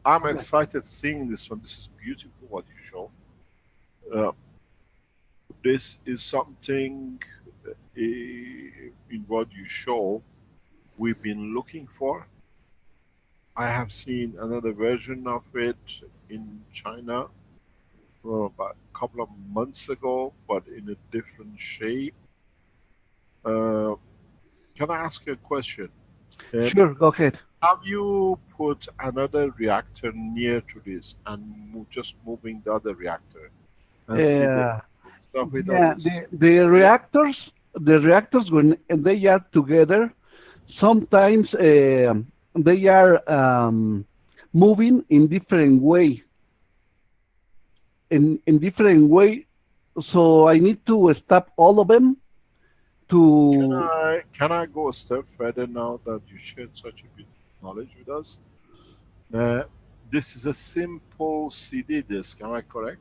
I'm excited seeing this one. This is beautiful what you show. Uh, this is something in what you show we've been looking for. I have seen another version of it in China about a couple of months ago, but in a different shape. Uh, can I ask you a question? Sure, go ahead. Have you put another reactor near to this and just moving the other reactor and see the Uh, stuff with all yeah, this? the reactors when they are together, sometimes they are moving in different way. In different way, so I need to stop all of them to. Can I go a step further now that you shared such a beautiful knowledge with us? This is a simple CD disk, am I correct?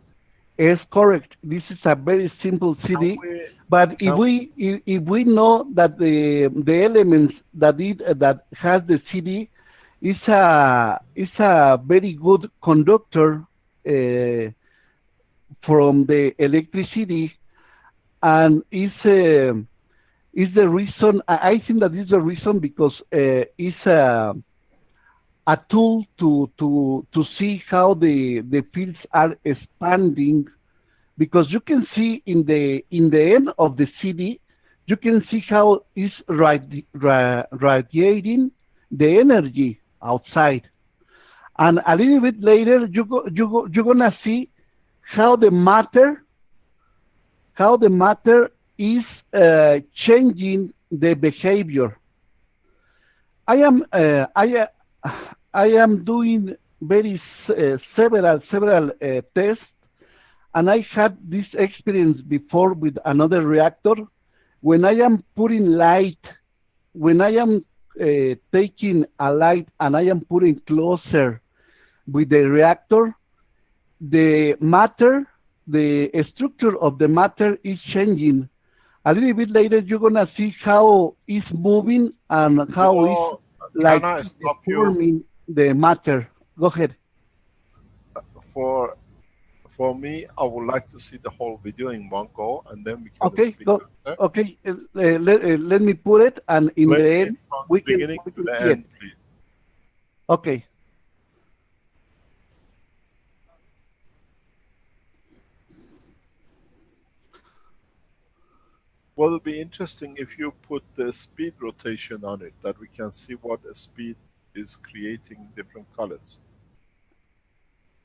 Is correct. This is a very simple Can CD, we, but can if we know that the elements that has the CD is a very good conductor from the electricity, and is the reason. I think that is the reason because it's a tool to see how the fields are expanding, because you can see in the end of the CD, you can see how it's radiating the energy outside, and a little bit later you're gonna see how the matter is changing the behavior. I am I am doing several tests, and I had this experience before with another reactor. When I am putting light, when I am taking a light and I am putting closer with the reactor, the matter, the structure of the matter is changing. A little bit later, you're gonna see how it's moving and you how it's know, can like I stop you forming the matter. Go ahead. for For me, I would like to see the whole video in one go, and then we can Okay, speak go. after. Okay, let me put it, and in Play the it end, from we the beginning to the see it. end, please. Okay. What will be interesting if you put the speed rotation on it, that we can see what the speed is creating different colors.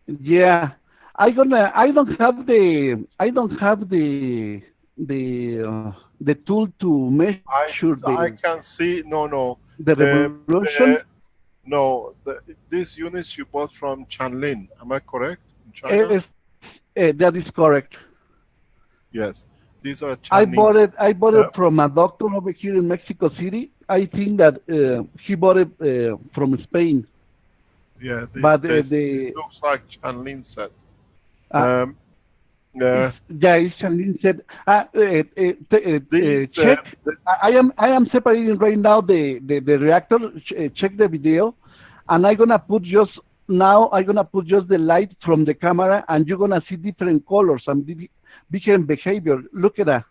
Yeah, I don't have the tool to measure I can see the revolution. These units you bought from Chanlin. Am I correct? In China? Yes, that is correct. Yes, these are Chinese. I bought it from a doctor over here in Mexico City. I think that he bought it from Spain. Yeah, But it looks like Chanlin set. It's Chanlin said. Check. I am separating right now the reactor. Check the video, and I'm gonna put just the light from the camera, and you're gonna see different colors and different behavior. Look at that.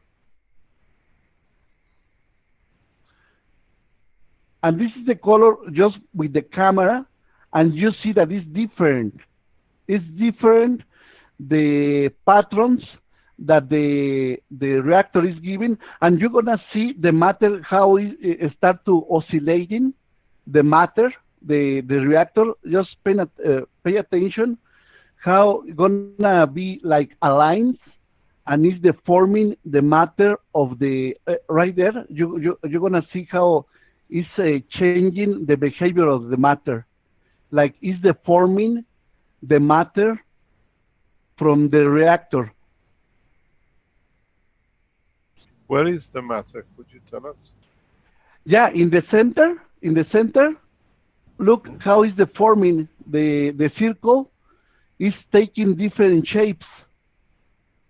And this is the color just with the camera, and you see that it's different. It's different, the patterns that the reactor is giving, and you're gonna see the matter, how it start to oscillating, the matter, the reactor. Just pay attention, how gonna be like aligned, and it's deforming the matter of the, right there, you're gonna see how it's changing the behavior of the matter. Like it's deforming the matter from the reactor. Where is the matter? Could you tell us? Yeah, in the center, look how it's deforming the circle. Is taking different shapes,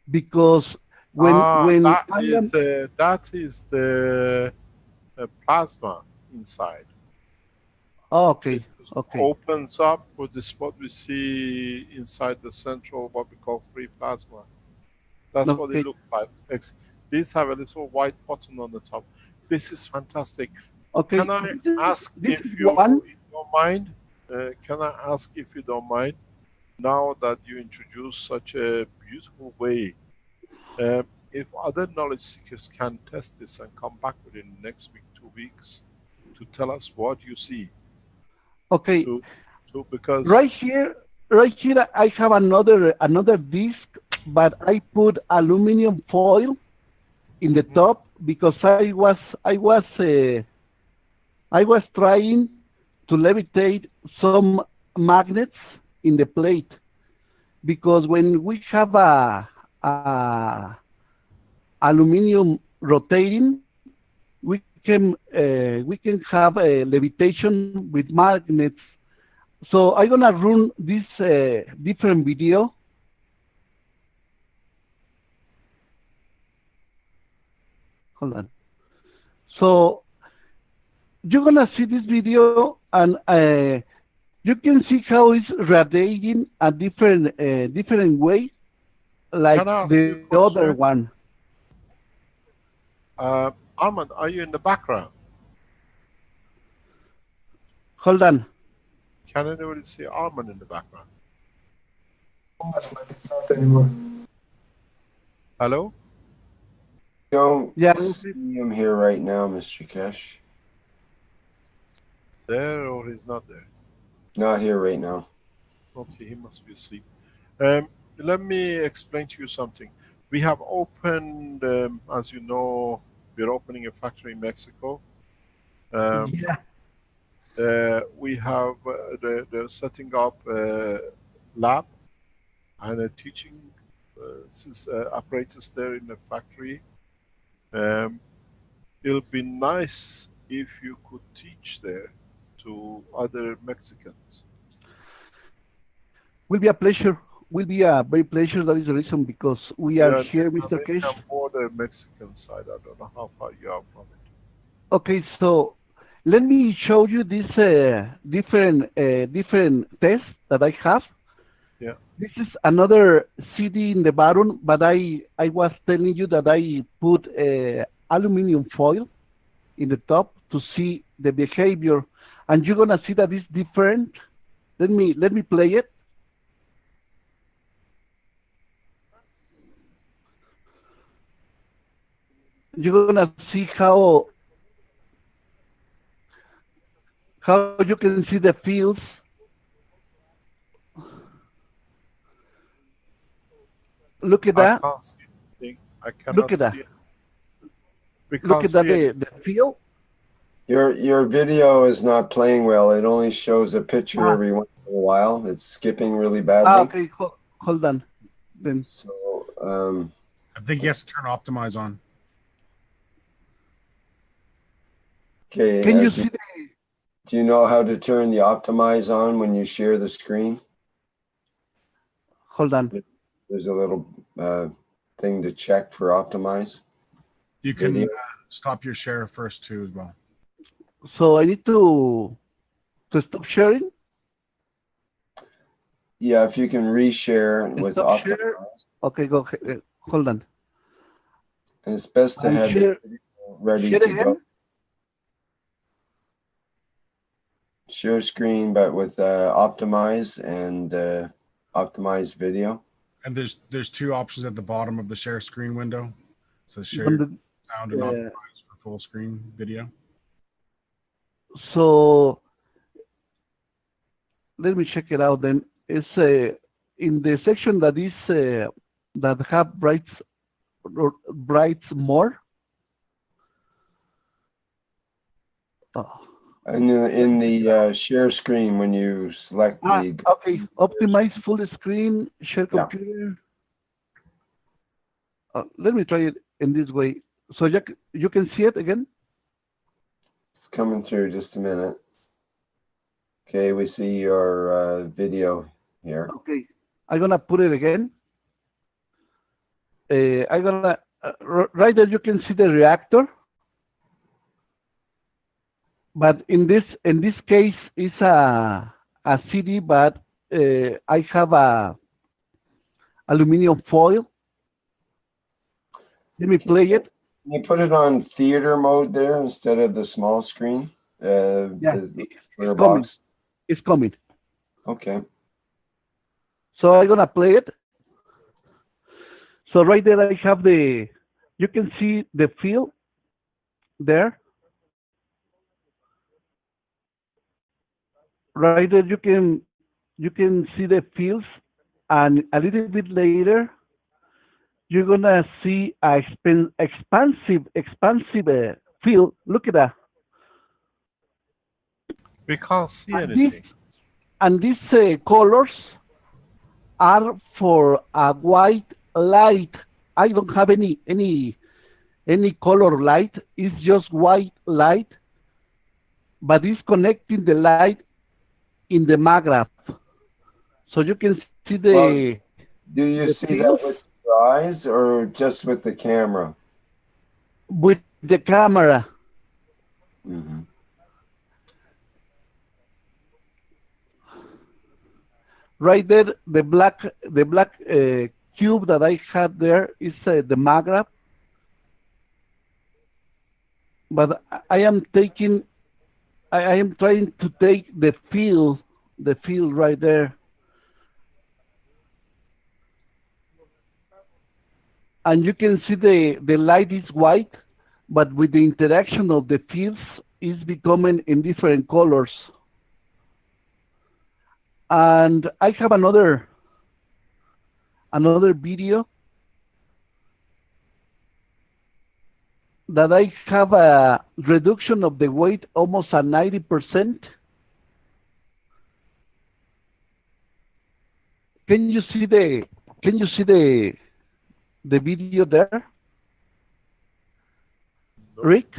because when that is the plasma inside. Okay. Opens up with the spot we see inside the central, what we call free plasma. That's what it looks like. These have a little white button on the top. This is fantastic. Okay. Can I ask if you don't mind? Can I ask if you don't mind? Now that you introduce such a beautiful way, if other knowledge seekers can test this and come back within the next week, 2 weeks, to tell us what you see. Okay. Because right here I have another disc, but I put aluminum foil in the top because I was trying to levitate some magnets in the plate, because when we have a aluminum rotating, we can have a levitation with magnets. So I'm gonna run this different video. Hold on. So you're gonna see this video, and you can see how it's radiating a different way, like the other one. Armand, are you in the background? Hold on. Can anybody see Armand in the background? It's not anymore. Hello? Don't see him here right now, Mr. Kesh. There, or he's not there? Not here right now. Okay, he must be asleep. Let me explain to you something. We have opened, as you know, we're opening a factory in Mexico. We have they're setting up a lab and a teaching apparatus there in the factory. It'll be nice if you could teach there to other Mexicans. Will be a pleasure. Will be a very pleasure. That is the reason, because we are here, Mr. Kesh. Border Mexican side. I don't know how far you are from it. Okay, so let me show you this different tests that I have. Yeah. This is another CD in the bottom, but I was telling you that I put aluminum foil in the top to see the behavior, and you're gonna see that it's different. Let me play it. You're gonna see how you can see the fields. Look at I that. can't see anything. I Look cannot at that. see it. We Look can't at that. see it. The field. Your video is not playing well. It only shows a picture Ah, every once in a while. It's skipping really badly. okay. Hold on. Then. So I think he has to turn optimize on. okay. Can you see the? Do you know how to turn the optimize on when you share the screen? Hold on. There's a little thing to check for optimize. You can stop your share first too as well. So I need to stop sharing. Yeah, if you can reshare with Stop optimize. share. Okay, go ahead. Hold on. And it's best to have share, the video ready share to again. go. Share screen, but with optimize and optimize video. And there's two options at the bottom of the share screen window. So share sound and optimize for full screen video. So let me check it out then. It's in the section that is that have brights more. Oh. And in the share screen, when you select the okay, optimize full screen, share computer. Let me try it in this way. So you can see it again. It's coming through. Just a minute. Okay, we see your video here. Okay, I'm gonna put it again. I'm gonna right there. You can see the reactor. But in this case, it's a CD, but I have a aluminum foil. Let me play it. Can you put it on theater mode there instead of the small screen? Yeah, it's coming. It's coming. Okay. So I'm gonna play it. So right there, I have you can see the field there. Right there, you can see the fields, and a little bit later, you're gonna see a expansive field. Look at that. We can't see anything. And these colors are for a white light. I don't have any color light. It's just white light, but it's connecting the light in the maggraph, so you can see the. Well, do you see that with your eyes or just with the camera? With the camera. Mm-hmm. Right there, the black cube that I had there is the maggraph. But I am trying to take the field right there. And you can see the light is white, but with the interaction of the fields is becoming in different colors. And I have another video that I have a reduction of the weight almost at 90%. Can you see the video there? Rick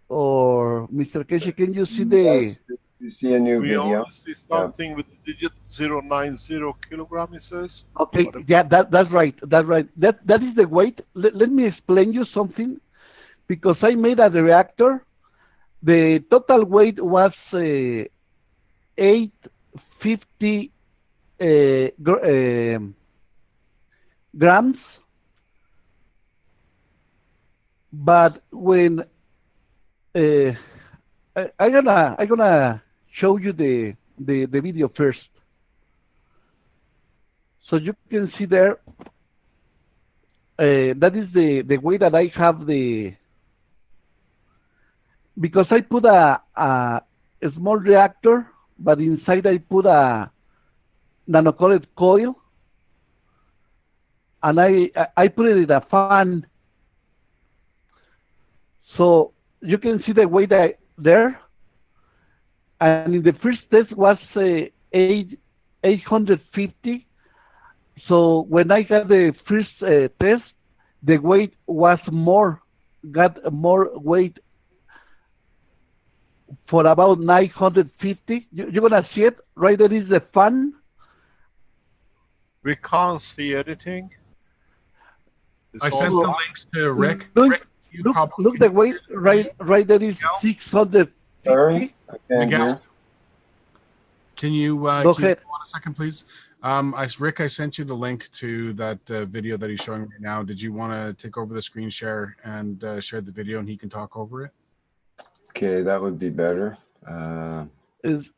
or Mr. Casey, can you see Yes, you see a new video. We only see something with the digit 090 kilogram, it says. Okay, yeah, that's right. That is the weight. Let me explain you something, because I made a reactor. The total weight was 850 grams, but when I'm gonna show you the video first, so you can see there. That is the way that I have because I put a small reactor, but inside I put a nanocolored coil, and I put it in a fan. So you can see the way that there, and in the first test was 850. So when I got the first test, the weight was got more weight for about 950. You're gonna see it right there is the fan. We can't see anything. I sent the links to Rick. Look the weight right there is 650. Sorry, I can't hear. Can you Go hold ahead. on a second, please? Rick, I sent you the link to that video that he's showing right now. Did you want to take over the screen share and share the video, and he can talk over it? Okay, that would be better. Say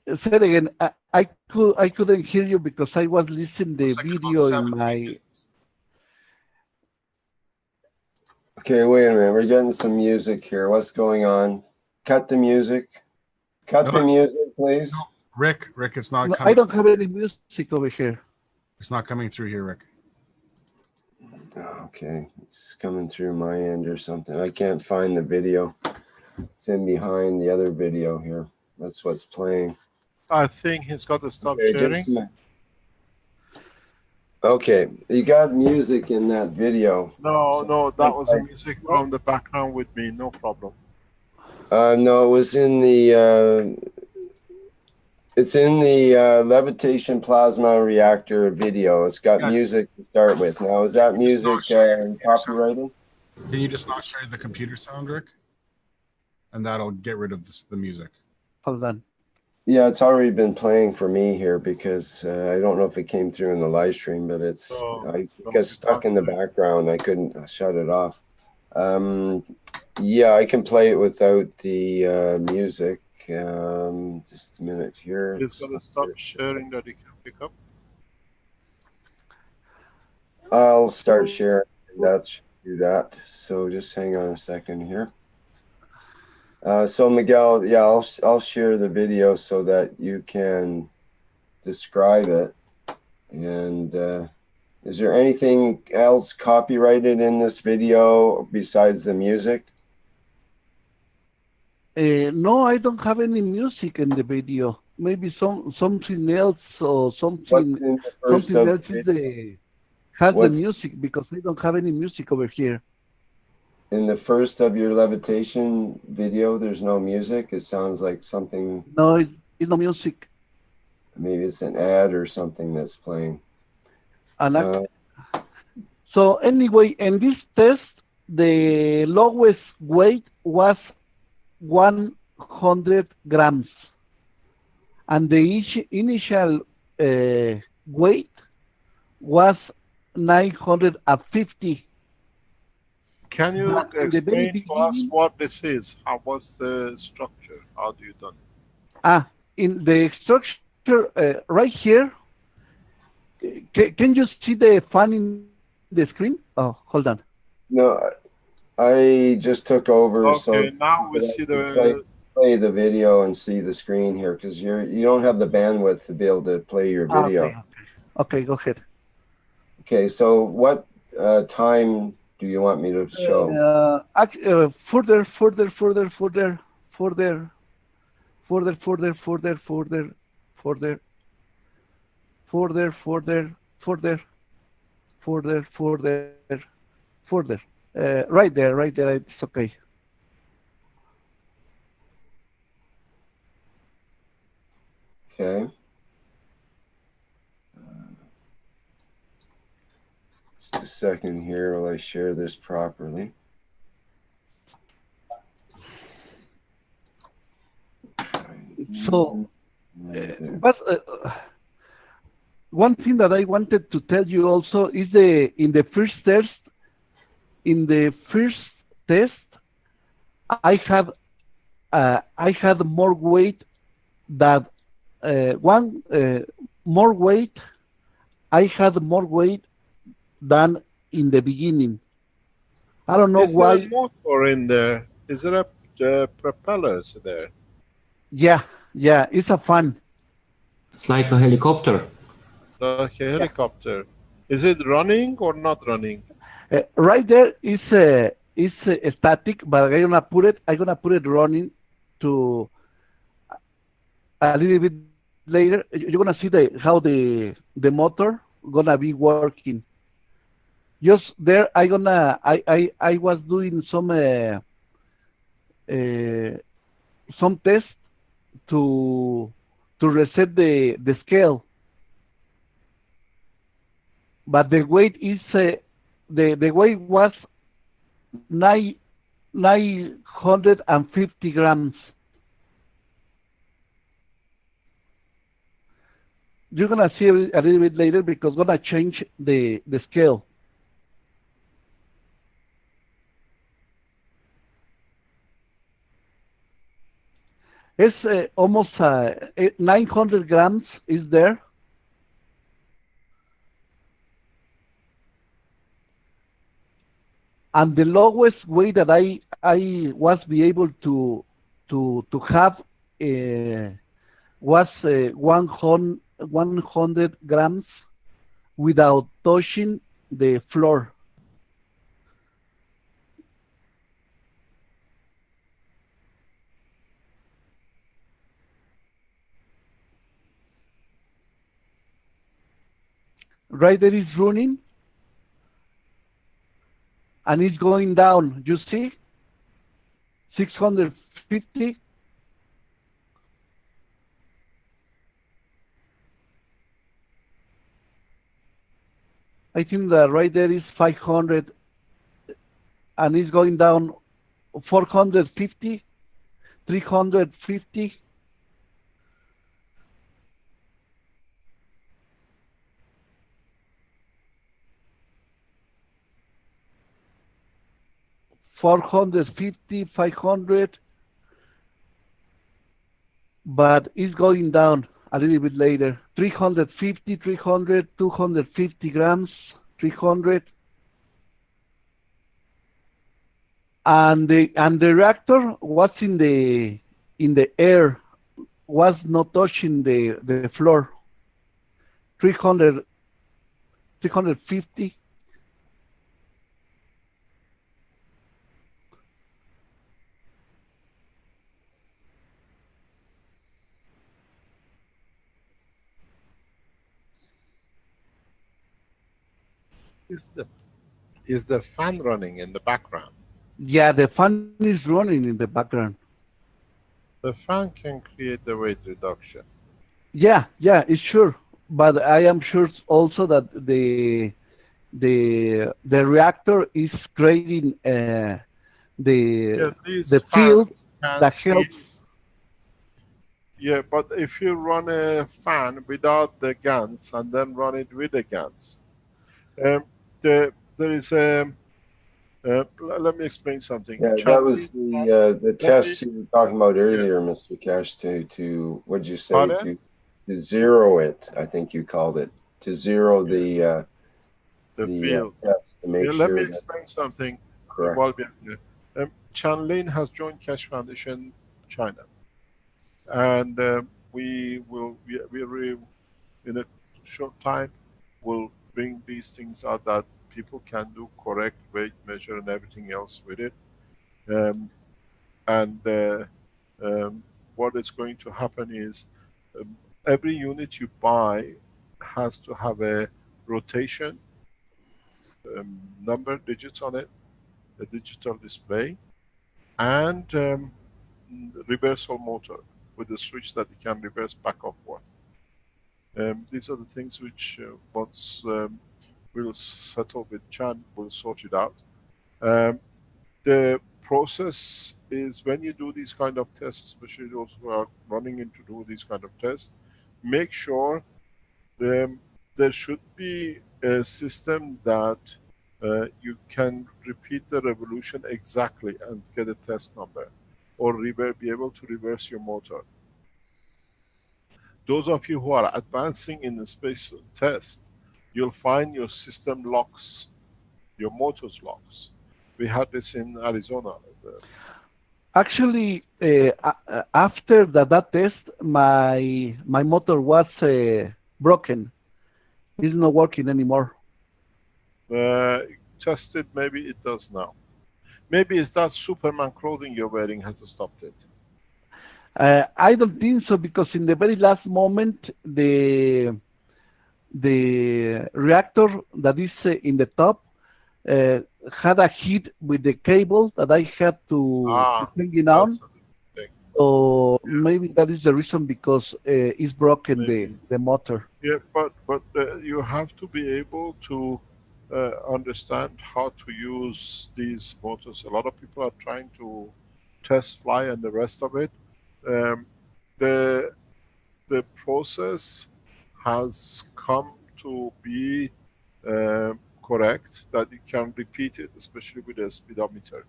it again. I couldn't hear you because I was listening the video in my. Okay, wait a minute. We're getting some music here. What's going on? Cut the music. Cut the music, please. No, Rick, it's not No, coming. I don't have any music over here. It's not coming through here, Rick. Okay, it's coming through my end or something. I can't find the video. It's in behind the other video here. That's what's playing. I think he's got to stop Okay, sharing. Okay, you got music in that video. No, that was the music from the background with me. No problem. No, it was in the. It's in the levitation plasma reactor video. It's got music to start with. Now, is that music copyrighted? Can you just not share the computer sound, Rick? And that'll get rid of the music. Hold on. Yeah, it's already been playing for me here because I don't know if it came through in the live stream, but it's I got stuck in the background. I couldn't shut it off. Yeah, I can play it without the music. Just a minute here. He's got to stop sharing that he can pick up. I'll start sharing. That should do that. So just hang on a second here. So Miguel, yeah, I'll share the video so that you can describe it. And is there anything else copyrighted in this video besides the music? No, I don't have any music in the video. Maybe something else or something else has the music because I don't have any music over here. In the first of your levitation video, there's no music. It sounds like something. No, it's no music. Maybe it's an ad or something that's playing. So anyway, in this test, the lowest weight was 100 grams, and the initial weight was 950. Can you explain to us what this is? What's the structure? How do you done it? In the structure right here, can you see the fan in the screen? Oh, hold on. No, I just took over. Okay, so now we see the play the video and see the screen here because you don't have the bandwidth to be able to play your video. Okay, go ahead. Okay, so what time do you want me to show? Further. Right there, it's okay. Okay. Just a second here while I share this properly. So, one thing that I wanted to tell you also is in the first test, I had more weight that more weight. I had more weight than in the beginning. I don't know Is there a why. motor in there? Is there a propellers there? Yeah, it's a fan. It's like a helicopter. Like a helicopter. Is it running or not running? Right there is static, but I'm gonna put it running to a little bit later. You're gonna see how the motor gonna be working. Just there, I was doing some tests to reset the scale, but the weight is the weight was 950 grams. You're gonna see it a little bit later because gonna change the scale. It's almost 900 grams is there. And the lowest weight that I was be able to have was 100 grams without touching the floor. Right there is running, and it's going down. You see, 650. I think that right there is 500, and it's going down 450, 350. $450, 500, but it's going down a little bit later. 350, 300, 250 grams, 300. And the reactor was in the air, was not touching the floor. 300, 350. Is the fan running in the background? Yeah, the fan is running in the background. The fan can create the weight reduction. Yeah, it's sure. But I am sure also that the reactor is creating the field that helps. Yeah, but if you run a fan without the guns and then run it with the guns, there is a. Let me explain something. Yeah, that was the test you were talking about earlier, Mr. Cash. To what did you say? Pardon? To zero it, I think you called it. To zero the field. test to make Let sure me that explain something. correct. While we're here. Chan Lin has joined Cash Foundation China, and we in a short time will bring these things out that people can do correct weight measure and everything else with it. What is going to happen is every unit you buy has to have a rotation number digits on it, a digital display, and reversal motor with a switch that you can reverse back or forth. These are the things which once we'll settle with Chan, we'll sort it out. The process is when you do these kind of tests, especially those who are running in to do these kind of tests, make sure there should be a system that you can repeat the revolution exactly and get a test number, or be able to reverse your motor. Those of you who are advancing in the space test, you'll find your system locks, your motors locks. We had this in Arizona. Actually, after that test, my motor was broken. It's not working anymore. Tested, maybe it does now. Maybe it's that Superman clothing you're wearing has stopped it. I don't think so, because in the very last moment, the reactor that is in the top had a hit with the cable that I had to hang it on. So maybe that is the reason, because it's broken the motor. Yeah, but you have to be able to understand how to use these motors. A lot of people are trying to test fly and the rest of it. The process has come to be correct, that you can repeat it, especially with a speedometer,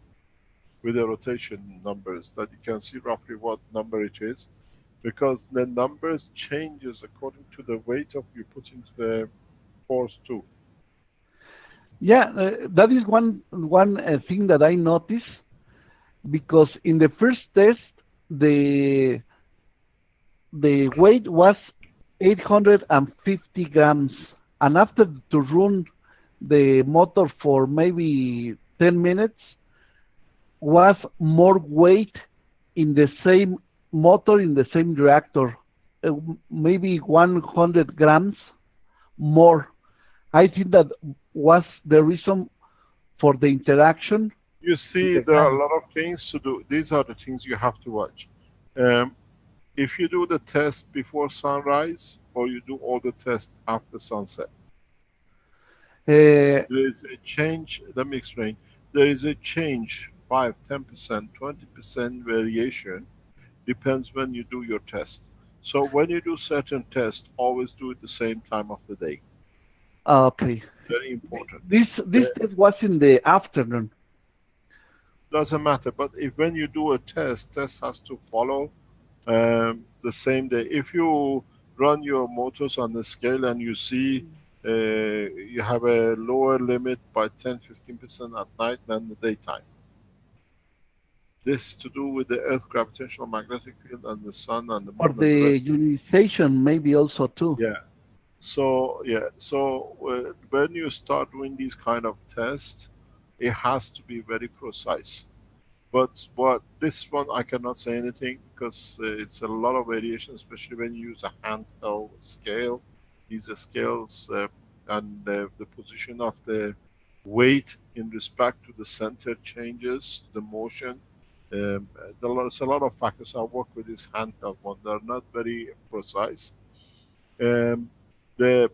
with the rotation numbers, that you can see roughly what number it is, because the numbers changes according to the weight of you put into the force too. Yeah, that is one thing that I noticed, because in the first test, the weight was 850 grams, and after to run the motor for maybe 10 minutes, was more weight in the same motor, in the same reactor, maybe 100 grams more. I think that was the reason for the interaction. You see, there are a lot of things to do. These are the things you have to watch. If you do the test before sunrise, or you do all the tests after sunset, there is a change. Let me explain. There is a change, 5, 10%, 20% variation, depends when you do your test. So when you do certain tests, always do it the same time of the day. Okay. Very important. This test was in the afternoon. Doesn't matter, but if when you do a test has to follow the same day. If you run your motors on the scale and you see you have a lower limit by 10-15% at night than the daytime. This to do with the Earth gravitational magnetic field and the sun and the moon. Or the ionization maybe also too. Yeah. So when you start doing these kind of tests, it has to be very precise. But this one I cannot say anything, because it's a lot of variation, especially when you use a handheld scale. These are scales and the position of the weight in respect to the center changes, the motion. There's a lot of factors. I work with this handheld one. They're not very precise. The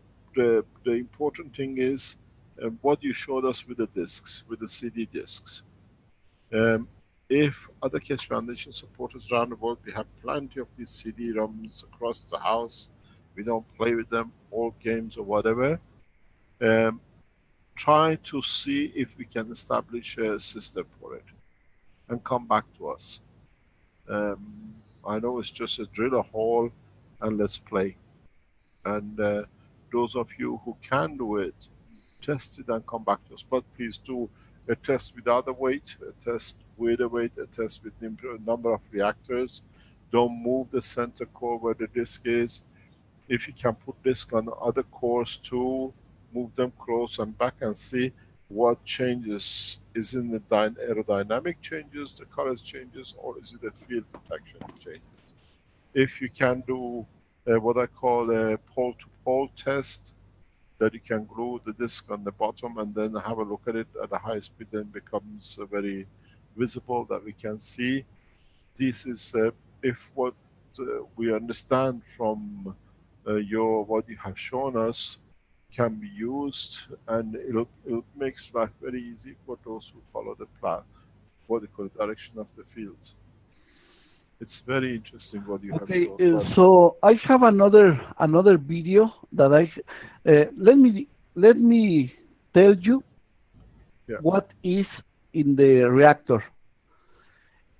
important thing is what you showed us with the discs, with the CD discs. If other Keshe Foundation supporters around the world, we have plenty of these CD-ROMs across the house. We don't play with them, old games or whatever. Try to see if we can establish a system for it and come back to us. I know it's just a drill a hole and let's play. And those of you who can do it, test it and come back to us. But please do a test without a weight, a test with a weight, a test with the number of reactors. Don't move the center core where the disk is. If you can put disk on other cores too, move them close and back and see what changes. Is in the aerodynamic changes, the colors changes, or is it a field protection changes? If you can do what I call a pole-to-pole test, that you can glue the disk on the bottom and then have a look at it at a high speed, then becomes very visible that we can see. This is if what we understand from what you have shown us can be used, and it makes life very easy for those who follow the plan, what they call the direction of the fields. It's very interesting what you have Okay, shown. But so I have another video that let me tell you yeah, what is in the reactor.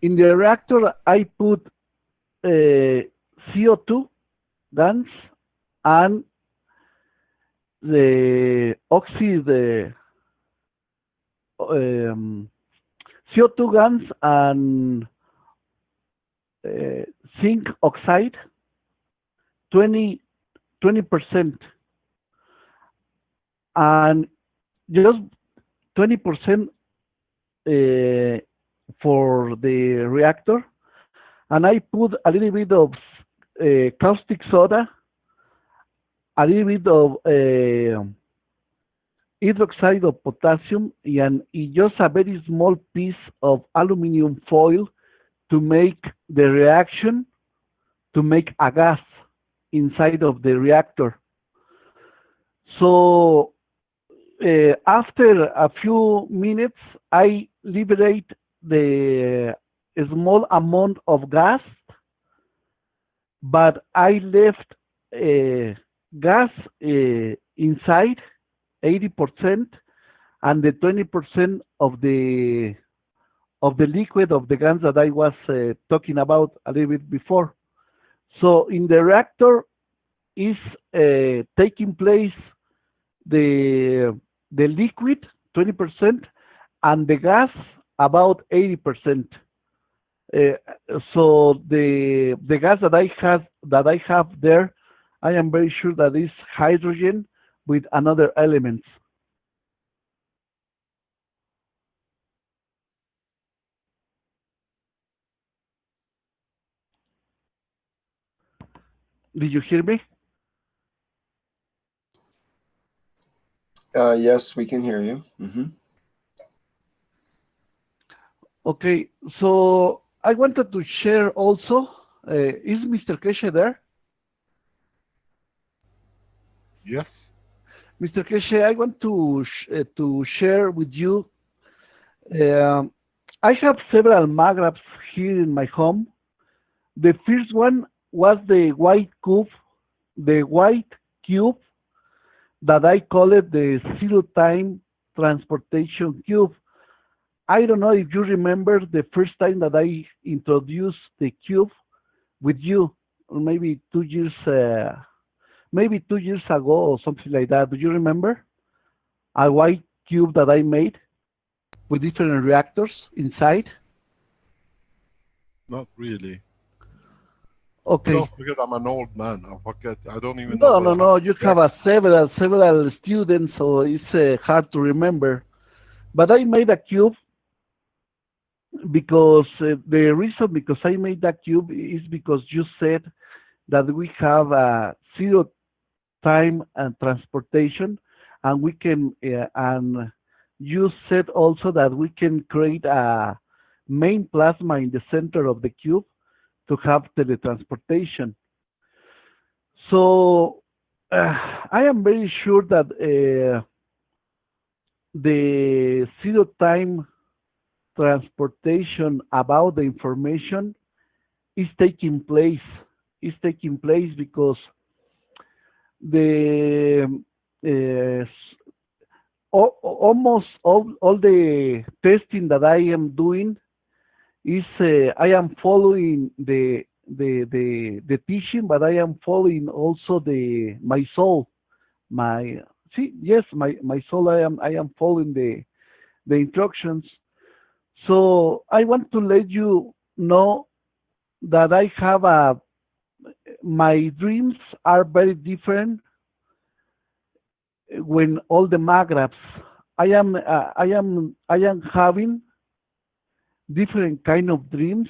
In the reactor, I put CO2 gas and the um, CO2 gas and zinc oxide 20 20%, and just 20% for the reactor, and I put a little bit of caustic soda, a little bit of hydroxide of potassium, and just a very small piece of aluminum foil to make the reaction to make a gas inside of the reactor. So after a few minutes, I liberate the small amount of gas, but I left gas inside 80%, and the 20% of the liquid of the gas that I was talking about a little bit before. So in the reactor is taking place the liquid 20% and the gas about 80%. So the gas that I have there, I am very sure that is hydrogen with another elements. Did you hear me? Yes, we can hear you. Mm-hmm. Okay, so I wanted to share also. Is Mr. Keshe there? yes. Mr. Keshe, I want to share with you. I have several magraphs here in my home. The first one was the white cube that I call it the zero time transportation cube. I don't know if you remember the first time that I introduced the cube with you, or maybe 2 years, maybe 2 years ago or something like that. Do you remember a white cube that I made with different reactors inside? Not really. Okay. Don't forget, I'm an old man. I forget. I don't even No, know. no. You have several students, so it's hard to remember. But I made a cube because the reason because I made that cube is because you said that we have zero time and transportation, and we can and you said also that we can create a main plasma in the center of the cube to have teletransportation. So I am very sure that the zero time transportation about the information is taking place. Because the almost all the testing that I am doing is I am following the teaching, but I am following also my soul. My soul. I am following the instructions. So I want to let you know that I have my dreams are very different when all the magraphs. I am having different kind of dreams,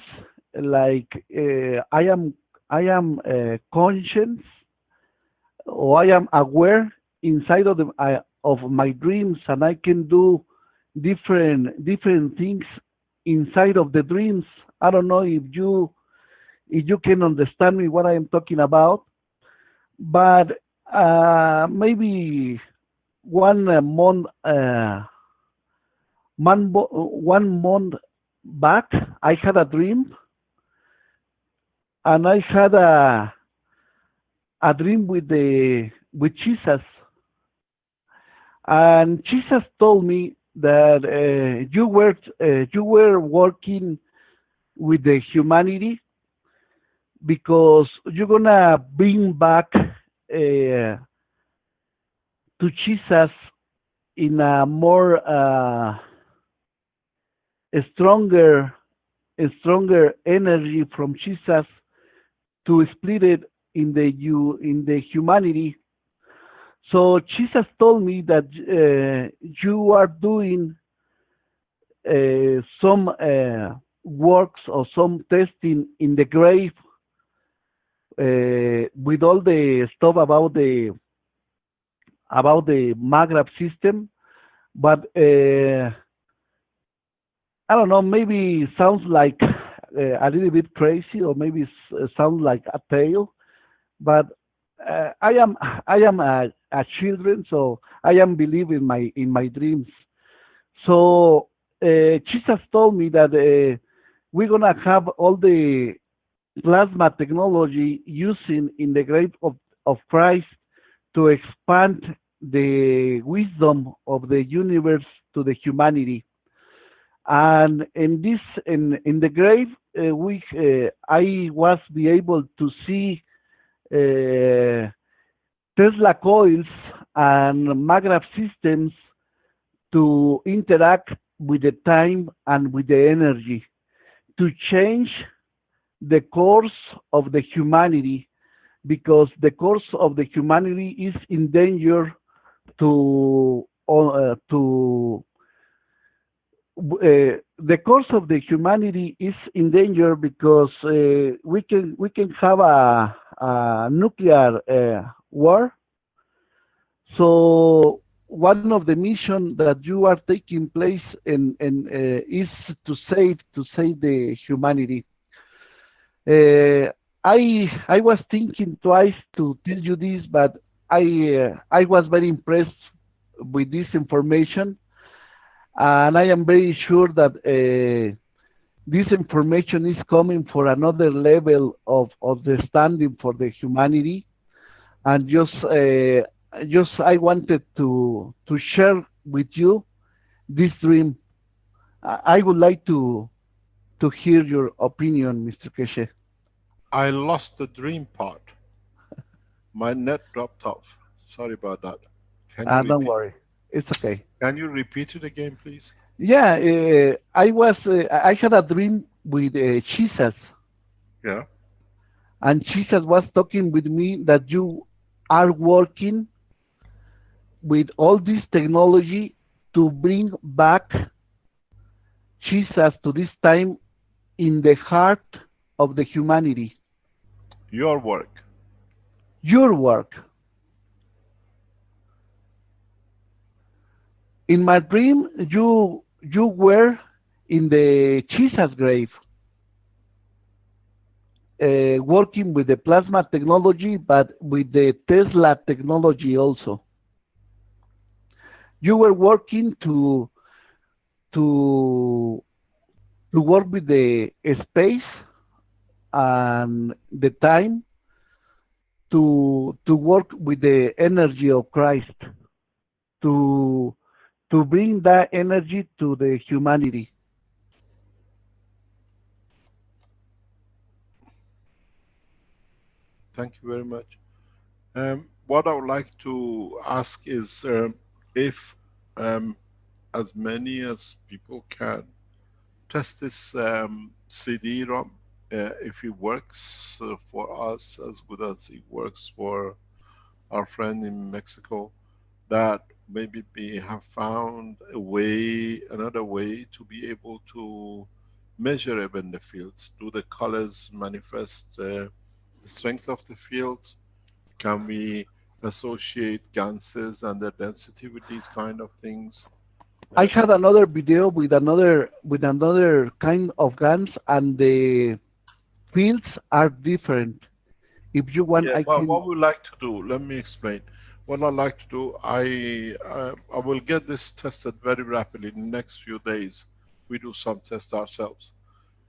like I am conscious, or I am aware inside of my dreams, and I can do different things inside of the dreams. I don't know if you can understand me what I am talking about, but maybe 1 month 1 month back, I had a dream and I had a dream with Jesus, and Jesus told me that you were working with the humanity because you're gonna bring back to Jesus in a more a stronger energy from Jesus to split it in the humanity. So Jesus told me that you are doing some works or some testing in the grave with all the stuff about the Maghreb system, but I don't know, maybe it sounds like a little bit crazy, or maybe it sounds like a tale, but I am a children, so I am believing in my dreams. So Jesus told me that we're gonna have all the plasma technology using in the grave of Christ to expand the wisdom of the universe to the humanity. And in this in the grave, I was be able to see Tesla coils and Maghreb systems to interact with the time and with the energy to change the course of the humanity, because the course of the humanity is in danger to the course of the humanity is in danger because we can have a nuclear war. So one of the missions that you are taking place in is to save the humanity. I was thinking twice to tell you this, but I was very impressed with this information, and I am very sure that this information is coming for another level of understanding for the humanity, and just I wanted to share with you this dream. I would like to hear your opinion, Mr. Keshe. I lost the dream part. My net dropped off. Sorry about that. Can you Don't repeat? worry, it's okay. Can you repeat it again, please? Yeah, I had a dream with Jesus. Yeah. And Jesus was talking with me that you are working with all this technology to bring back Jesus to this time in the heart of the humanity. Your work. Your work. In my dream, you were in the Jesus grave, working with the plasma technology, but with the Tesla technology also. You were working to work with the space and the time to work with the energy of Christ to bring that energy to the humanity. Thank you very much. What I would like to ask is if as many as people can test this CD-ROM, if it works for us as good as it works for our friend in Mexico, that maybe we have found a way, another way to be able to measure even the fields. Do the colors manifest the strength of the fields? Can we associate ganses and their density with these kind of things? I had another video with another kind of guns, and the fields are different. If you want, Yeah, I well, can. what we like to do, let me explain. What I like to do, I will get this tested very rapidly in the next few days. We do some tests ourselves,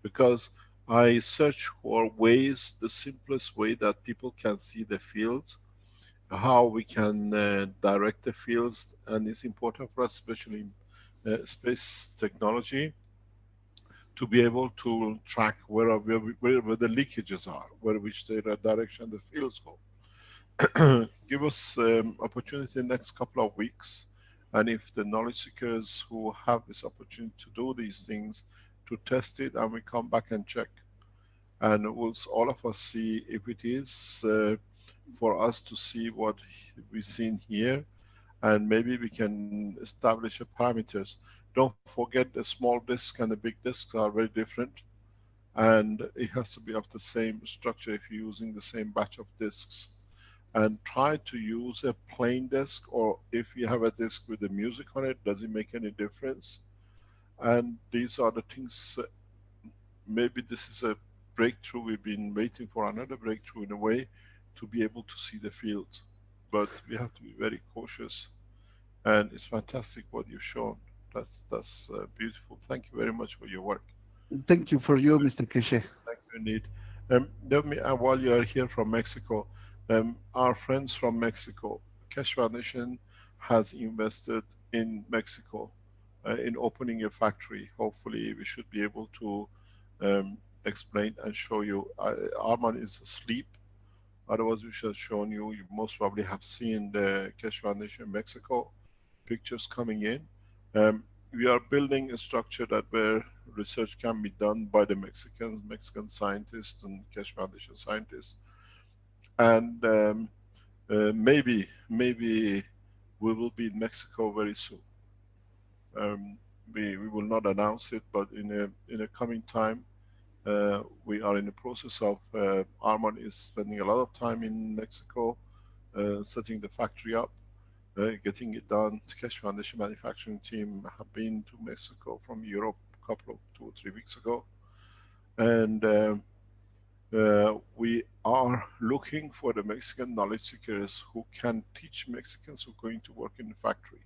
because I search for ways, the simplest way that people can see the fields, how we can direct the fields, and it's important for us, especially in space technology, to be able to track where the leakages are, which direction the fields go. Give us opportunity in the next couple of weeks, and if the knowledge seekers who have this opportunity to do these things, to test it, and we come back and check, and we'll all of us see if it is for us to see what we've seen here, and maybe we can establish a parameters. Don't forget the small disk and the big disks are very different, and it has to be of the same structure if you're using the same batch of disks. And try to use a plain disk, or if you have a disk with the music on it, does it make any difference? And these are the things, maybe this is a breakthrough. We've been waiting for another breakthrough in a way to be able to see the fields. But we have to be very cautious, and it's fantastic what you've shown. That's beautiful. Thank you very much for your work. Thank you for you, Mr. Keshe. Thank you indeed. Let me, while you are here from Mexico, our friends from Mexico, Keshe Foundation has invested in Mexico in opening a factory. Hopefully, we should be able to explain and show you. Arman is asleep. Otherwise, we should have shown you. You most probably have seen the Keshe Foundation Mexico pictures coming in. We are building a structure that where research can be done by the Mexican scientists and Keshe Foundation scientists, and maybe we will be in Mexico very soon. We will not announce it, but in a coming time, we are in the process of. Arman is spending a lot of time in Mexico, setting the factory up. Getting it done. The Keshe Foundation manufacturing team have been to Mexico from Europe a couple of 2 or 3 weeks ago, and we are looking for the Mexican knowledge seekers who can teach Mexicans who are going to work in the factory.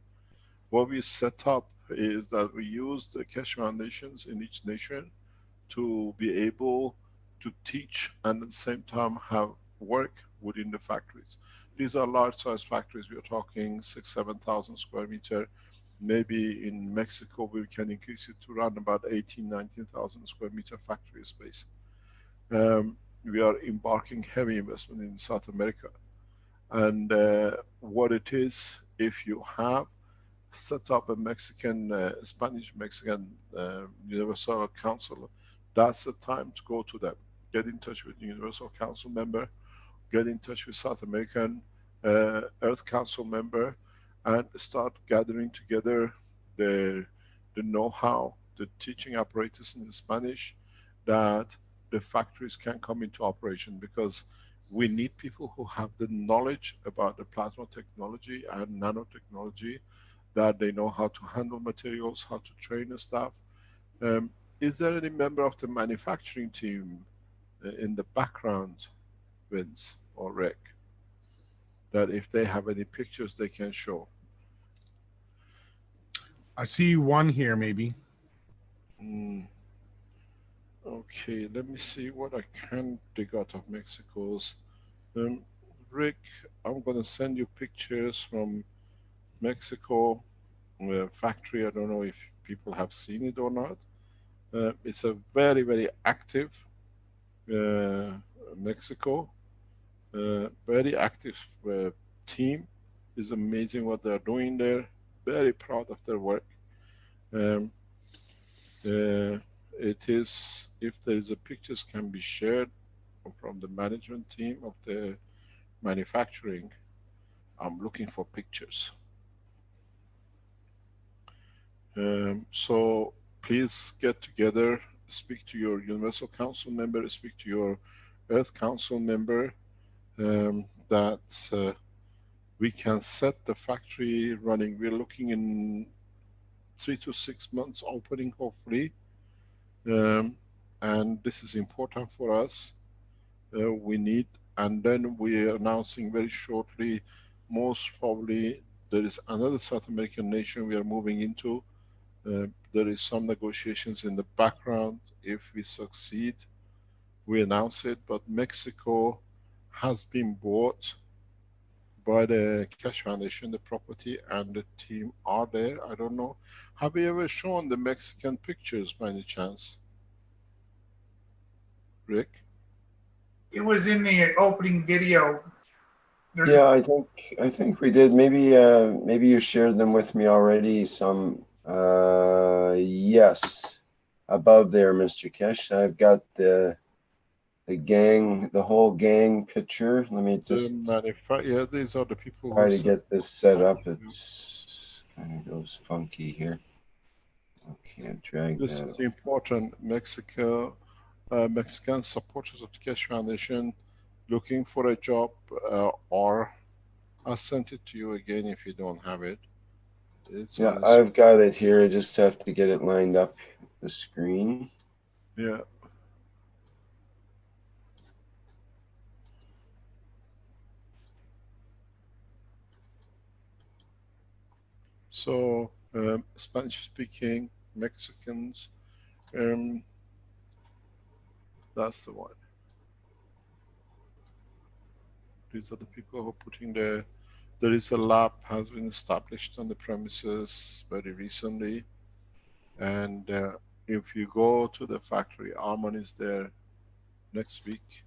What we set up is that we use the Keshe Foundations in each nation to be able to teach and at the same time have work within the factories. These are large size factories. We are talking 6,000-7,000 square meter. Maybe in Mexico we can increase it to around about 18,000-19,000 square meter factory space. We are embarking heavy investment in South America. And what it is, if you have set up a Spanish-Mexican Universal Council, that's the time to go to them. Get in touch with the Universal Council member, get in touch with South American Earth Council member, and start gathering together the know-how, the teaching apparatus in Spanish, that the factories can come into operation, because we need people who have the knowledge about the plasma technology and nanotechnology, that they know how to handle materials, how to train the staff. Is there any member of the manufacturing team in the background, Vince or Rick, that if they have any pictures they can show? I see one here, maybe. Okay, let me see what I can dig out of Mexico's. Rick, I'm going to send you pictures from Mexico factory. I don't know if people have seen it or not. It's a very, very active Mexico. Very active team. It's amazing what they're doing there. Very proud of their work. It is, if there is a pictures can be shared from the management team of the manufacturing. I'm looking for pictures. So please get together, speak to your Universal Council member, speak to your Earth Council member, that we can set the factory running. We're looking in 3 to 6 months opening, hopefully. And this is important for us. We need, and then we are announcing very shortly, most probably there is another South American nation we are moving into. There is some negotiations in the background. If we succeed, we announce it, but Mexico has been bought by the Keshe Foundation, the property and the team are there. I don't know. Have you ever shown the Mexican pictures by any chance, Rick? It was in the opening video. Yeah, I think we did. Maybe maybe you shared them with me already. Some yes, above there, Mr. Keshe. I've got the gang, the whole gang picture. Let me just Yeah, these are the people try who to set get this set up. It kind of goes funky here. Okay, I've dragged This that is over. important. Mexico, Mexican supporters of the Keshe Foundation looking for a job, or I'll send it to you again if you don't have it. It's Yeah, I've got it here. I just have to get it lined up the screen. Yeah. So Spanish-speaking Mexicans, that's the one. These are the people who are putting the. There is a lab has been established on the premises very recently, and if you go to the factory, Arman is there next week,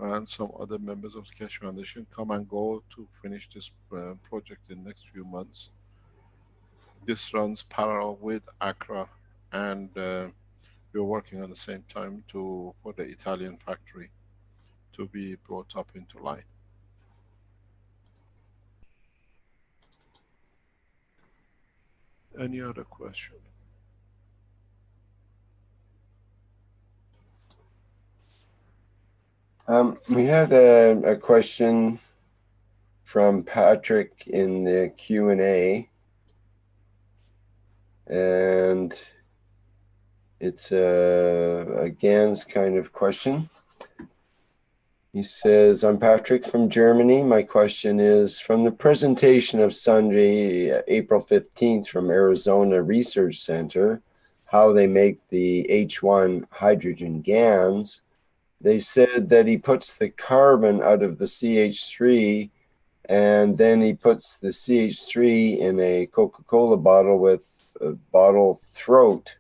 and some other members of the Keshe Foundation come and go to finish this project in the next few months. This runs parallel with Accra, and we're working at the same time for the Italian factory to be brought up into line. Any other question? We had a question from Patrick in the Q&A, and it's a GANS kind of question. He says, I'm Patrick from Germany. My question is, from the presentation of Sunday, April 15th from Arizona Research Center, how they make the H1 hydrogen GANs, they said that he puts the carbon out of the CH3 and then he puts the CH3 in a Coca-Cola bottle with a bottle throat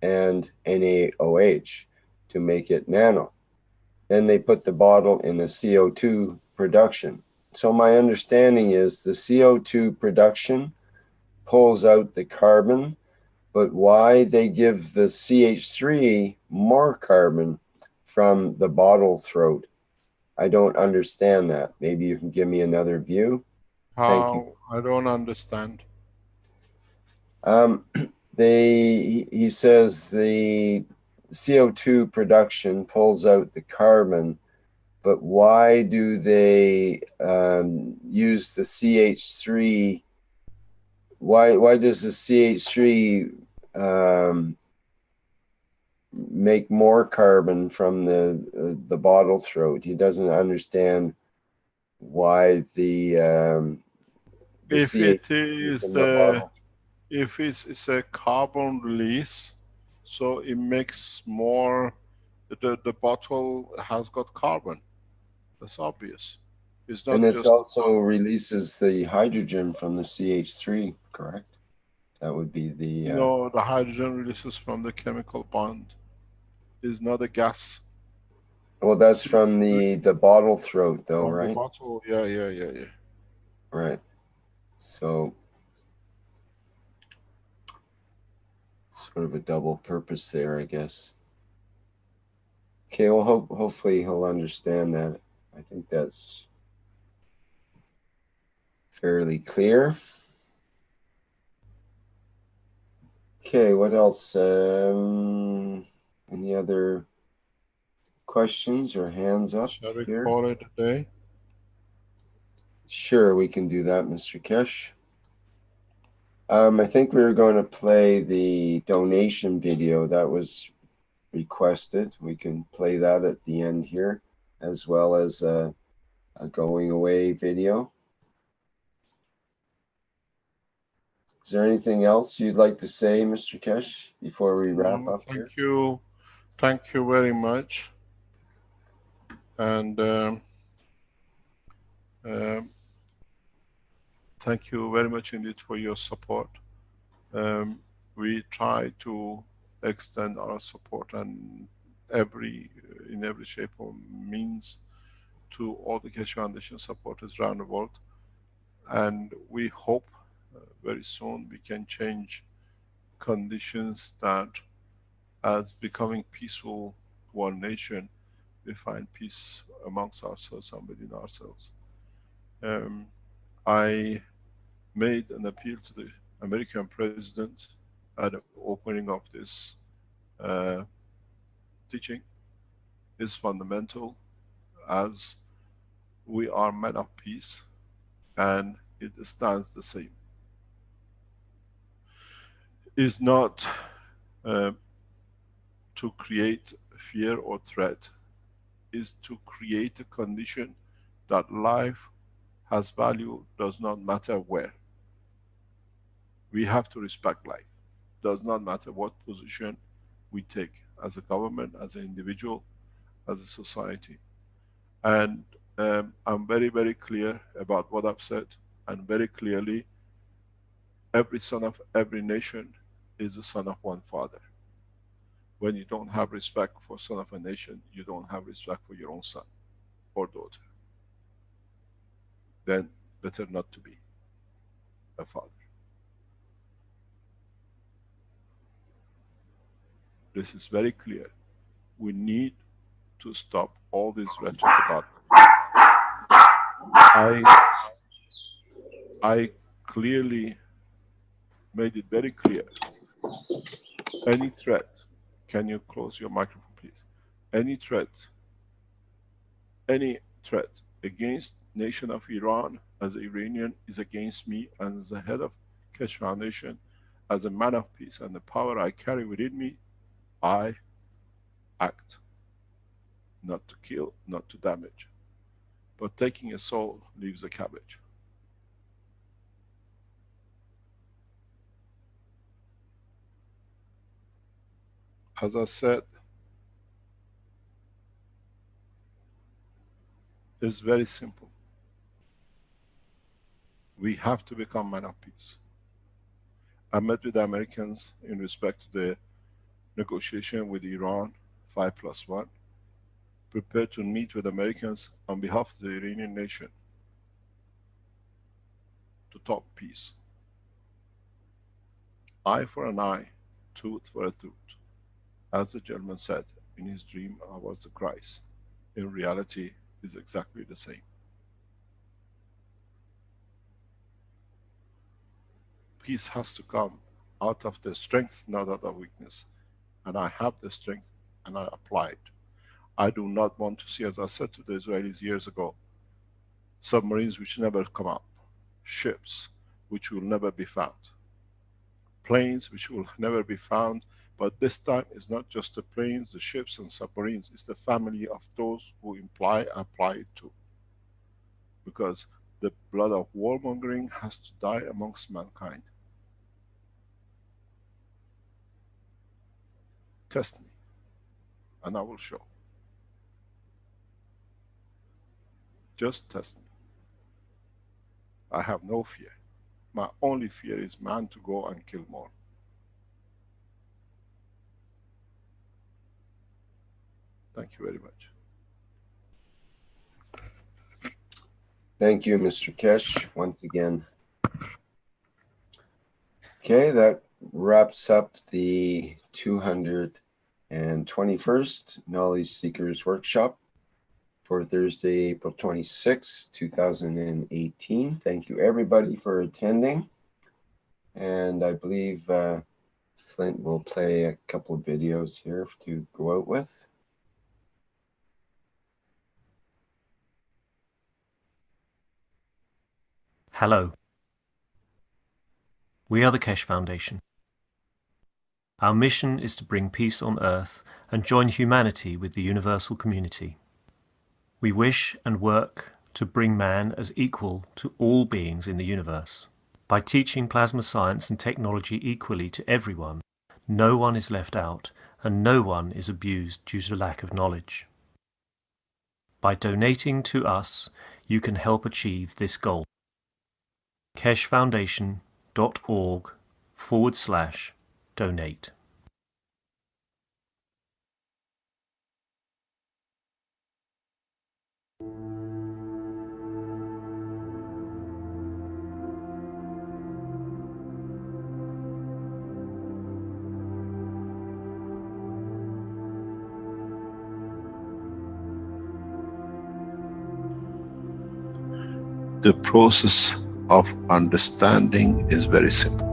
and NaOH to make it nano. Then they put the bottle in a CO2 production. So my understanding is the CO2 production pulls out the carbon, but why they give the CH3 more carbon from the bottle throat, I don't understand that. Maybe you can give me another view. Thank you. I don't understand. He says the CO2 production pulls out the carbon, but why do they use the CH3? Why does the CH3 make more carbon from the bottle throat? He doesn't understand why the if CH3 it is in the bottle. if it's a carbon release, so it makes more. The bottle has got carbon. That's obvious. It's not And it just. also releases the hydrogen from the CH3, correct? That would be the. No, the hydrogen releases from the chemical bond. Is not a gas. Well, that's from the bottle throat, though, From right? the bottle, yeah. Right. So, sort of a double purpose there, I guess. Okay, well, hopefully he'll understand that. I think that's fairly clear. Okay, what else? Any other questions or hands up? Shall we here? call it a day? Sure, we can do that, Mr. Keshe. I think we were going to play the donation video that was requested. We can play that at the end here, as well as a going away video. Is there anything else you'd like to say, Mr. Keshe, before we wrap up here? Thank you very much. And thank you very much indeed for your support. We try to extend our support and in every shape or means to all the Keshe Foundation supporters around the world. And we hope very soon we can change conditions that as becoming peaceful to our nation, we find peace amongst ourselves and within ourselves. I made an appeal to the American president at the opening of this teaching. Is fundamental, as we are men of peace, and it stands the same. Is not to create fear or threat, is to create a condition that life has value, does not matter where. We have to respect life. Does not matter what position we take as a government, as an individual, as a society. And I'm very, very clear about what I've said, and very clearly, every son of every nation is a son of one father. When you don't have respect for son of a nation, you don't have respect for your own son or daughter. Then better not to be a father. This is very clear. We need to stop all this rhetoric about I clearly made it very clear. Any threat, can you close your microphone please? Any threat against nation of Iran as an Iranian is against me, and as the head of Keshe Foundation, as a man of peace and the power I carry within me, I act. Not to kill, not to damage. But taking a soul leaves a cabbage. As I said, it's very simple. We have to become men of peace. I met with the Americans in respect to the negotiation with Iran, 5+1, prepared to meet with Americans on behalf of the Iranian nation to talk peace. Eye for an eye, tooth for a tooth. As the gentleman said, in his dream I was the Christ. In reality, it's exactly the same. Peace has to come out of the strength, not out of weakness. And I have the strength and I apply it. I do not want to see, as I said to the Israelis years ago, submarines which never come up, ships which will never be found, planes which will never be found. But this time it's not just the planes, the ships and submarines, it's the family of those who apply it to. Because the blood of warmongering has to die amongst mankind. Test me, and I will show. Just test me. I have no fear. My only fear is man to go and kill more. Thank you very much. Thank you, Mr. Keshe, once again. Okay, that wraps up the 221st Knowledge Seekers Workshop for Thursday, April 26, 2018. Thank you, everybody, for attending. And I believe Flint will play a couple of videos here to go out with. Hello. We are the Keshe Foundation. Our mission is to bring peace on Earth and join humanity with the universal community. We wish and work to bring man as equal to all beings in the universe. By teaching plasma science and technology equally to everyone, no one is left out and no one is abused due to lack of knowledge. By donating to us, you can help achieve this goal. keshfoundation.org/donate. The process of understanding is very simple.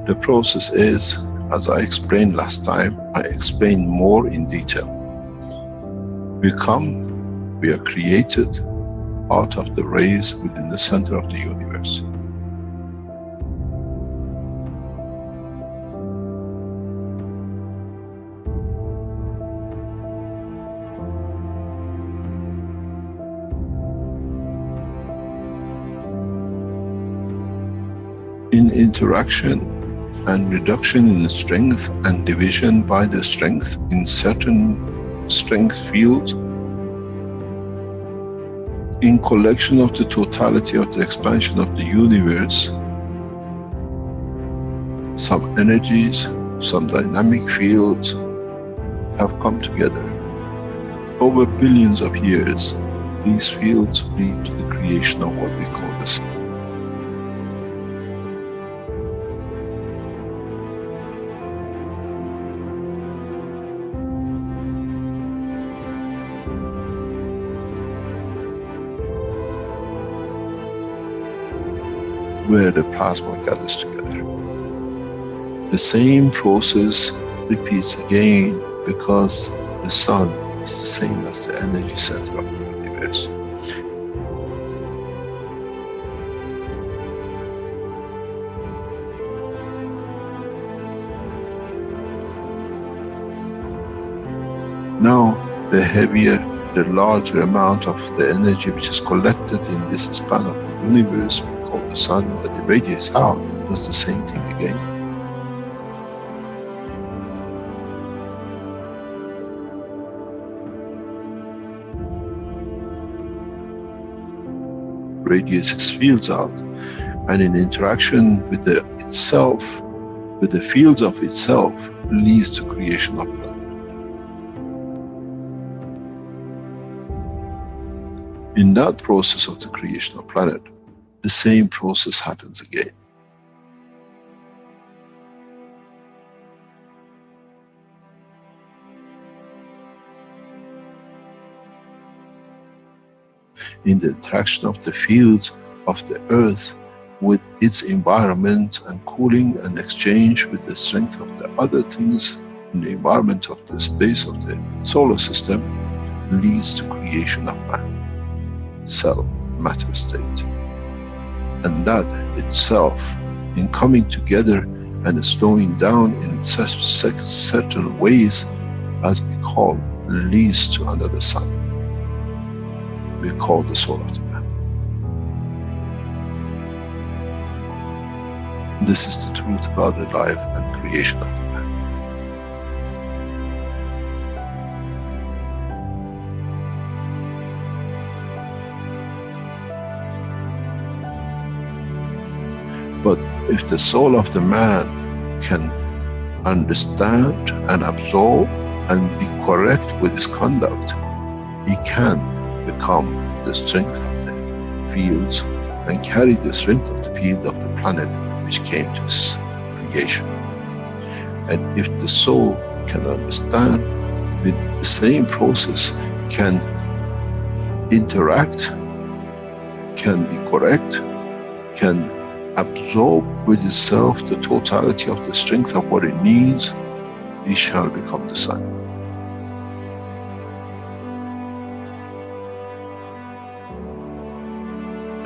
The process is, as I explained last time, I explained more in detail. We are created out of the rays within the center of the universe. In interaction and reduction in strength and division by the strength in certain strength fields, in collection of the totality of the expansion of the universe, some energies, some dynamic fields have come together. Over billions of years, these fields lead to the creation of what we call the sun. Where the plasma gathers together. The same process repeats again because the sun is the same as the energy center of the universe. Now, the heavier, the larger amount of the energy which is collected in this span of the universe, the sun that irradiates out, does the same thing again. Radiates its fields out, and in interaction with itself, with the fields of itself, leads to creation of planet. In that process of the creation of planet, the same process happens again. In the interaction of the fields of the earth with its environment and cooling and exchange with the strength of the other things in the environment of the space of the solar system, leads to creation of man, cell, matter state. And that itself, in coming together and slowing down in certain ways, as we call, leads to another sun. We call the soul of the man. This is the truth about the life and creation of the man. But if the soul of the man can understand and absorb and be correct with his conduct, he can become the strength of the fields and carry the strength of the field of the planet which came to this creation. And if the soul can understand with the same process, can interact, can be correct, can absorb with itself the totality of the strength of what it needs, it shall become the sun.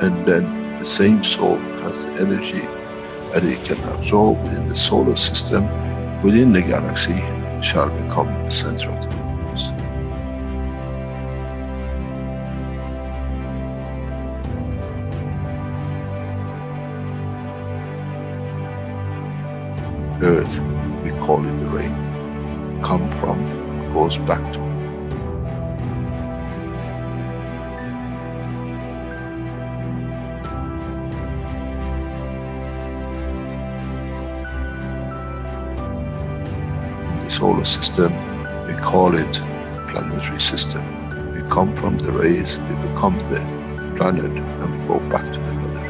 And then the same soul has the energy that it can absorb within the solar system, within the galaxy, shall become the center of the universe. Earth, we call it the rain, come from and goes back to. the solar system, we call it planetary system. We come from the rays, we become the planet, and we go back to the mother.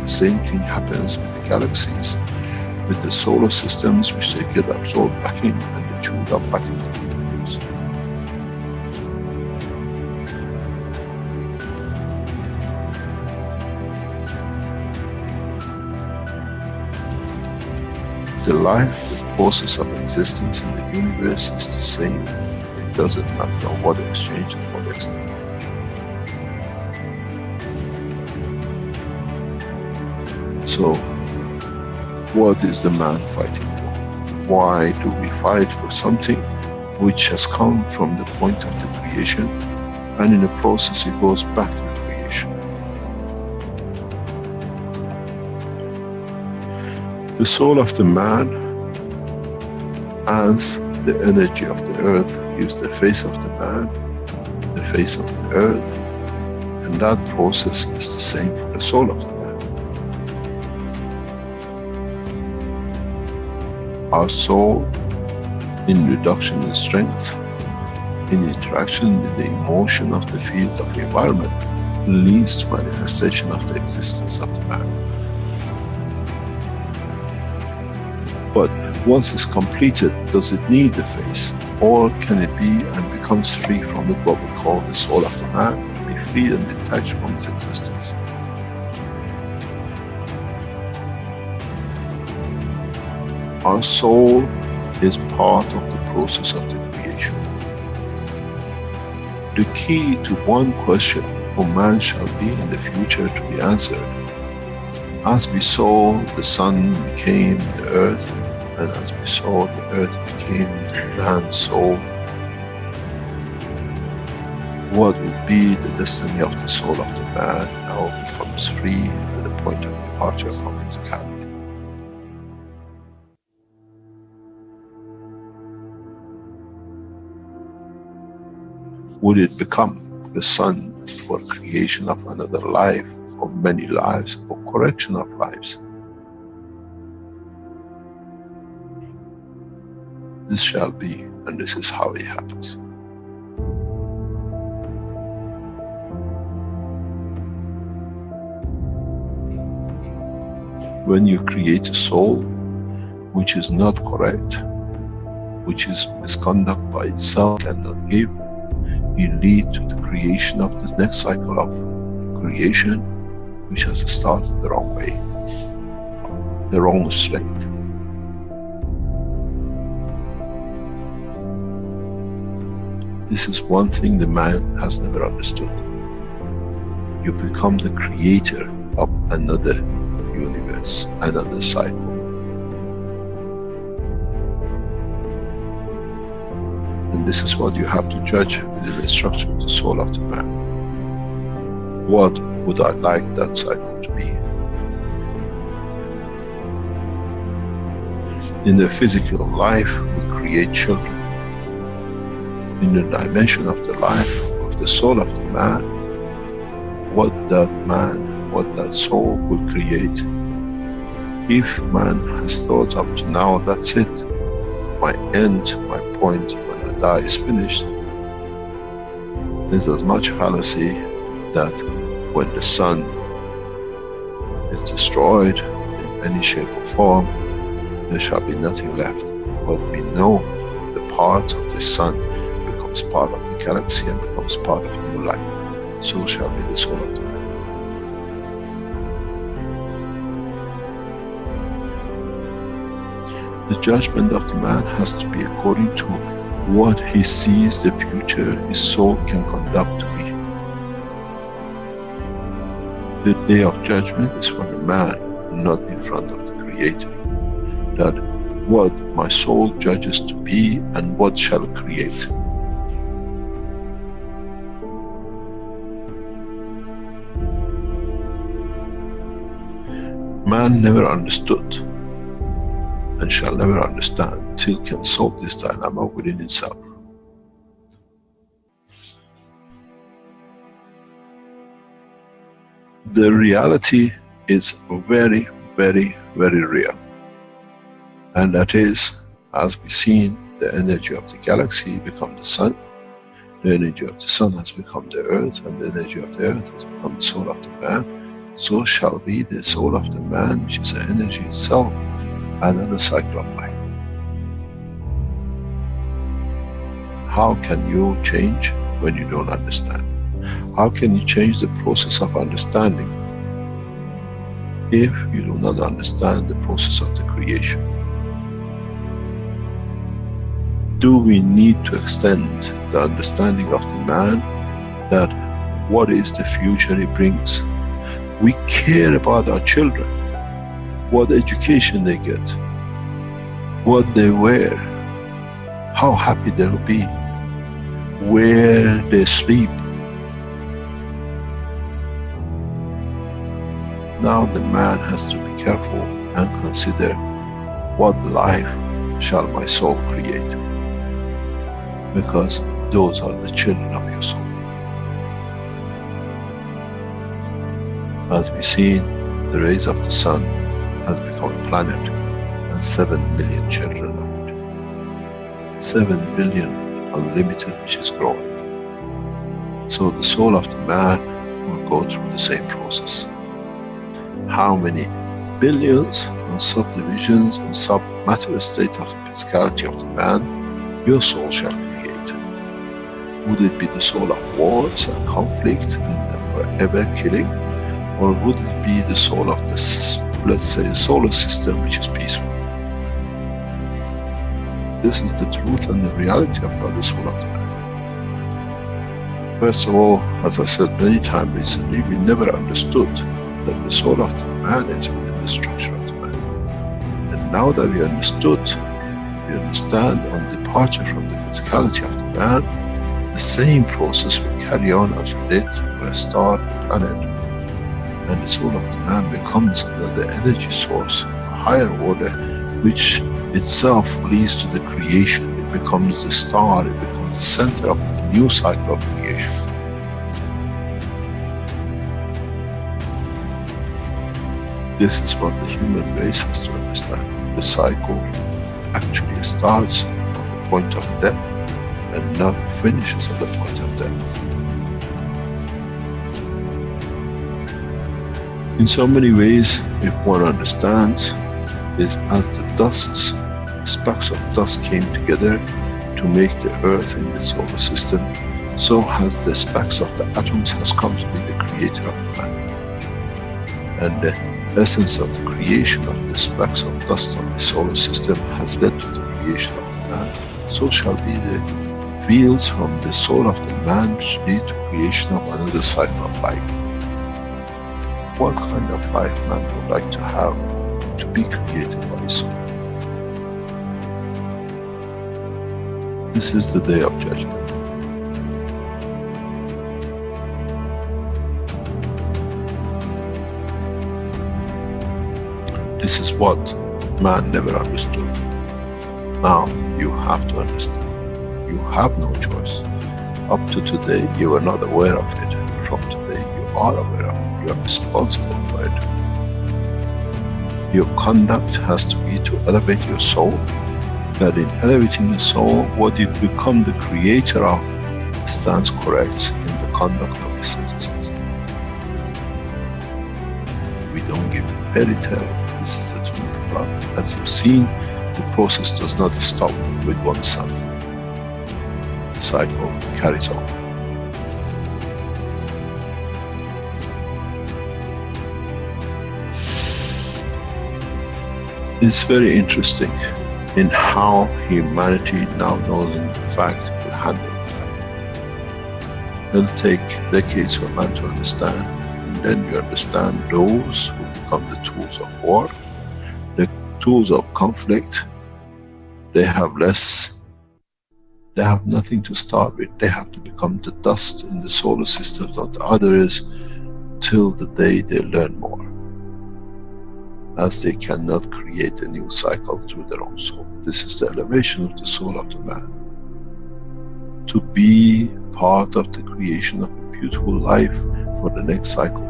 The same thing happens with the galaxies, with the solar systems, which they get absorbed back in and they chewed up back into the universe. The life, the process of existence in the universe is the same. It doesn't matter on what exchange and what extent. So, what is the man fighting for? Why do we fight for something which has come from the point of the creation, and in the process it goes back to the creation? The soul of the man, as the energy of the earth, gives the face of the man, the face of the earth, and that process is the same for the soul of the man. Our soul, in reduction in strength, in interaction with the emotion of the field of the environment, leads to manifestation of the existence of the man. But once it's completed, does it need the face? Or can it be and becomes free from it, what we call the soul of the man, to be free and detached from its existence? Our soul is part of the process of the creation. The key to one question, who man shall be in the future, to be answered. As we saw the sun became the earth, and as we saw the earth became the man's soul, what will be the destiny of the soul of the man now becomes free at the point of departure from physicality? Would it become the sun for creation of another life, or many lives, or correction of lives? This shall be, and this is how it happens. When you create a soul which is not correct, which is misconduct by itself, cannot give, you lead to the creation of this next cycle of creation, which has started the wrong way, the wrong strength. This is one thing the man has never understood. You become the creator of another universe, another cycle. And this is what you have to judge within the structure of the soul of the man. What would I like that cycle to be? In the physical life, we create children. In the dimension of the life of the soul of the man, what that soul will create. If man has thought up to now, that's it, my end, my point, when I die is finished, there's as much fallacy that when the sun is destroyed in any shape or form, there shall be nothing left. But we know the part of the sun becomes part of the galaxy and becomes part of new life. So shall be the soul of the man. The judgment of the man has to be according to what he sees the future his soul can conduct to be. The day of judgment is for the man, not in front of the Creator. That what my soul judges to be and what shall create. Man never understood and shall never understand till can solve this dilemma within itself. The reality is very, very, very real. And that is, as we've seen, the energy of the galaxy become the sun, the energy of the sun has become the earth, and the energy of the earth has become the soul of the man. So shall be the soul of the man, which is the energy itself, another cycle of life. How can you change when you don't understand? How can you change the process of understanding if you do not understand the process of the creation? Do we need to extend the understanding of the man that what is the future he brings? We care about our children, what education they get, what they wear, how happy they'll be, where they sleep. Now the man has to be careful and consider, what life shall my soul create? Because those are the children of your soul. As we see, the rays of the sun has become a planet and 7 million children of it. 7 billion unlimited, which is growing. So the soul of the man will go through the same process. How many billions and subdivisions and sub-matter state of the physicality of the man your soul shall create? Would it be the soul of wars and conflict and forever killing? Or would it be the soul of this, let's say, solar system, which is peaceful? This is the truth and the reality about the soul of the man. First of all, as I said many times recently, we never understood that the soul of the man is within the structure of the man. And now that we understood, we understand on departure from the physicality of the man, the same process will carry on as it did for a star, a planet, and the soul of the man becomes another energy source, a higher order, which itself leads to the creation. It becomes the star, it becomes the center of the new cycle of creation. This is what the human race has to understand. The cycle actually starts from the point of death and not finishes at the point of death. In so many ways, if one understands, is as the dusts, specks of dust came together to make the earth in the solar system, so has the specks of the atoms has come to be the creator of the man. And the essence of the creation of the specks of dust on the solar system has led to the creation of the man. So shall be the fields from the soul of the man which lead to creation of another cycle of life. What kind of life man would like to have to be created by his soul? This is the day of judgment. This is what man never understood. Now you have to understand. You have no choice. Up to today you were not aware of it. From today you are aware of it. You are responsible for it. Your conduct has to be to elevate your soul. That in elevating the soul, what you become the creator of stands correct in the conduct of the citizens. We don't give fairy tale. This is the truth. But as you've seen, the process does not stop with one sun. The cycle carries on. It's very interesting in how humanity now knows in fact to handle the fact. It'll take decades for man to understand, and then you understand those who become the tools of war, the tools of conflict. They have nothing to start with. They have to become the dust in the solar system of the others till the day they learn more, as they cannot create a new cycle through their own soul. This is the elevation of the soul of the man. To be part of the creation of a beautiful life for the next cycle.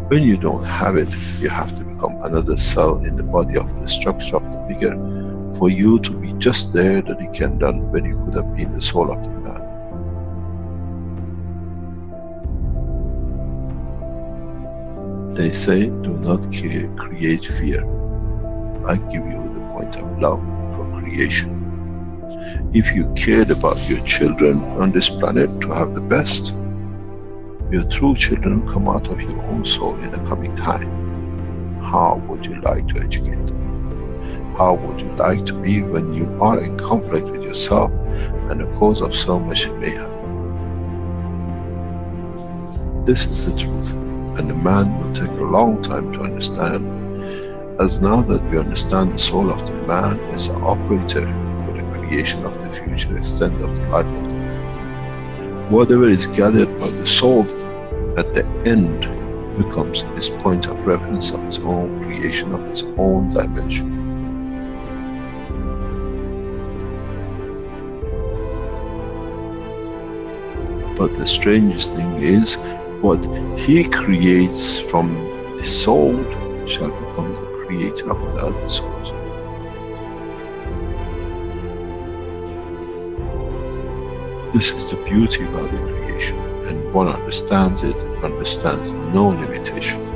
When you don't have it, you have to become another cell in the body of the structure of the bigger, for you to be just there that you can done when you could have been the soul of the man. They say, do not create fear. I give you the point of love for creation. If you cared about your children on this planet to have the best, your true children come out of your own soul in the coming time. How would you like to educate them? How would you like to be when you are in conflict with yourself and the cause of so much mayhem? This is the truth, and the man will take a long time to understand, as now that we understand the soul of the man is an operator for the creation of the future extent of the life of the man. Whatever is gathered by the soul at the end becomes his point of reference of his own creation, of his own dimension. But the strangest thing is, what he creates from his soul shall become the creator of the other souls. This is the beauty about the creation, and one understands it, understands no limitation.